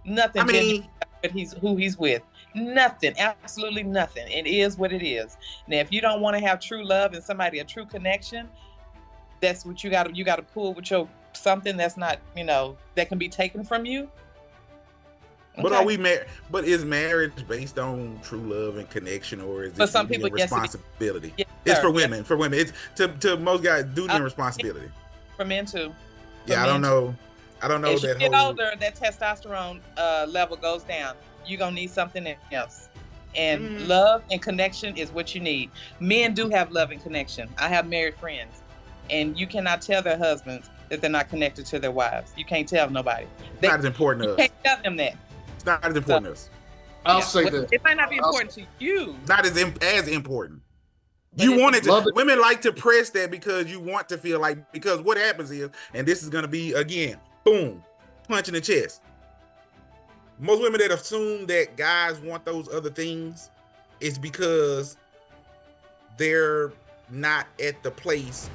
Nothing genuine about who he's with. Nothing, absolutely nothing. It is what it is. Now, if you don't want to have true love and somebody, a true connection, that's what you got to pull with your something that's not, that can be taken from you. Okay.
But are we married? But is marriage based on true love and connection, or is it
for some people,
responsibility?
Yes,
it's for women. For women, it's to most guys duty and responsibility.
For men too.
Yeah, I don't know. As
you get older, that testosterone level goes down. You're gonna need something else. And love and connection is what you need. Men do have love and connection. I have married friends, and you cannot tell their husbands that they're not connected to their wives. You can't tell nobody.
Not as important to us.
You can't tell them that.
It's not as important to us.
I'll say that.
It might not be important to you.
Not as important. You want it to. Women like to press that because you want to feel like, because what happens is, and this is going to be, again, boom, punch in the chest. Most women that assume that guys want those other things is because they're not at the place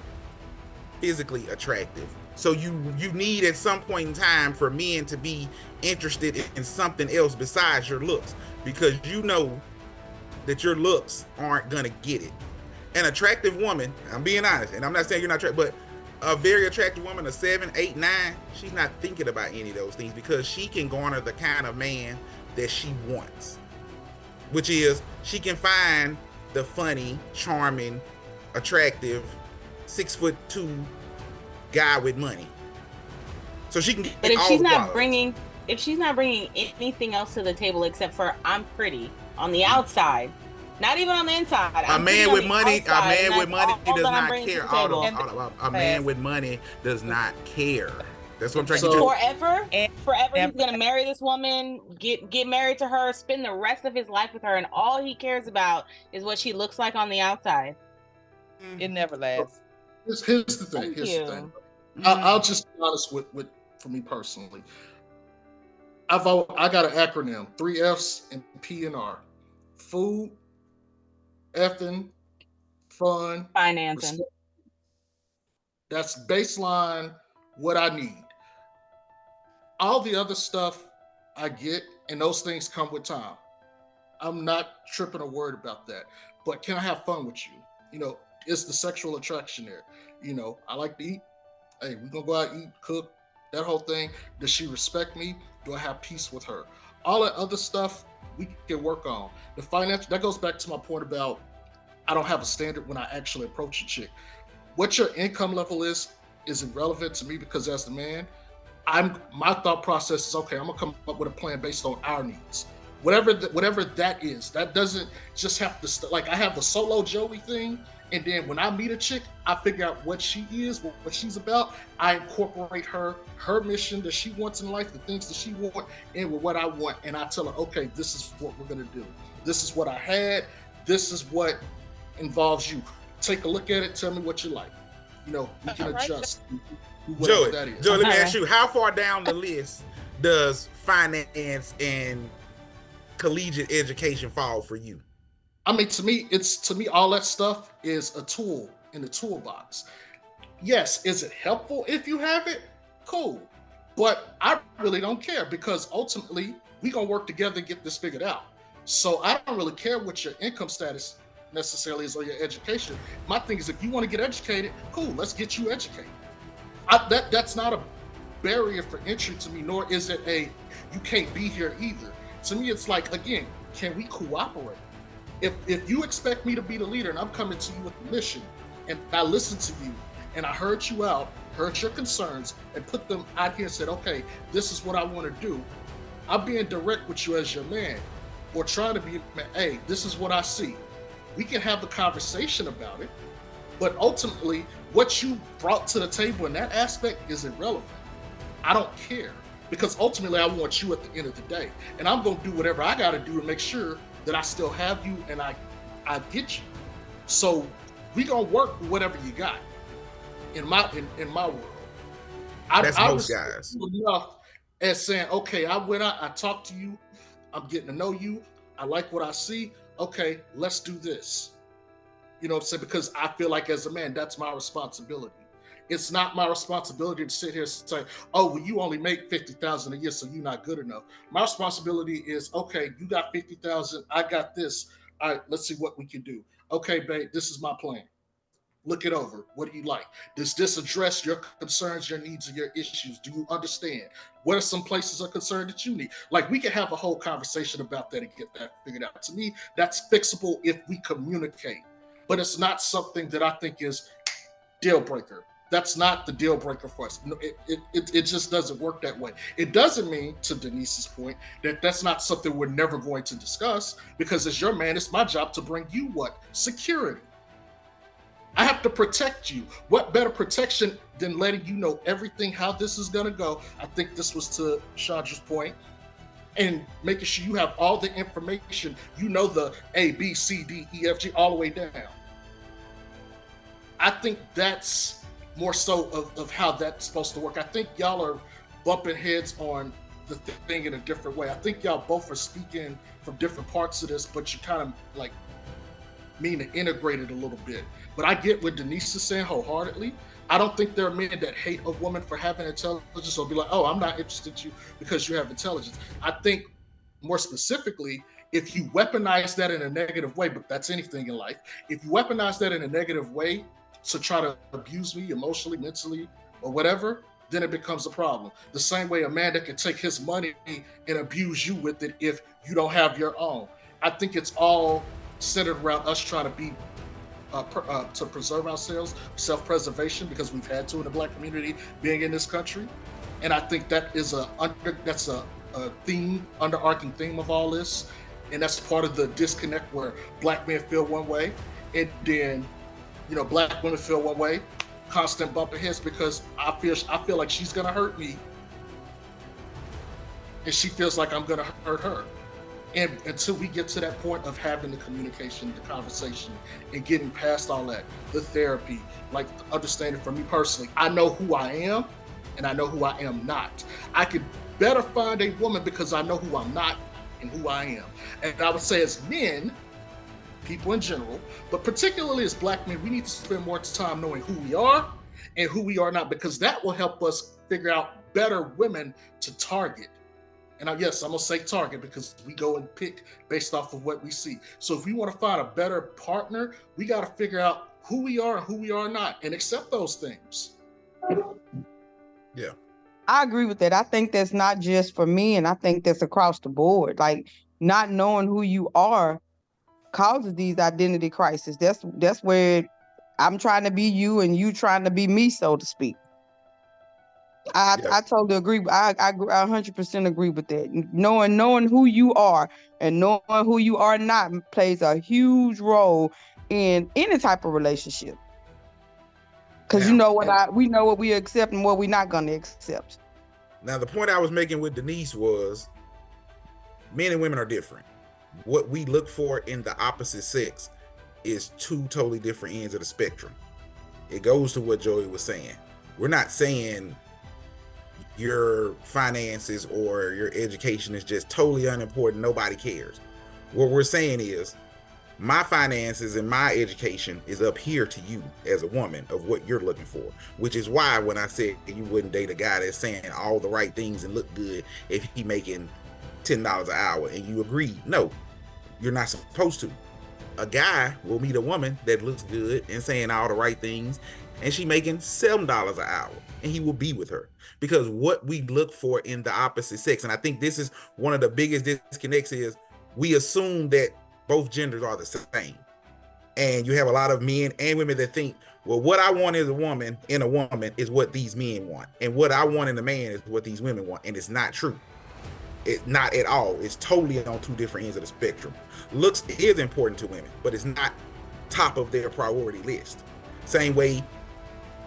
physically attractive. So you need at some point in time for men to be interested in something else besides your looks, because you know that your looks aren't going to get it. An attractive woman, I'm being honest, and I'm not saying you're not attractive, but a very attractive woman, a 7, 8, 9, she's not thinking about any of those things because she can garner the kind of man that she wants, which is she can find the funny, charming, attractive, 6'2" guy with money. So she can get
But if
all
she's
the
not
qualities.
if she's not bringing anything else to the table except for I'm pretty on the outside, not even on the inside.
A man with money does not care. A man with money does not care. That's what I'm trying to
do. Forever he's gonna marry this woman, get married to her, spend the rest of his life with her, and all he cares about is what she looks like on the outside.
It never lasts.
Here's the thing. I'll just be honest with for me personally. I got an acronym: 3 F's and P and R: food, effing, fun,
financing.
Respect. That's baseline what I need. All the other stuff I get, and those things come with time. I'm not tripping or worried about that. But can I have fun with you? Is the sexual attraction there? I like to eat. Hey, we're gonna go out, eat, cook, that whole thing. Does she respect me? Do I have peace with her? All that other stuff we can work on. The financial, that goes back to my point about I don't have a standard when I actually approach a chick. What your income level is irrelevant to me, because as the man, my thought process is, okay, I'm gonna come up with a plan based on our needs. Whatever that is, that doesn't just have to like I have the solo Joey thing, and then when I meet a chick, I figure out what she is, what she's about. I incorporate her mission that she wants in life, the things that she wants, in with what I want, and I tell her, okay, this is what we're gonna do. This is what I had. This is what involves you. Take a look at it. Tell me what you like. We can adjust.
Joey,
that is.
Joey, let me ask you: how far down the list does finance and collegiate education fall for you?
I mean, to me, all that stuff is a tool in the toolbox. Yes, is it helpful if you have it? Cool. But I really don't care, because ultimately we gonna work together and get this figured out. So I don't really care what your income status necessarily is on your education. My thing is, if you want to get educated, cool, let's get you educated. That's not a barrier for entry to me, nor is it a you can't be here either. To me, it's like, again, can we cooperate? If you expect me to be the leader and I'm coming to you with the mission, and I listened to you and I heard you out, heard your concerns, and put them out here and said, okay, this is what I want to do. I'm being direct with you as your man, or trying to be, hey, this is what I see. We can have the conversation about it, but ultimately, what you brought to the table in that aspect is irrelevant. I don't care, because ultimately I want you at the end of the day, and I'm going to do whatever I got to do to make sure that I still have you and I get you. So we gonna work with whatever you got. In my world,
That's most guys.
Enough as saying, okay, I went out, I talked to you, I'm getting to know you, I like what I see. Okay, let's do this. You know what I'm saying? Because I feel like as a man, that's my responsibility. It's not my responsibility to sit here and say, oh, well, you only make $50,000 a year, so you're not good enough. My responsibility is, okay, you got $50,000, I got this. All right, let's see what we can do. Okay, babe, this is my plan. Look it over. What do you like? Does this address your concerns, your needs, and your issues? Do you understand? What are some places of concern that you need? Like, we can have a whole conversation about that and get that figured out. To me, that's fixable if we communicate. But it's not something that I think is deal breaker. That's not the deal breaker for us. No, it just doesn't work that way. It doesn't mean, to Denise's point, that that's not something we're never going to discuss, because as your man, it's my job to bring you what? Security. I have to protect you. What better protection than letting you know everything, how this is going to go? I think this was to Chandra's point. And making sure you have all the information, you know, the A, B, C, D, E, F, G, all the way down. I think that's more so of how that's supposed to work. I think y'all are bumping heads on the thing in a different way. I think y'all both are speaking from different parts of this, but you kind of like mean to integrate it a little bit. But I get what Denise is saying wholeheartedly. I don't think there are men that hate a woman for having intelligence or be like, oh, I'm not interested in you because you have intelligence. I think more specifically, if you weaponize that in a negative way, but that's anything in life, if you weaponize that in a negative way to try to abuse me emotionally, mentally, or whatever, then it becomes a problem. The same way a man that can take his money and abuse you with it if you don't have your own. I think it's all centered around us trying to be to preserve ourselves, self-preservation, because we've had to in the Black community being in this country. And I think that is that's a theme, underarching theme of all this. And that's part of the disconnect where Black men feel one way, and then, you know, Black women feel one way, constant bumping heads, because I feel like she's gonna hurt me, and she feels like I'm gonna hurt her. And until we get to that point of having the communication, the conversation, and getting past all that, the therapy, like understanding for me personally, I know who I am and I know who I am not. I could better find a woman because I know who I'm not and who I am. And I would say as men, people in general, but particularly as Black men, we need to spend more time knowing who we are and who we are not, because that will help us figure out better women to target. And yes, I'm going to say target because we go and pick based off of what we see. So if we want to find a better partner, we got to figure out who we are and who we are not, and accept those things.
Yeah.
I agree with that. I think that's not just for me, and I think that's across the board. Like, not knowing who you are causes these identity crises. That's where I'm trying to be you and you trying to be me, so to speak. I totally agree. I 100% agree with that. Knowing who you are and knowing who you are not plays a huge role in any type of relationship. Because we know what we accept and what we're not going to accept.
Now, the point I was making with Denise was men and women are different. What we look for in the opposite sex is two totally different ends of the spectrum. It goes to what Joey was saying. We're not saying your finances or your education is just totally unimportant. Nobody cares. What we're saying is my finances and my education is up here to you as a woman of what you're looking for, which is why when I said you wouldn't date a guy that's saying all the right things and look good if he making $10 an hour and you agree, no, you're not supposed to. A guy will meet a woman that looks good and saying all the right things, and she making $7 an hour, and he will be with her. Because what we look for in the opposite sex, and I think this is one of the biggest disconnects, is we assume that both genders are the same. And you have a lot of men and women that think, well, what I want in a woman is what these men want, and what I want in a man is what these women want. And it's not true. It's not at all. It's totally on two different ends of the spectrum. Looks is important to women, but it's not top of their priority list. Same way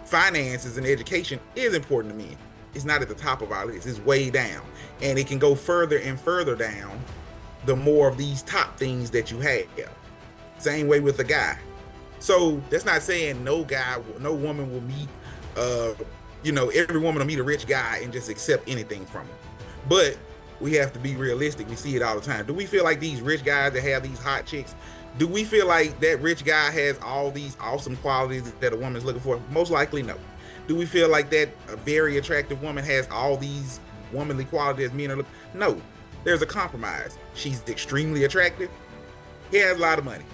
finances and education is important to men. It's not at the top of our list. It's way down, and it can go further and further down the more of these top things that you have. Same way with the guy. So that's not saying no woman will meet every woman will meet a rich guy and just accept anything from him. But we have to be realistic. We see it all the time. Do we feel like these rich guys that have these hot chicks, do we feel like that rich guy has all these awesome qualities that a woman's looking for? Most likely no. Do we feel like that a very attractive woman has all these womanly qualities men are looking? No. There's a compromise. She's extremely attractive. He has a lot of money.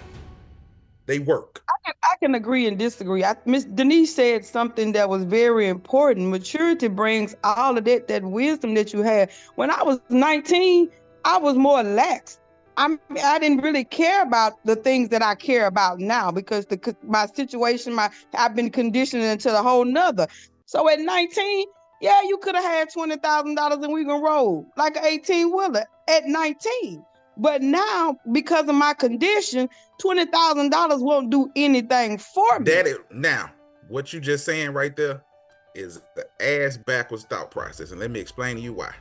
They work.
I can agree and disagree. Miss Denise said something that was very important. Maturity brings all of that wisdom that you had. When I was 19, I was more lax. I didn't really care about the things that I care about now because my situation, I've been conditioned into a whole nother. So at 19, yeah, you could have had $20,000 and we can roll like an 18-wheeler at 19. But now, because of my condition, $20,000 won't do anything for me.
Now, what you just saying right there is the ass backwards thought process. And let me explain to you why.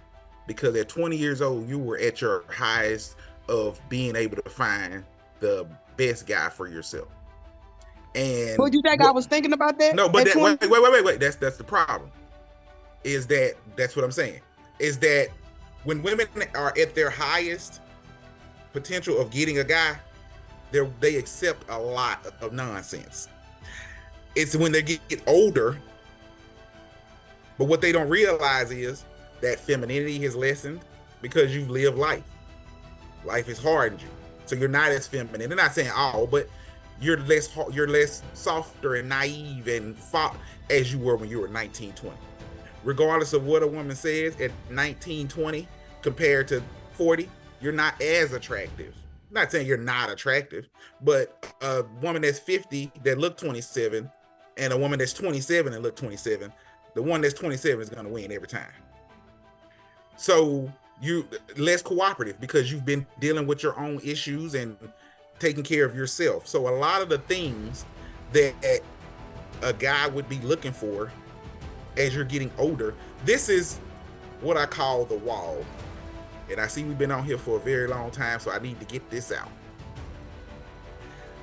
Because at 20 years old, you were at your highest of being able to find the best guy for yourself. And
would you think I was thinking about that?
No, but wait. That's the problem. Is that's what I'm saying. Is that when women are at their highest potential of getting a guy, they accept a lot of nonsense. It's when they get older, but what they don't realize is that femininity has lessened because you've lived life. Life has hardened you, so you're not as feminine. They're not saying all, but you're less softer and naive and as you were when you were 19, 20. Regardless of what a woman says at 19, 20 compared to 40, you're not as attractive. I'm not saying you're not attractive, but a woman that's 50 that look 27 and a woman that's 27 and look 27, the one that's 27 is going to win every time. So you less cooperative because you've been dealing with your own issues and taking care of yourself. So a lot of the things that a guy would be looking for as you're getting older, this is what I call the wall. And I see we've been on here for a very long time, so I need to get this out.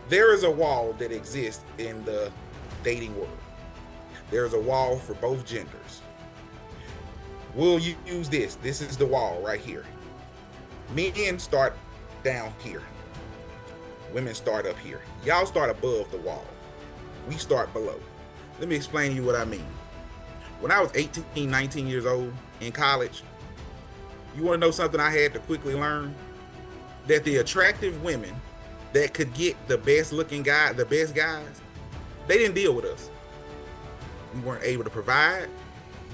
There is a wall that exists in the dating world. There is a wall for both genders. We'll use this. This is the wall right here. Men start down here. Women start up here. Y'all start above the wall. We start below. Let me explain to you what I mean. When I was 18, 19 years old in college, you want to know something I had to quickly learn? That the attractive women that could get the best looking guy, the best guys, they didn't deal with us. We weren't able to provide.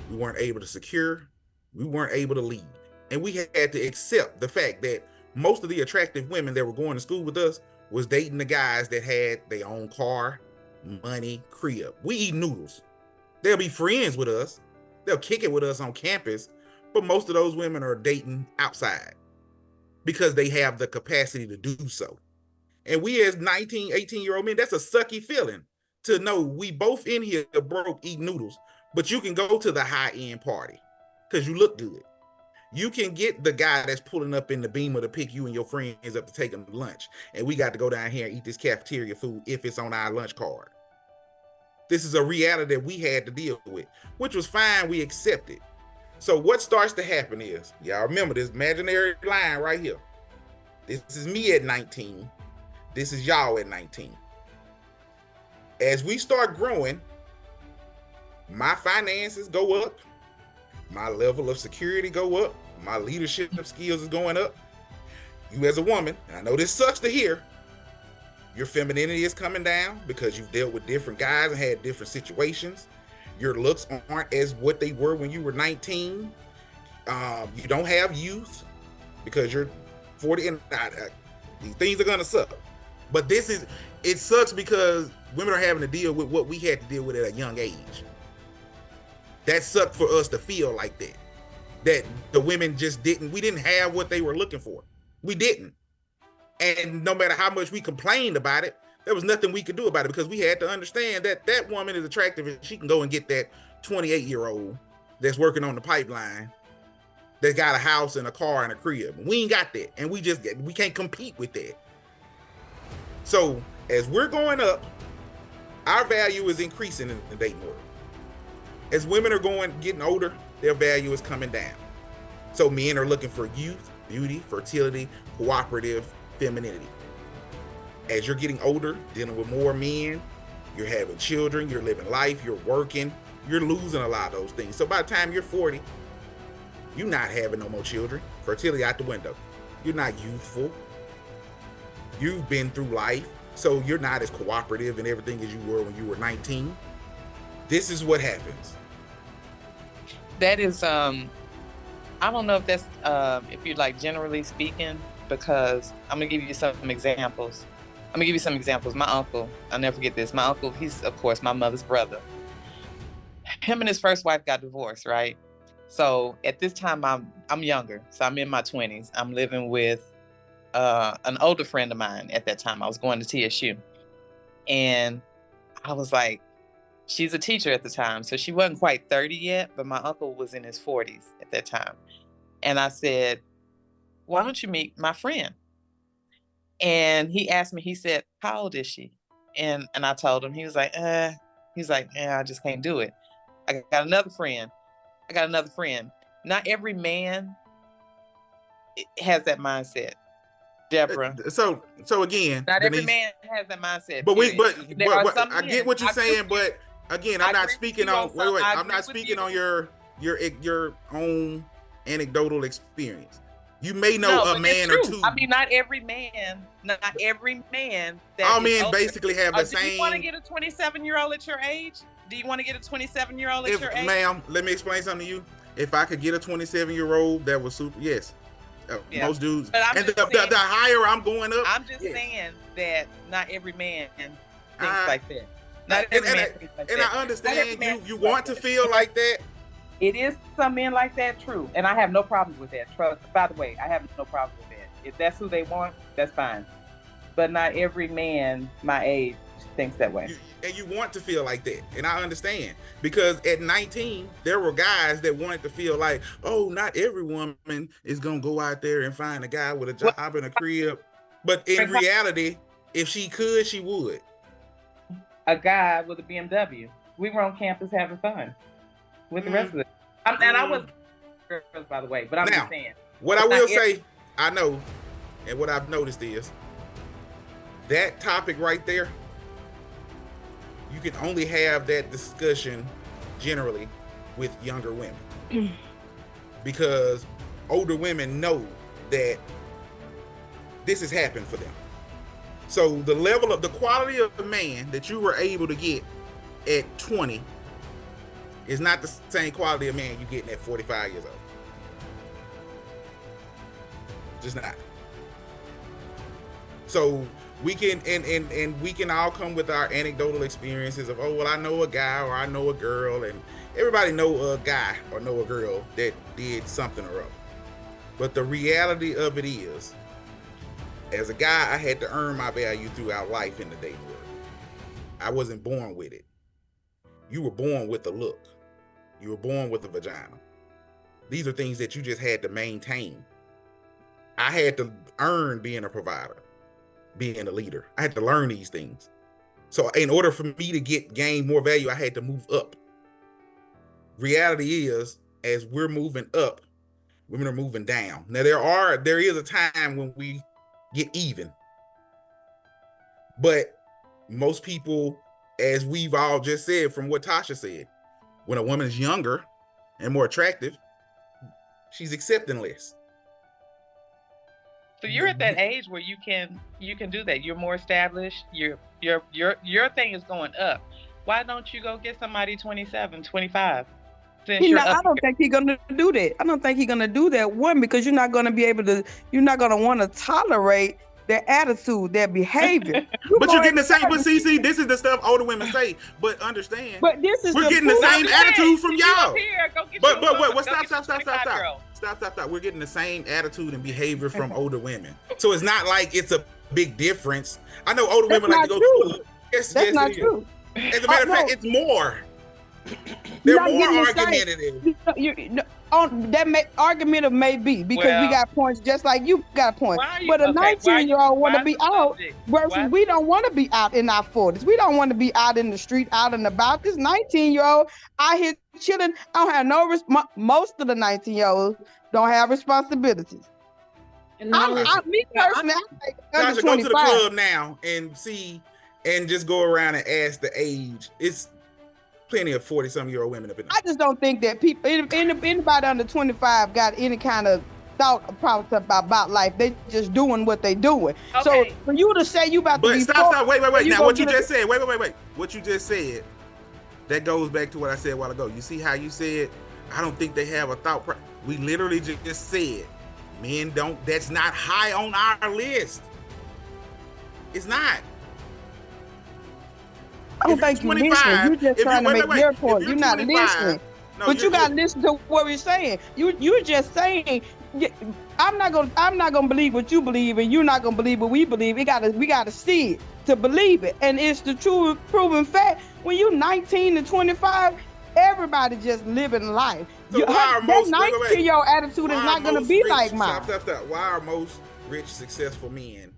We weren't able to secure. We weren't able to lead. And we had to accept the fact that most of the attractive women that were going to school with us was dating the guys that had their own car, money, crib. We eat noodles. They'll be friends with us. They'll kick it with us on campus. But most of those women are dating outside because they have the capacity to do so. And we as 19, 18-year-old men, that's a sucky feeling to know we both in here broke eating noodles, but you can go to the high-end party because you look good. You can get the guy that's pulling up in the Beamer to pick you and your friends up to take them to lunch. And we got to go down here and eat this cafeteria food if it's on our lunch card. This is a reality that we had to deal with, which was fine. We accepted. So what starts to happen is, y'all remember this imaginary line right here. This is me at 19. This is y'all at 19. As we start growing, my finances go up. My level of security go up. My leadership skills is going up. You as a woman, and I know this sucks to hear, Your femininity is coming down because you've dealt with different guys and had different situations. Your looks aren't as what they were when you were 19. You don't have youth because you're 40, and these things are gonna suck. But it sucks because women are having to deal with what we had to deal with at a young age. That sucked for us to feel like that. That the women we didn't have what they were looking for. We didn't. And no matter how much we complained about it, there was nothing we could do about it because we had to understand that that woman is attractive and she can go and get that 28-year-old that's working on the pipeline that got a house and a car and a crib. We ain't got that. And we can't compete with that. So as we're going up, our value is increasing in the dating world. As women are getting older, their value is coming down. So men are looking for youth, beauty, fertility, cooperative, femininity. As you're getting older, dealing with more men, you're having children, you're living life, you're working, you're losing a lot of those things. So by the time you're 40, you're not having no more children. Fertility out the window. You're not youthful. You've been through life, so you're not as cooperative and everything as you were when you were 19. This is what happens.
That is, I don't know if that's, if you're like generally speaking, because I'm gonna give you some examples. My uncle, I'll never forget this. My uncle, he's of course my mother's brother. Him and his first wife got divorced, right? So at this time, I'm younger, so I'm in my 20s. I'm living with an older friend of mine at that time. I was going to TSU, and I was like, she's a teacher at the time, so she wasn't quite 30 yet, but my uncle was in his 40s at that time. And I said, why don't you meet my friend? And he asked me, he said, how old is she? And I told him. He was like, I just can't do it. I got another friend. Not every man has that mindset, Deborah.
So again,
Not
Denise,
every man has that mindset.
But I
men,
get what you're saying, but again, I'm not speaking on. I'm not speaking on your own anecdotal experience. You may know a man or two.
I mean, not every man.
All men basically have the same.
Do you want to get a 27-year-old at your age? Do you want to get a 27-year-old at your age?
Ma'am, let me explain something to you. If I could get a 27-year-old that was super, yes. Most dudes. And the higher I'm going up.
I'm just saying that not every man thinks like that. Not every man thinks like that.
And I understand you want to feel like that.
It is some men like that, true. And I have no problem with that. By the way, I have no problem with that. If that's who they want, that's fine. But not every man my age thinks that way.
And you want to feel like that. And I understand. Because at 19, there were guys that wanted to feel like, oh, not every woman is going to go out there and find a guy with a job and a crib. But in reality, if she could, she would.
A guy with a BMW. We were on campus having fun with the rest of it. And I was girls, by the way, but I'm just saying.
What I will say, I know, and what I've noticed is that topic right there, you can only have that discussion generally with younger women because older women know that this has happened for them. So the quality of the man that you were able to get at 20 is not the same quality of man you getting at 45 years old. Just not. So we can and we can all come with our anecdotal experiences of, oh, well, I know a guy or I know a girl, and everybody know a guy or know a girl that did something or other. But the reality of it is, as a guy, I had to earn my value throughout life in the dating world. I wasn't born with it. You were born with the look. You were born with a vagina. These are things that you just had to maintain. I had to earn being a provider, being a leader. I had to learn these things. So in order for me to gain more value, I had to move up. Reality is, as we're moving up, women are moving down. Now there is a time when we get even. But most people, as we've all just said from what Tasha said, when a woman is younger and more attractive, she's accepting less.
So you're at that age where you can do that. You're more established. Your thing is going up. Why don't you go get somebody 27, 25?
I don't think he's gonna do that. I don't think he's gonna do that. One, because you're not gonna be able to. You're not gonna want to tolerate their attitude, their behavior.
But you're getting the same. But see, this is the stuff older women say. But understand.
But this is
we're getting the same attitude from y'all. But stop. We're getting the same attitude and behavior from older women. So it's not like it's a big difference. I know older women like to go to school.
Yes, that's not true.
As a matter of fact, it's more. They're more argumentative.
That argumentative may be because we got points just like you got points. But a 19-year-old want to be out versus we don't want to be out in our 40s. We don't want to be out in the street, out and about. This 19-year-old out here chilling. I don't have no most of the 19-year-olds don't have responsibilities.
And me personally, I go to the club now and see and just go around and ask the age. It's plenty of 40-some-year-old women up in there.
I just don't think that people, anybody under 25 got any kind of thought about life. They just doing what they doing. Okay. So for you to say you about to be
stop. Wait. Now what you just said, wait. What you just said, that goes back to what I said a while ago. You see how you said, I don't think they have a thought. We literally just said, men don't, that's not high on our list. It's not.
I don't think you're listening. You're just trying to make your point. You're not listening. But you got to listen to what we're saying. You're just saying, I'm not gonna believe what you believe, and you're not gonna believe what we believe. We gotta see it to believe it, and it's the true proven fact. When you're 19 to 25, everybody just living life.
So that
19-year-old attitude is not gonna be like mine.
Stop. Why are most rich, successful men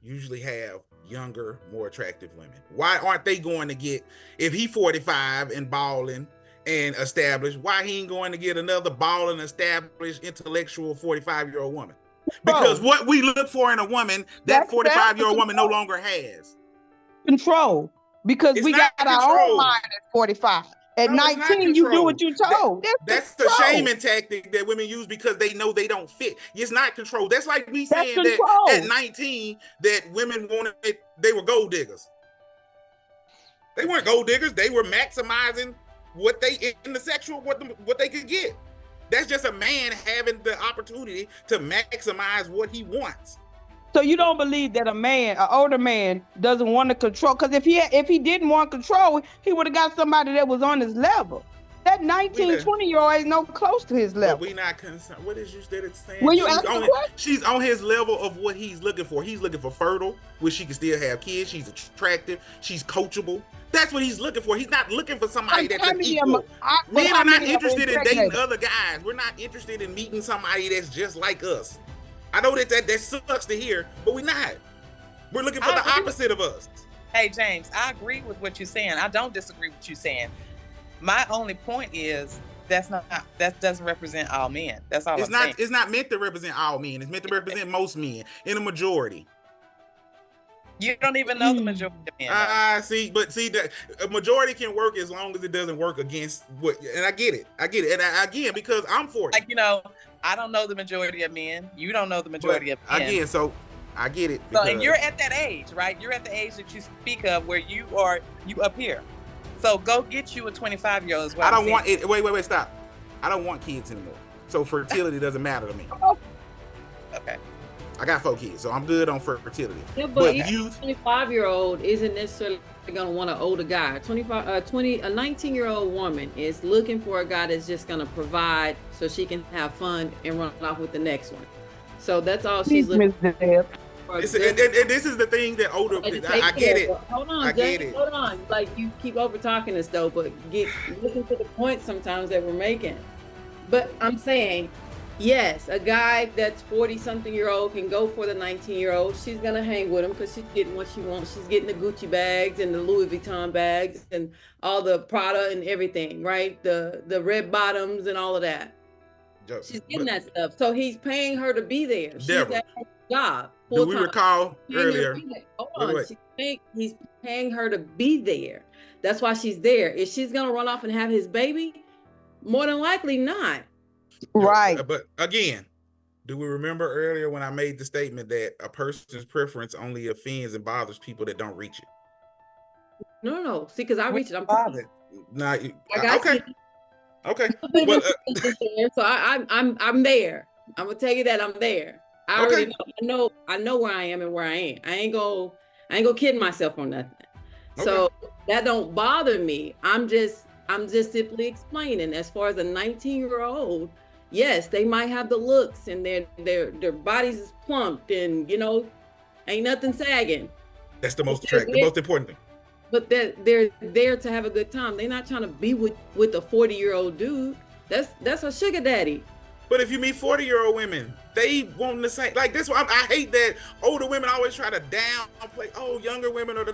usually have younger, more attractive women? Why aren't they going to get, if he 45 and balling and established, why he ain't going to get another balling, established, intellectual 45-year-old woman? Because what we look for in a woman, that 45-year-old woman no longer has.
Control. Because we got our own mind at 45. At 19, you do what you're told.
That's the shaming tactic that women use because they know they don't fit. It's not control. That's like me saying that at 19 that women wanted, they were gold diggers. They weren't gold diggers. They were maximizing what they in the sexual, what they could get. That's just a man having the opportunity to maximize what he wants.
So you don't believe that an older man doesn't want to control? Because if he didn't want control, he would have got somebody that was on his level. That 19, 20-year-old ain't no close to his level.
But we not concerned. What is you that it's saying?
When you ask the question?
She's on his level of what he's looking for. He's looking for fertile, where she can still have kids. She's attractive. She's coachable. That's what he's looking for. He's not looking for somebody that's an equal. Men are not interested in dating other guys. We're not interested in meeting somebody that's just like us. I know that sucks to hear, but we're not. We're looking for the opposite of us.
Hey, James, I agree with what you're saying. I don't disagree with what you're saying. My only point is that doesn't represent all men. That's all I'm saying.
It's not meant to represent all men. It's meant to represent most men in a majority.
You don't even know the majority of men.
See, the majority can work as long as it doesn't work against what. And I get it. And again, because I'm 40.
I don't know the majority of men. You don't know the majority of men.
Again, so I get it.
So, and you're at that age, right? You're at the age that you speak of where you up here. So go get you a 25-year-old as well.
I don't want it. Wait, stop. I don't want kids anymore. So fertility doesn't matter to me.
Okay.
I got 4 kids, so I'm good on fertility.
Yeah, but you 25-year-old isn't necessarily gonna want an older guy. A 19-year-old woman is looking for a guy that's just gonna provide so she can have fun and run off with the next one. So that's all she's looking for.
And this is the thing that older people, I get it.
Hold on, James, hold on. Like, you keep over talking us though, but listen to the point sometimes that we're making. But I'm saying, yes, a guy that's 40-something-year-old can go for the 19-year-old. She's gonna hang with him because she's getting what she wants. She's getting the Gucci bags and the Louis Vuitton bags and all the Prada and everything, right? The red bottoms and all of that. She's getting that stuff. So he's paying her to be there. She's at her job.
Do we recall earlier?
Hold on. He's paying her to be there. That's why she's there. If she's gonna run off and have his baby, more than likely not.
Right.
But again, Do we remember earlier when I made the statement that a person's preference only offends and bothers people that don't reach it?
No. See, because I reached it. I'm
bothered.
Nah,
I got
okay.
you.
Okay.
Well,
Well,
so I'm there. I'm gonna tell you that I'm there. I
okay.
already know. I know where I am and where I ain't. I ain't gonna kid myself on nothing. So that don't bother me. I'm just simply explaining. As far as a 19-year-old, yes, they might have the looks and their bodies is plumped and ain't nothing sagging.
That's the most attractive, the most important thing.
But they're there to have a good time. They're not trying to be with a 40-year-old dude. That's a sugar daddy.
But if you meet 40-year-old women, they want the same. Like this one, I hate that older women always try to downplay. Oh, younger women are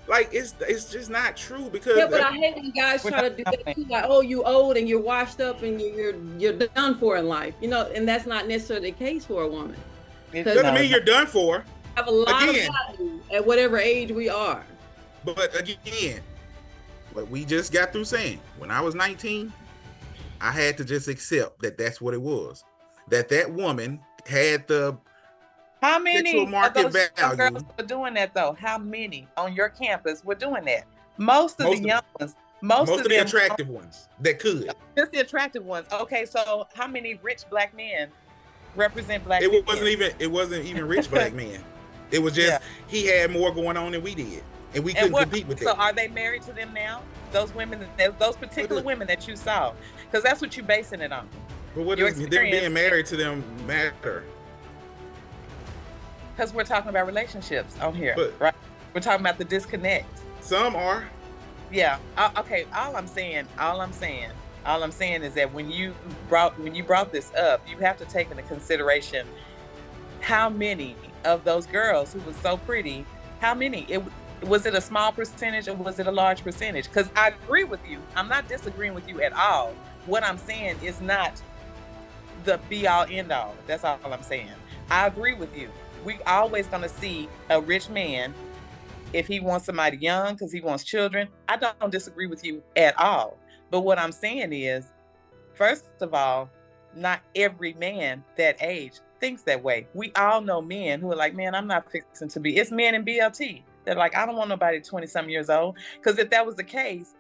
like it's just not true because.
Yeah, but I hate when guys try to do that too. Like, oh, you old and you're washed up and you're done for in life. And that's not necessarily the case for a woman.
It doesn't mean you're done for.
Have a lot of value at whatever age we are.
But again, what we just got through saying, when I was 19, I had to just accept that that's what it was. That woman had the
how many
market
of those
value.
Girls were doing that though? How many on your campus were doing that? Most of the young ones. Most of the
attractive ones that could.
Just the attractive ones. Okay, so how many rich black men represent black men?
It wasn't even rich black men. It was just he had more going on than we did. And we couldn't compete with that.
So are they married to them now? Those women, those particular women that you saw? Because that's what you're basing it on.
But what does them being married to them matter?
Because we're talking about relationships on here, right? We're talking about the disconnect.
Some are.
Yeah. Okay. All I'm saying is that when you brought this up, you have to take into consideration how many of those girls who was so pretty, how many was it a small percentage or was it a large percentage? Because I agree with you. I'm not disagreeing with you at all. What I'm saying is not the be all end all. That's all I'm saying. I agree with you. We always going to see a rich man if he wants somebody young because he wants children. I don't disagree with you at all. But what I'm saying is, first of all, not every man that age thinks that way. We all know men who are like, man, I'm not fixing to be. It's men in BLT. They're like, I don't want nobody 20-some years old. Because if that was the case,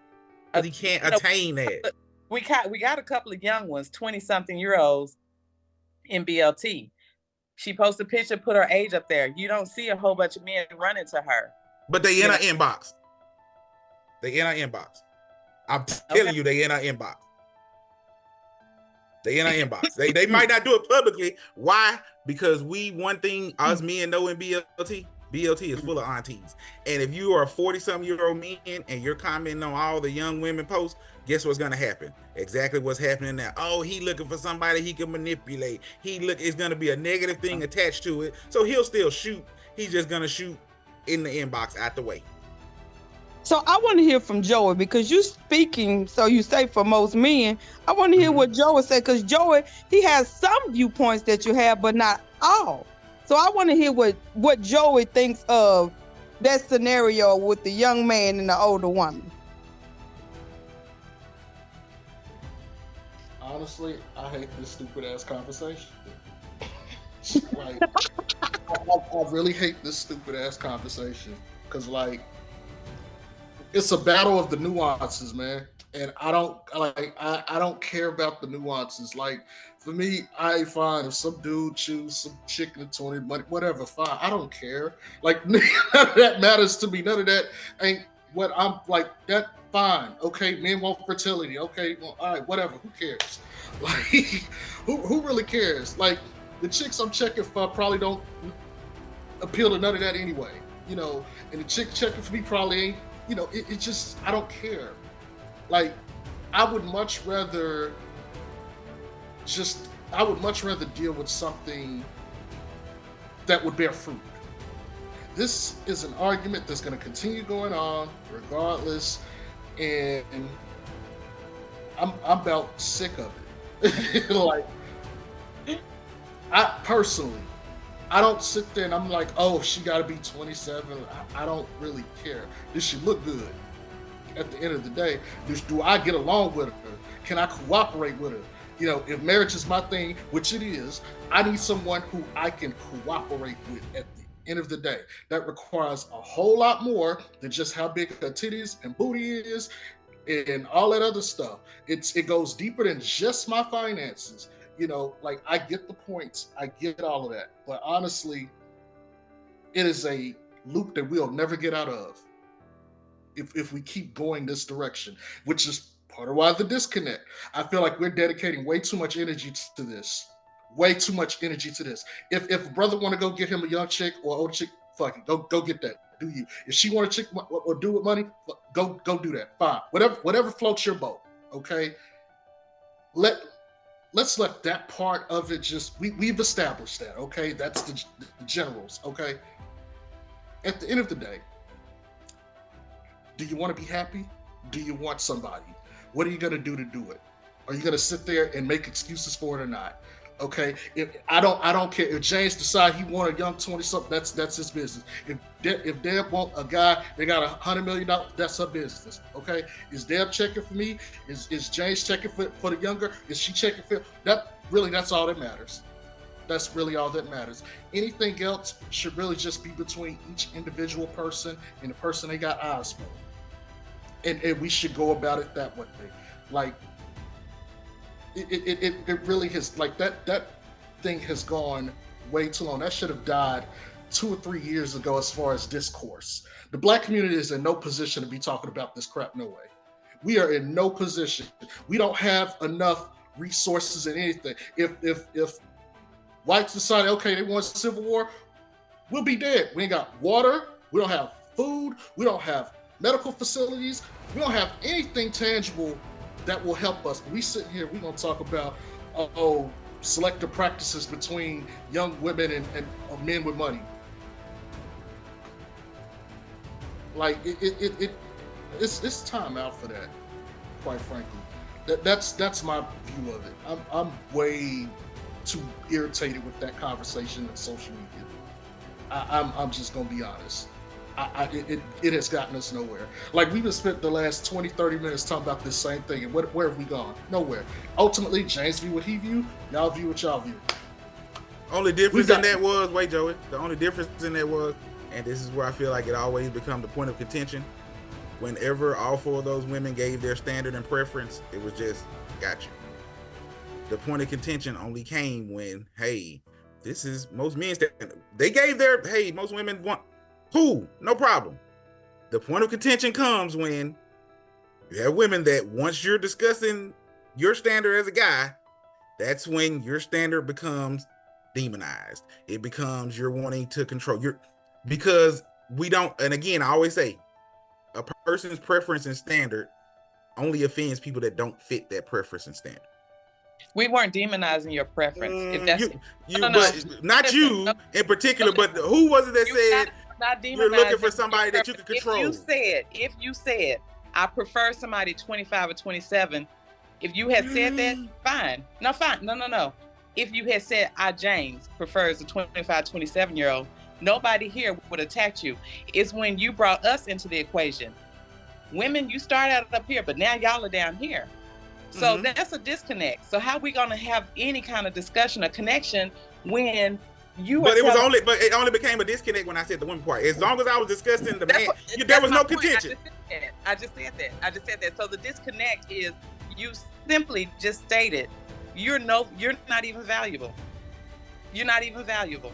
he can't attain that.
We got a couple of young ones, 20-something-year-olds in BLT. She posted a picture, put her age up there. You don't see a whole bunch of men running to her.
But they in our inbox. They in our inbox. I'm telling you, they in our inbox. They in our inbox. They might not do it publicly. Why? Because one thing us men know in BLT is full of aunties. And if you are a 40-something-year-old man and you're commenting on all the young women posts, guess what's going to happen? Exactly what's happening now. Oh, he looking for somebody he can manipulate. It's going to be a negative thing attached to it. So he'll still shoot. He's just going to shoot in the inbox out the way.
So I want to hear from Joey because you speaking, so you say for most men. I want to hear what Joey said because Joey, he has some viewpoints that you have, but not all. So I want to hear what Joey thinks of that scenario with the young man and the older woman.
Honestly, I hate this stupid ass conversation. Like, I really hate this stupid ass conversation because, like, it's a battle of the nuances, man. And I don't care about the nuances. Like, for me, I find if some dude choose some chick in the 20, whatever, fine. I don't care. Like, none of that matters to me. None of that ain't what I'm like. That fine. Okay, men want fertility. Okay, well, all right, whatever. Who cares? Like, who really cares? Like, the chicks I'm checking for probably don't appeal to none of that anyway. And the chick checking for me probably ain't. It just, I don't care. Like, I would much rather deal with something that would bear fruit. This is an argument that's going to continue going on regardless, and I'm about sick of it. Like, I personally, I don't sit there and I'm like, oh, she got to be 27. I don't really care. Does she look good? At the end of the day, do I get along with her? Can I cooperate with her? You know, if marriage is my thing, which it is, I need someone who I can cooperate with at the end of the day. That requires a whole lot more than just how big her titties and booty is and all that other stuff. It goes deeper than just my finances. You know, like I get the points, I get all of that, but honestly, it is a loop that we'll never get out of if we keep going this direction, which is part of why the disconnect. I feel like we're dedicating way too much energy to this. Way too much energy to this. If a brother want to go get him a young chick or old chick, fuck it, go get that. Do you? If she want a chick or do with money, go do that. Fine. Whatever floats your boat. Okay. Let's let that part of it just we've established that. Okay, that's the generals. Okay. At the end of the day, do you want to be happy? Do you want somebody? What are you going to do it? Are you going to sit there and make excuses for it or not? Okay, if I don't care if James decide he want a young 20-something, that's his business. If Deb want a guy, they got $100 million, that's her business. Okay, is Deb checking for me? Is James checking for the younger? Is she checking for that? Really, that's all that matters. That's really all that matters. Anything else should really just be between each individual person and the person they got eyes for. And we should go about it that way. Like it really has, like that thing has gone way too long. That should have died 2 or 3 years ago as far as discourse. The Black community is in no position to be talking about this crap, no way. We are in no position. We don't have enough resources in anything. If whites decide, okay, they want civil war, we'll be dead. We ain't got water. We don't have food. We don't have medical facilities. We don't have anything tangible that will help us. But we sit here, we're going to talk about, selective practices between young women and men with money. Like, it's time out for that, quite frankly. That's my view of it. I'm way too irritated with that conversation in social media. I'm just gonna be honest. It has gotten us nowhere. Like, we've spent the last 20, 30 minutes talking about this same thing, and where have we gone? Nowhere. Ultimately, James view what he view, y'all view what y'all view.
Only difference in that was, wait, Joey, the only difference in that was, and this is where I feel like it always becomes the point of contention, whenever all 4 of those women gave their standard and preference, it was just, got you. The point of contention only came when, hey, this is most men's standard. They gave their, hey, most women want, cool, no problem. The point of contention comes when you have women that once you're discussing your standard as a guy, that's when your standard becomes demonized. It becomes you're wanting to control because we don't, and again, I always say, a person's preference and standard only offends people that don't fit that preference and standard.
We weren't demonizing your preference. If that's
but not you in particular, but who was it that said
not
you're looking for somebody that you can control?
If you said, I prefer somebody 25 or 27, if you had said that, fine. No, fine. No. If you had said, James prefers a 25, 27-year-old, nobody here would attack you. It's when you brought us into the equation. Women, you start out up here, but now y'all are down here. So that's a disconnect. So how are we going to have any kind of discussion or connection when you? But
it only became a disconnect when I said the women part. As long as I was discussing the man, there was no contention.
I just said that. So the disconnect is you simply just stated you're not even valuable. You're not even valuable.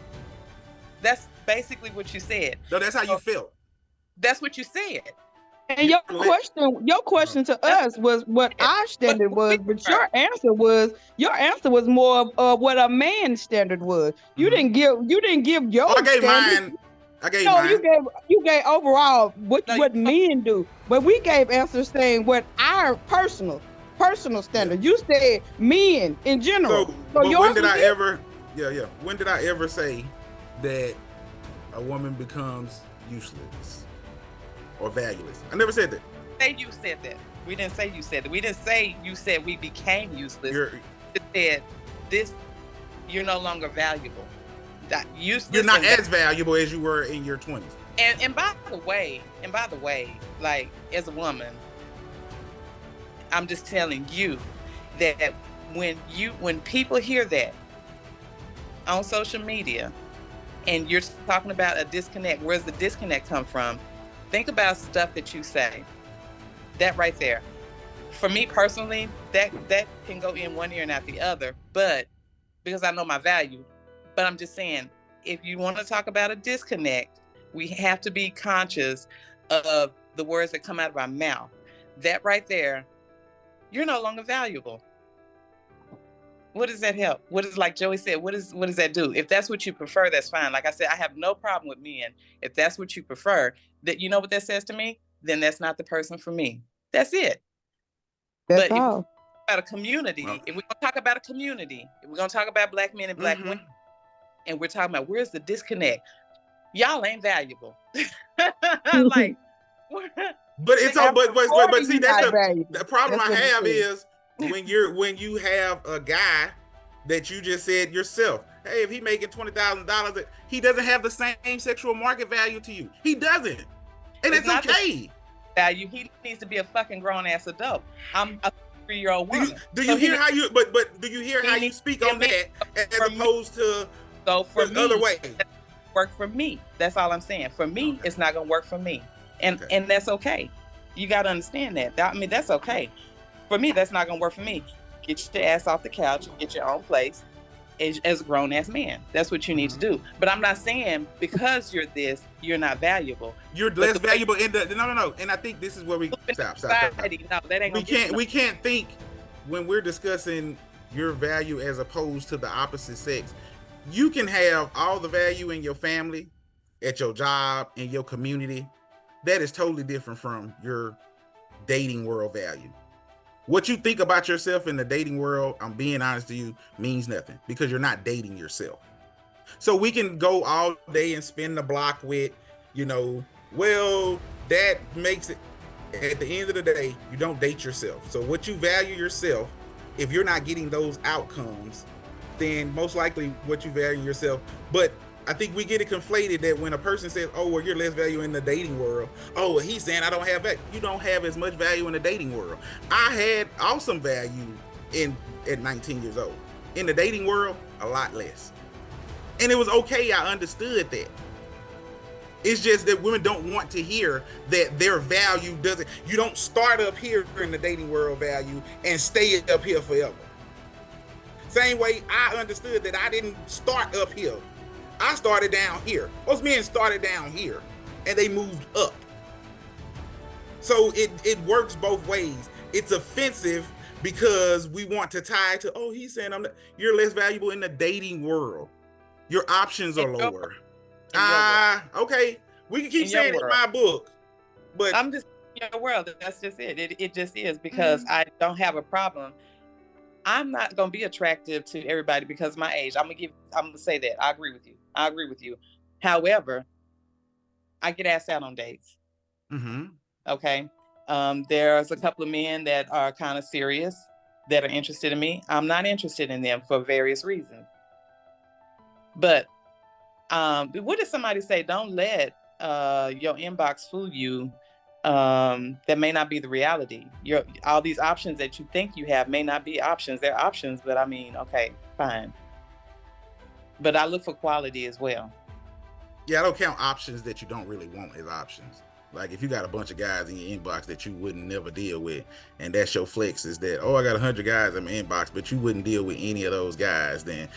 That's basically what you said.
No, that's how you felt.
That's what you said.
And your question to us was what our standard was, but your answer was more of what a man's standard was. You didn't give your standard.
I gave mine.
You gave overall what men do, but we gave answers saying what our personal standard. You said men in general.
So when did I ever say that a woman becomes useless or valueless? I never said that.
Say you said that. We didn't say you said that. We didn't say you said we became useless. You said this, you're no longer valuable. That useless.
You're not as valuable as you were in your 20s.
And by the way, like, as a woman, I'm just telling you that when people hear that on social media and you're talking about a disconnect, where's the disconnect come from? Think about stuff that you say. That right there. For me personally, that can go in one ear and out the other, but because I know my value. But I'm just saying, if you want to talk about a disconnect, we have to be conscious of the words that come out of our mouth. That right there, you're no longer valuable. What does that help? What is, like Joey said, what does that do? If that's what you prefer, that's fine. Like I said, I have no problem with men. If that's what you prefer, that, you know what that says to me? Then that's not the person for me. That's it.
That's
but
all.
About a community, if we're gonna talk about a community, if we're gonna talk about Black men and Black women, and we're talking about where's the disconnect, y'all ain't valuable. Like,
but it's all, but see, that's the problem
That's
I
what
have
it
is when you have a guy that you just said yourself, hey, if he making $20,000, he doesn't have the same sexual market value to you. He doesn't, and it's okay.
Value. He needs to be a fucking grown ass adult. I'm a 3-year-old woman.
Do you hear how you? But do you hear how you speak on that as opposed to
for me,
other way?
Work for me. That's all I'm saying. For me, it's not gonna work for me, and that's okay. You got to understand that. I mean, that's okay. For me, that's not gonna work for me. Get your ass off the couch and get your own place as a grown ass man. That's what you need to do. But I'm not saying because you're this, you're not valuable.
You're less valuable in the no. And I think this is where we stop.
No, that ain't.
We can't think when we're discussing your value as opposed to the opposite sex. You can have all the value in your family, at your job, in your community. That is totally different from your dating world value. What you think about yourself in the dating world, I'm being honest to you, means nothing because you're not dating yourself. So we can go all day and spin the block with, well, that makes it, at the end of the day, you don't date yourself. So what you value yourself, if you're not getting those outcomes, then most likely what you value yourself. But I think we get it conflated that when a person says, oh, well, you're less value in the dating world. Oh, well, he's saying I don't have value. You don't have as much value in the dating world. I had awesome value at 19 years old. In the dating world, a lot less. And it was okay. I understood that. It's just that women don't want to hear that their value doesn't, you don't start up here in the dating world value and stay up here forever. Same way I understood that I didn't start up here. I started down here. Most men started down here and they moved up. So it works both ways. It's offensive because we want to tie to, oh, he's saying you're less valuable in the dating world. Your options are lower. Okay. We can keep saying it in my book, but
I'm just in your world. That's just it. It just is because I don't have a problem. I'm not going to be attractive to everybody because of my age. I'm going to say that. I agree with you. However, I get asked out on dates.
Mm-hmm.
Okay. There's a couple of men that are kind of serious that are interested in me. I'm not interested in them for various reasons. But what did somebody say? Don't let your inbox fool you. That may not be the reality. All these options that you think you have may not be options. They're options, but I mean, okay, fine. But I look for quality as well.
Yeah, I don't count options that you don't really want as options. Like if you got a bunch of guys in your inbox that you wouldn't never deal with, and that's your flex is that, oh, I got 100 guys in my inbox, but you wouldn't deal with any of those guys, then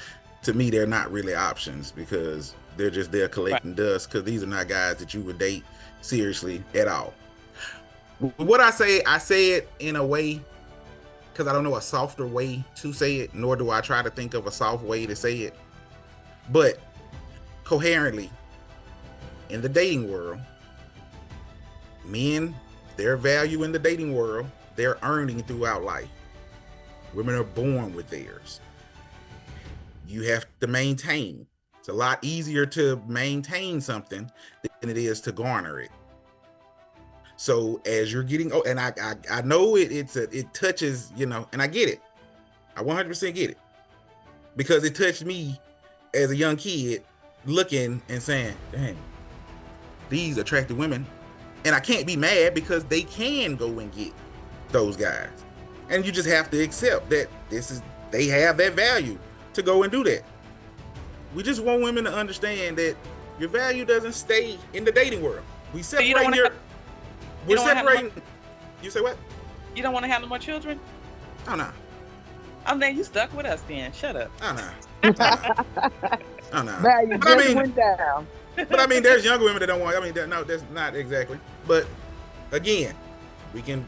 to me, they're not really options because they're just there collecting dust because these are not guys that you would date seriously at all. What I say it in a way because I don't know a softer way to say it, nor do I try to think of a soft way to say it. But coherently, in the dating world, men, their value in the dating world, they're earning throughout life. Women are born with theirs. You have to maintain. It's a lot easier to maintain something than it is to garner it. So as you're getting, and I know it touches, and I get it. I 100% get it because it touched me as a young kid looking and saying, dang, these attractive women, and I can't be mad because they can go and get those guys. And you just have to accept that this is they have that value to go and do that. We just want women to understand that your value doesn't stay in the dating world. We separating we're separating. You say what?
You don't want to have no more children?
Oh no.
Oh, then you stuck with us then. Shut up.
Oh no. Oh no.
Value
But I
just
mean,
went down.
but I mean, there's younger women that don't want. I mean, no, that's not exactly. But again, we can.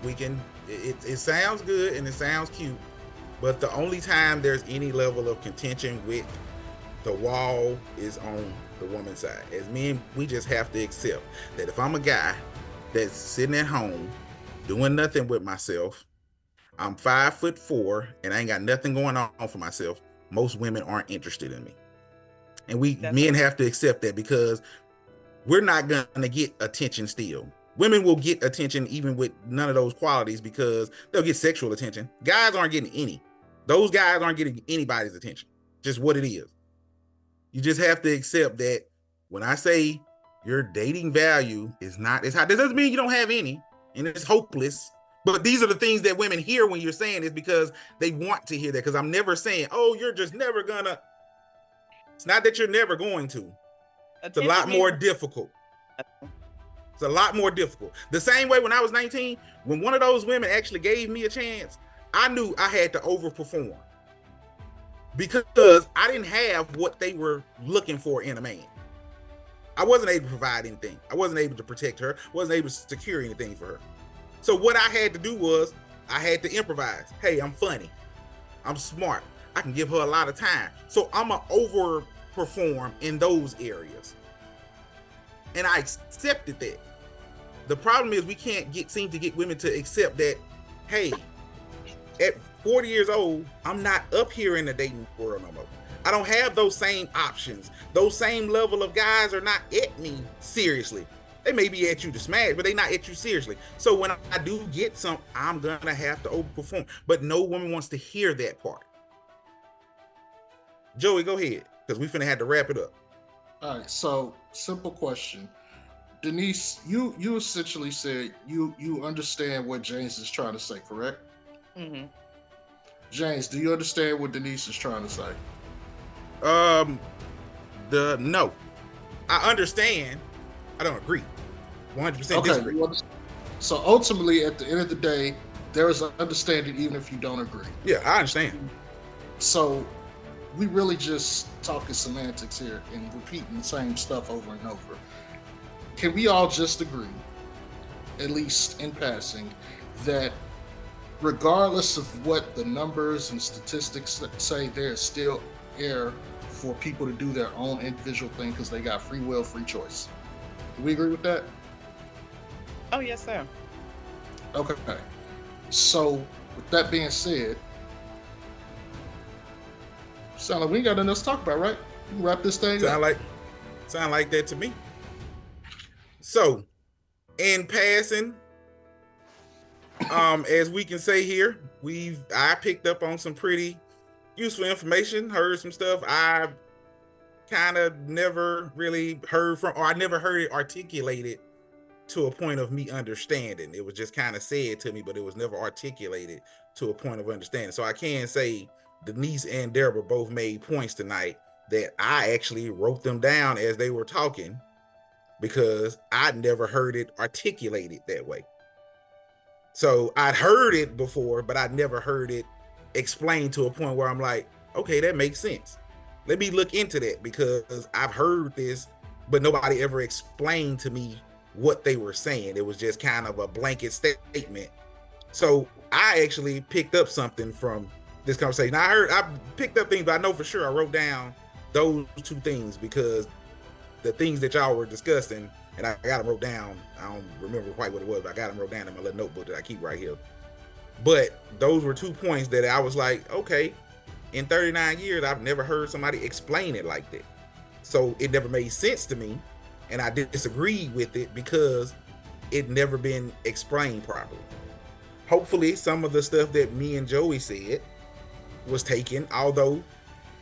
It sounds good and it sounds cute, but the only time there's any level of contention with the wall is on the woman's side. As men, we just have to accept that if I'm a guy that's sitting at home doing nothing with myself, I'm 5'4" and I ain't got nothing going on for myself, most women aren't interested in me. And men have to accept that, because we're not gonna get attention still. Women will get attention even with none of those qualities, because they'll get sexual attention. Guys aren't getting any. Those guys aren't getting anybody's attention. Just what it is. You just have to accept that when I say your dating value is not as high, that doesn't mean you don't have any and it's hopeless. But these are the things that women hear when you're saying this, because they want to hear that. Because I'm never saying, oh, you're just never gonna. It's not that you're never going to. It's a lot more difficult. It's a lot more difficult. The same way when I was 19, when one of those women actually gave me a chance, I knew I had to overperform, because I didn't have what they were looking for in a man. I wasn't able to provide anything. I wasn't able to protect her. Wasn't able to secure anything for her. So what I had to do was I had to improvise. Hey, I'm funny. I'm smart. I can give her a lot of time. So I'm going to overperform in those areas. And I accepted that. The problem is we can't seem to get women to accept that, hey, at 40 years old, I'm not up here in the dating world no more. I don't have those same options. Those same level of guys are not at me seriously. They may be at you to smash, but they not at you seriously. So when I do get some, I'm gonna have to overperform. But no woman wants to hear that part. Joey, go ahead, because we finna have to wrap it up.
All right, so simple question. Denise, you essentially said you understand what James is trying to say, correct?
Mm-hmm.
James, do you understand what Denise is trying to say?
No. I understand. I don't agree. 100% disagree.
So ultimately, at the end of the day, there is an understanding even if you don't agree.
Yeah, I understand.
So we really just talking semantics here and repeating the same stuff over and over. Can we all just agree, at least in passing, that regardless of what the numbers and statistics say, there is still air for people to do their own individual thing because they got free will, free choice? Do we agree with that?
Oh, yes, sir.
Okay. So, with that being said, sound like we ain't got nothing else to talk about, right? We can wrap this thing up.
Sound like that to me. So, in passing, as we can say here, I picked up on some pretty useful information, heard some stuff I kind of never really heard from, or I never heard it articulated to a point of me understanding. It was just kind of said to me, but it was never articulated to a point of understanding. So I can say Denise and Deborah both made points tonight that I actually wrote them down as they were talking, because I'd never heard it articulated that way. So I'd heard it before, but I'd never heard it explained to a point where I'm like, okay, that makes sense. Let me look into that, because I've heard this, but nobody ever explained to me what they were saying. It was just kind of a blanket statement. So I actually picked up something from this conversation. I picked up things, but I know for sure I wrote down those two things, because the things that y'all were discussing, and I got them wrote down. I don't remember quite what it was, but I got them wrote down in my little notebook that I keep right here. But those were 2 points that I was like, okay, in 39 years, I've never heard somebody explain it like that. So it never made sense to me, and I disagreed with it because it never been explained properly. Hopefully, some of the stuff that me and Joey said was taken, although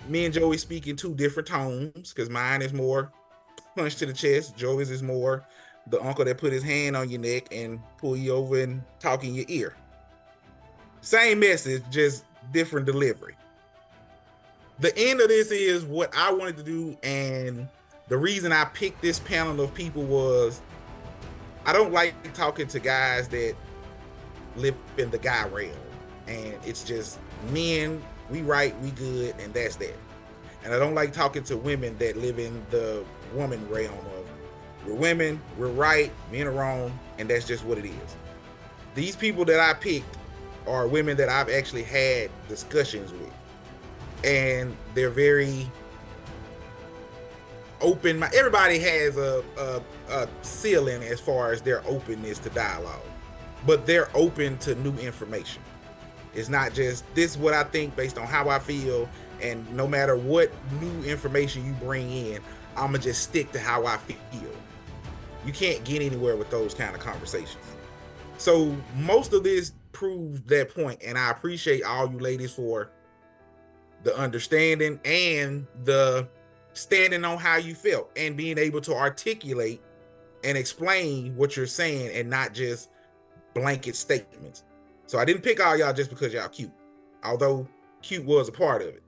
me and Joey speak in 2 different tones, because mine is more punch to the chest. Joey's is more the uncle that put his hand on your neck and pull you over and talk in your ear. Same message, just different delivery. the end of this is what I wanted to do, and the reason I picked this panel of people was I don't like talking to guys that live in the guy realm, and it's just men, we right, we good, and that's that. And I don't like talking to women that live in the woman realm of we're women, we're right, men are wrong, and that's just what it is. These people that I picked are women that I've actually had discussions with, and they're very open. Everybody has a ceiling as far as their openness to dialogue, but they're open to new information. It's not just this is what I think based on how I feel, and no matter what new information you bring in, I'm gonna just stick to how I feel. You can't get anywhere with those kind of conversations. So most of this proved that point, and I appreciate all you ladies for the understanding and the standing on how you felt and being able to articulate and explain what you're saying and not just blanket statements. So I didn't pick all y'all just because y'all cute, although cute was a part of it,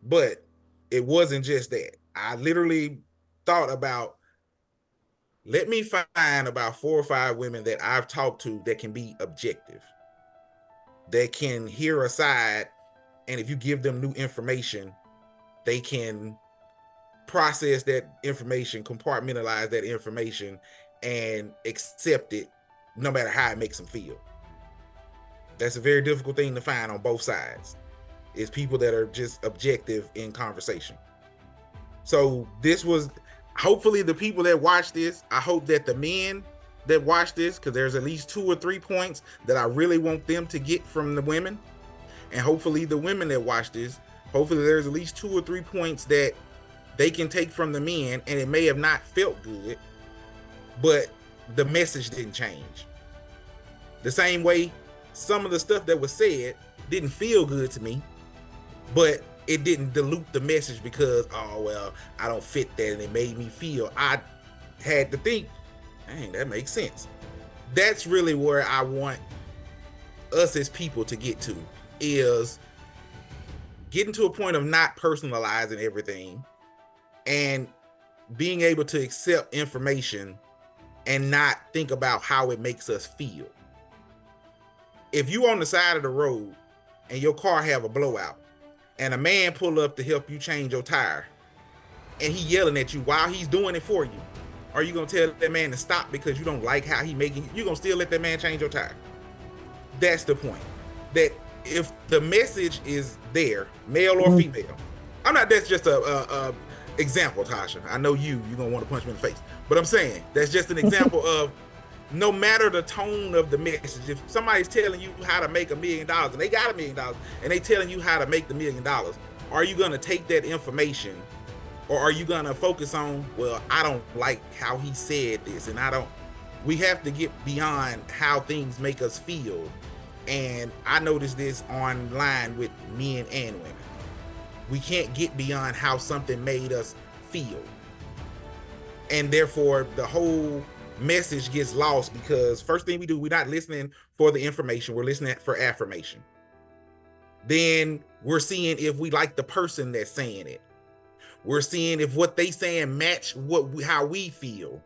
but it wasn't just that. I literally thought about, let me find about 4 or 5 women that I've talked to that can be objective, that can hear a side, and if you give them new information, they can process that information, compartmentalize that information, and accept it no matter how it makes them feel. That's a very difficult thing to find on both sides, is people that are just objective in conversation. So this was, hopefully the people that watch this, I hope that the men that watch this, because there's at least 2 or 3 points that I really want them to get from the women, and hopefully the women that watch this, hopefully there's at least 2 or 3 points that they can take from the men, and it may have not felt good, but the message didn't change. The same way some of the stuff that was said didn't feel good to me, but it didn't dilute the message because, oh, well, I don't fit that, and it made me feel, I had to think, dang, that makes sense. That's really where I want us as people to get to, is getting to a point of not personalizing everything and being able to accept information and not think about how it makes us feel. If you on the side of the road and your car have a blowout and a man pull up to help you change your tire and he yelling at you while he's doing it for you, are you gonna tell that man to stop because you don't like how he making, you gonna still let that man change your tire? That's the point. That if the message is there, male or female, I'm not, that's just a example, Tasha. I know you're gonna want to punch me in the face, but I'm saying that's just an example of, no matter the tone of the message, if somebody's telling you how to make $1 million and they got $1 million and they telling you how to make the $1 million, are you gonna take that information, or are you gonna focus on, well, I don't like how he said this, and we have to get beyond how things make us feel. And I noticed this online with men and women. We can't get beyond how something made us feel. And therefore the whole message gets lost, because first thing we do, we're not listening for the information, we're listening for affirmation. Then we're seeing if we like the person that's saying it. We're seeing if what they saying match how we feel.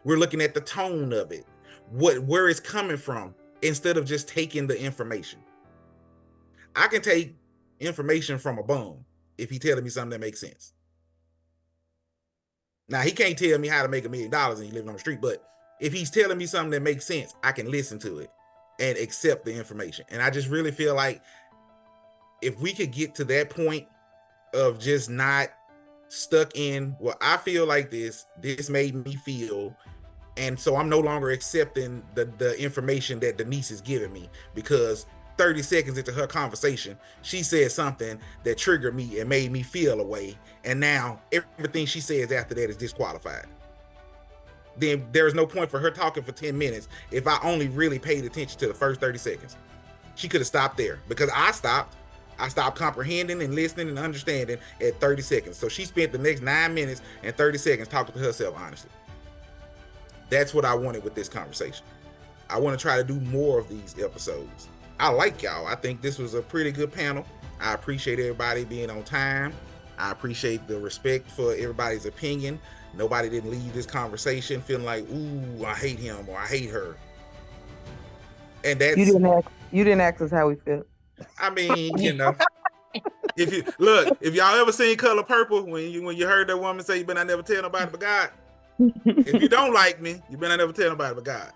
We're looking at the tone of it, where it's coming from, instead of just taking the information. I can take information from a bum if he's telling me something that makes sense. Now, he can't tell me how to make $1 million and he living on the street, but if he's telling me something that makes sense, I can listen to it and accept the information. And I just really feel like if we could get to that point of just not stuck in, well, I feel like this made me feel, and so I'm no longer accepting the information that Denise is giving me, because 30 seconds into her conversation, she said something that triggered me and made me feel a way, and now everything she says after that is disqualified. Then there's no point for her talking for 10 minutes if I only really paid attention to the first 30 seconds. She could have stopped there, because I stopped comprehending and listening and understanding at 30 seconds. So she spent the next 9 minutes and 30 seconds talking to herself honestly. That's what I wanted with this conversation. I want to try to do more of these episodes. I like y'all. I think this was a pretty good panel. I appreciate everybody being on time. I appreciate the respect for everybody's opinion. Nobody didn't leave this conversation feeling like, ooh, I hate him or I hate her. And that's,
you didn't ask us how we feel.
I mean, you know, if y'all ever seen Color Purple, when you heard that woman say, you better not never tell nobody but God. If you don't like me, you better not never tell nobody but God.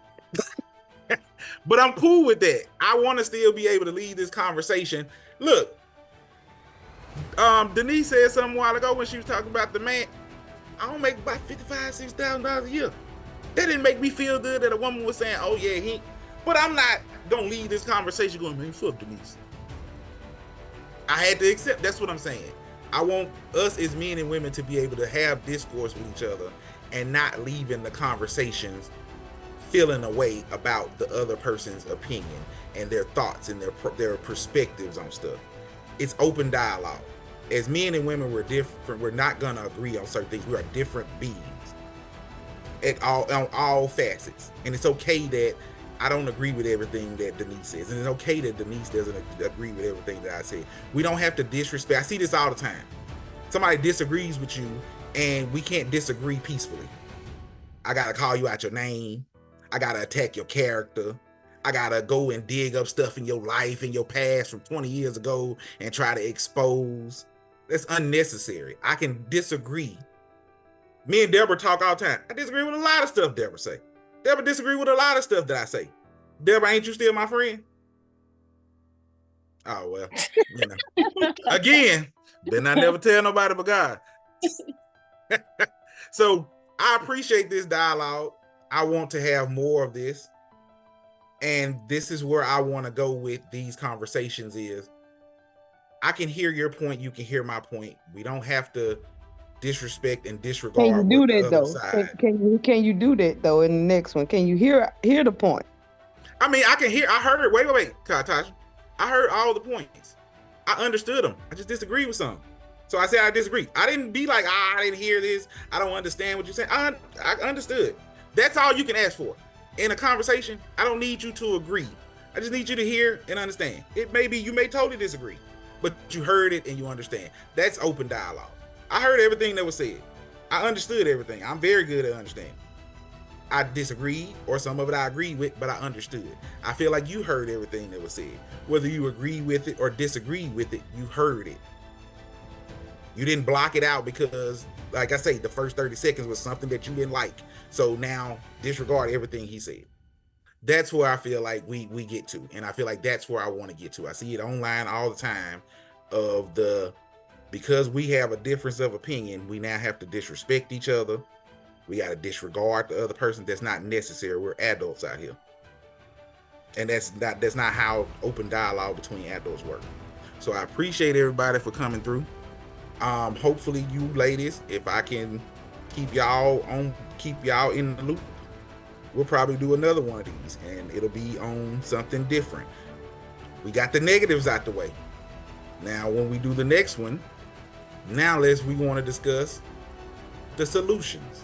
But I'm cool with that. I want to still be able to lead this conversation. Look, Denise said something a while ago when she was talking about the man. I don't make about $55,000-$60,000 a year. That didn't make me feel good that a woman was saying, oh yeah, but I'm not gonna leave this conversation going, man, fuck Denise. I had to accept, that's what I'm saying. I want us as men and women to be able to have discourse with each other and not leaving the conversations feeling a way about the other person's opinion and their thoughts and their perspectives on stuff. It's open dialogue. As men and women, we're different. We're not gonna agree on certain things. We are different beings on all facets. And it's okay that I don't agree with everything that Denise says. And it's okay that Denise doesn't agree with everything that I say. We don't have to disrespect. I see this all the time. Somebody disagrees with you and we can't disagree peacefully. I gotta call you out your name. I gotta attack your character. I gotta go and dig up stuff in your life and your past from 20 years ago and try to expose. That's unnecessary. I can disagree. Me and Deborah talk all the time. I disagree with a lot of stuff Deborah say. Deborah disagree with a lot of stuff that I say. Deborah, ain't you still my friend? Oh, well, you know. Again, then I never tell nobody but God. So I appreciate this dialogue. I want to have more of this. And this is where I want to go with these conversations is I can hear your point. You can hear my point. We don't have to disrespect and disregard.
Can you do that though? Can you do that though in the next one? Can you hear the point?
I mean, I heard it. Wait, Tasha. I heard all the points. I understood them. I just disagree with some. So I said I disagree. I didn't be like, I didn't hear this. I don't understand what you're saying. I understood. That's all you can ask for. In a conversation, I don't need you to agree. I just need you to hear and understand. It may be, you may totally disagree, but you heard it and you understand. That's open dialogue. I heard everything that was said. I understood everything. I'm very good at understanding. I disagreed, or some of it I agreed with, but I understood. I feel like you heard everything that was said. Whether you agree with it or disagree with it, you heard it. You didn't block it out because, like I say, the first 30 seconds was something that you didn't like. So now disregard everything he said. That's where I feel like we get to. And I feel like that's where I want to get to. I see it online all the time of because we have a difference of opinion, we now have to disrespect each other. We got to disregard the other person. That's not necessary. We're adults out here. And that's not how open dialogue between adults work. So I appreciate everybody for coming through. Hopefully you ladies, if I can keep y'all in the loop, we'll probably do another one of these and it'll be on something different. We got the negatives out the way. Now, when we do the next one, now we want to discuss the solutions.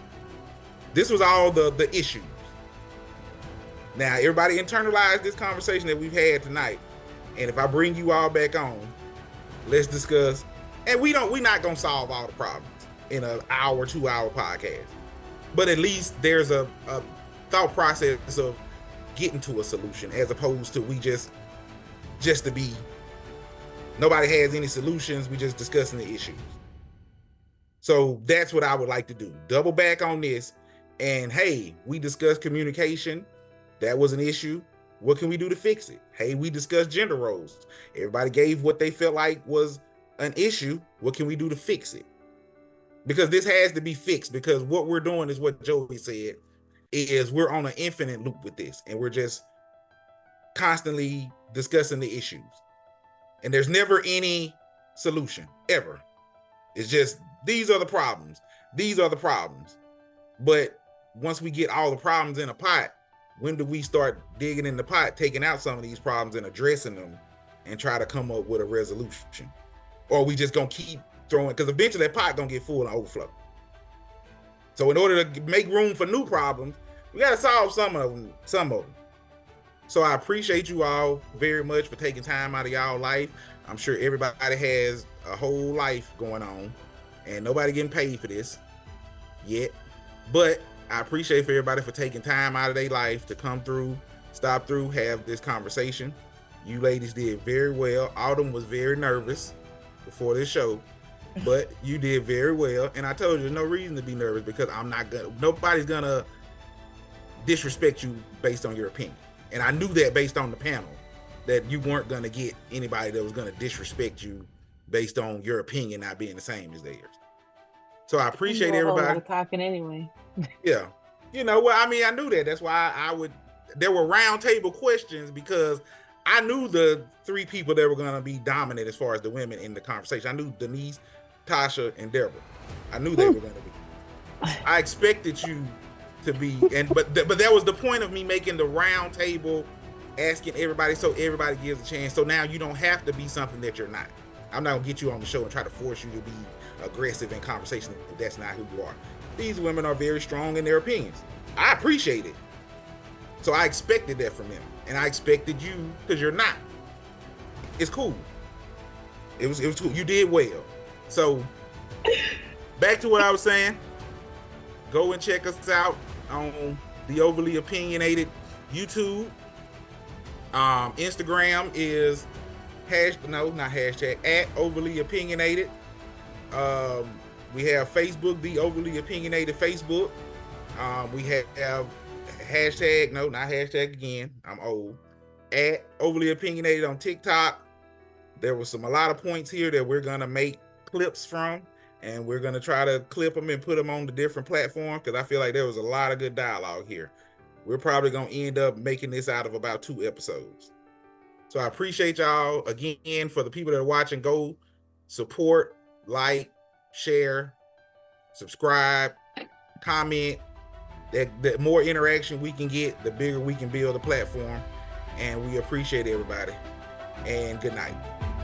This was all the issues. Now, everybody internalize this conversation that we've had tonight. And if I bring you all back on, let's discuss. And we're not going to solve all the problems in an hour, 2-hour podcast. But at least there's a thought process of getting to a solution as opposed to we just to be, nobody has any solutions. We just discussing the issues. So that's what I would like to do. Double back on this. And hey, we discussed communication. That was an issue. What can we do to fix it? Hey, we discussed gender roles. Everybody gave what they felt like was an issue. What can we do to fix it? Because this has to be fixed, because what we're doing is what Joey said, is we're on an infinite loop with this and we're just constantly discussing the issues. And there's never any solution, ever. It's just, these are the problems. These are the problems. But once we get all the problems in a pot, when do we start digging in the pot, taking out some of these problems and addressing them and try to come up with a resolution? Or are we just gonna keep throwing, because eventually that pot gonna get full and overflow. So in order to make room for new problems, we gotta solve some of them. So I appreciate you all very much for taking time out of y'all life. I'm sure everybody has a whole life going on, and nobody getting paid for this yet. But I appreciate for everybody for taking time out of their life to come through, stop through, have this conversation. You ladies did very well. Autumn was very nervous before this show, but you did very well. And I told you there's no reason to be nervous, because nobody's gonna disrespect you based on your opinion. And I knew that based on the panel, that you weren't gonna get anybody that was gonna disrespect you based on your opinion not being the same as theirs. So I appreciate everybody.
A whole lot of talking anyway.
Yeah. You know, well, I mean, I knew that. That's why there were round table questions, because I knew the three people that were going to be dominant as far as the women in the conversation. I knew Denise, Tasha, and Deborah. I knew they were going to be. I expected you to be, but that was the point of me making the round table, asking everybody, so everybody gives a chance. So now you don't have to be something that you're not. I'm not going to get you on the show and try to force you to be aggressive in conversation if that's not who you are. These women are very strong in their opinions. I appreciate it. So I expected that from them. And I expected you, because you're not. It's cool. It was cool. You did well. So back to what I was saying. Go and check us out on the Overly Opinionated YouTube. Instagram is at Overly Opinionated. We have Facebook, the Overly Opinionated Facebook. We have hashtag, no, not hashtag again, I'm old, at Overly Opinionated on TikTok. There was a lot of points here that we're gonna make clips from, and we're gonna try to clip them and put them on the different platforms, because I feel like there was a lot of good dialogue here. We're probably gonna end up making this out of about 2 episodes. So I appreciate y'all. Again, for the people that are watching, go support, like, share, subscribe, comment. The more interaction we can get, the bigger we can build a platform. And we appreciate everybody. And good night.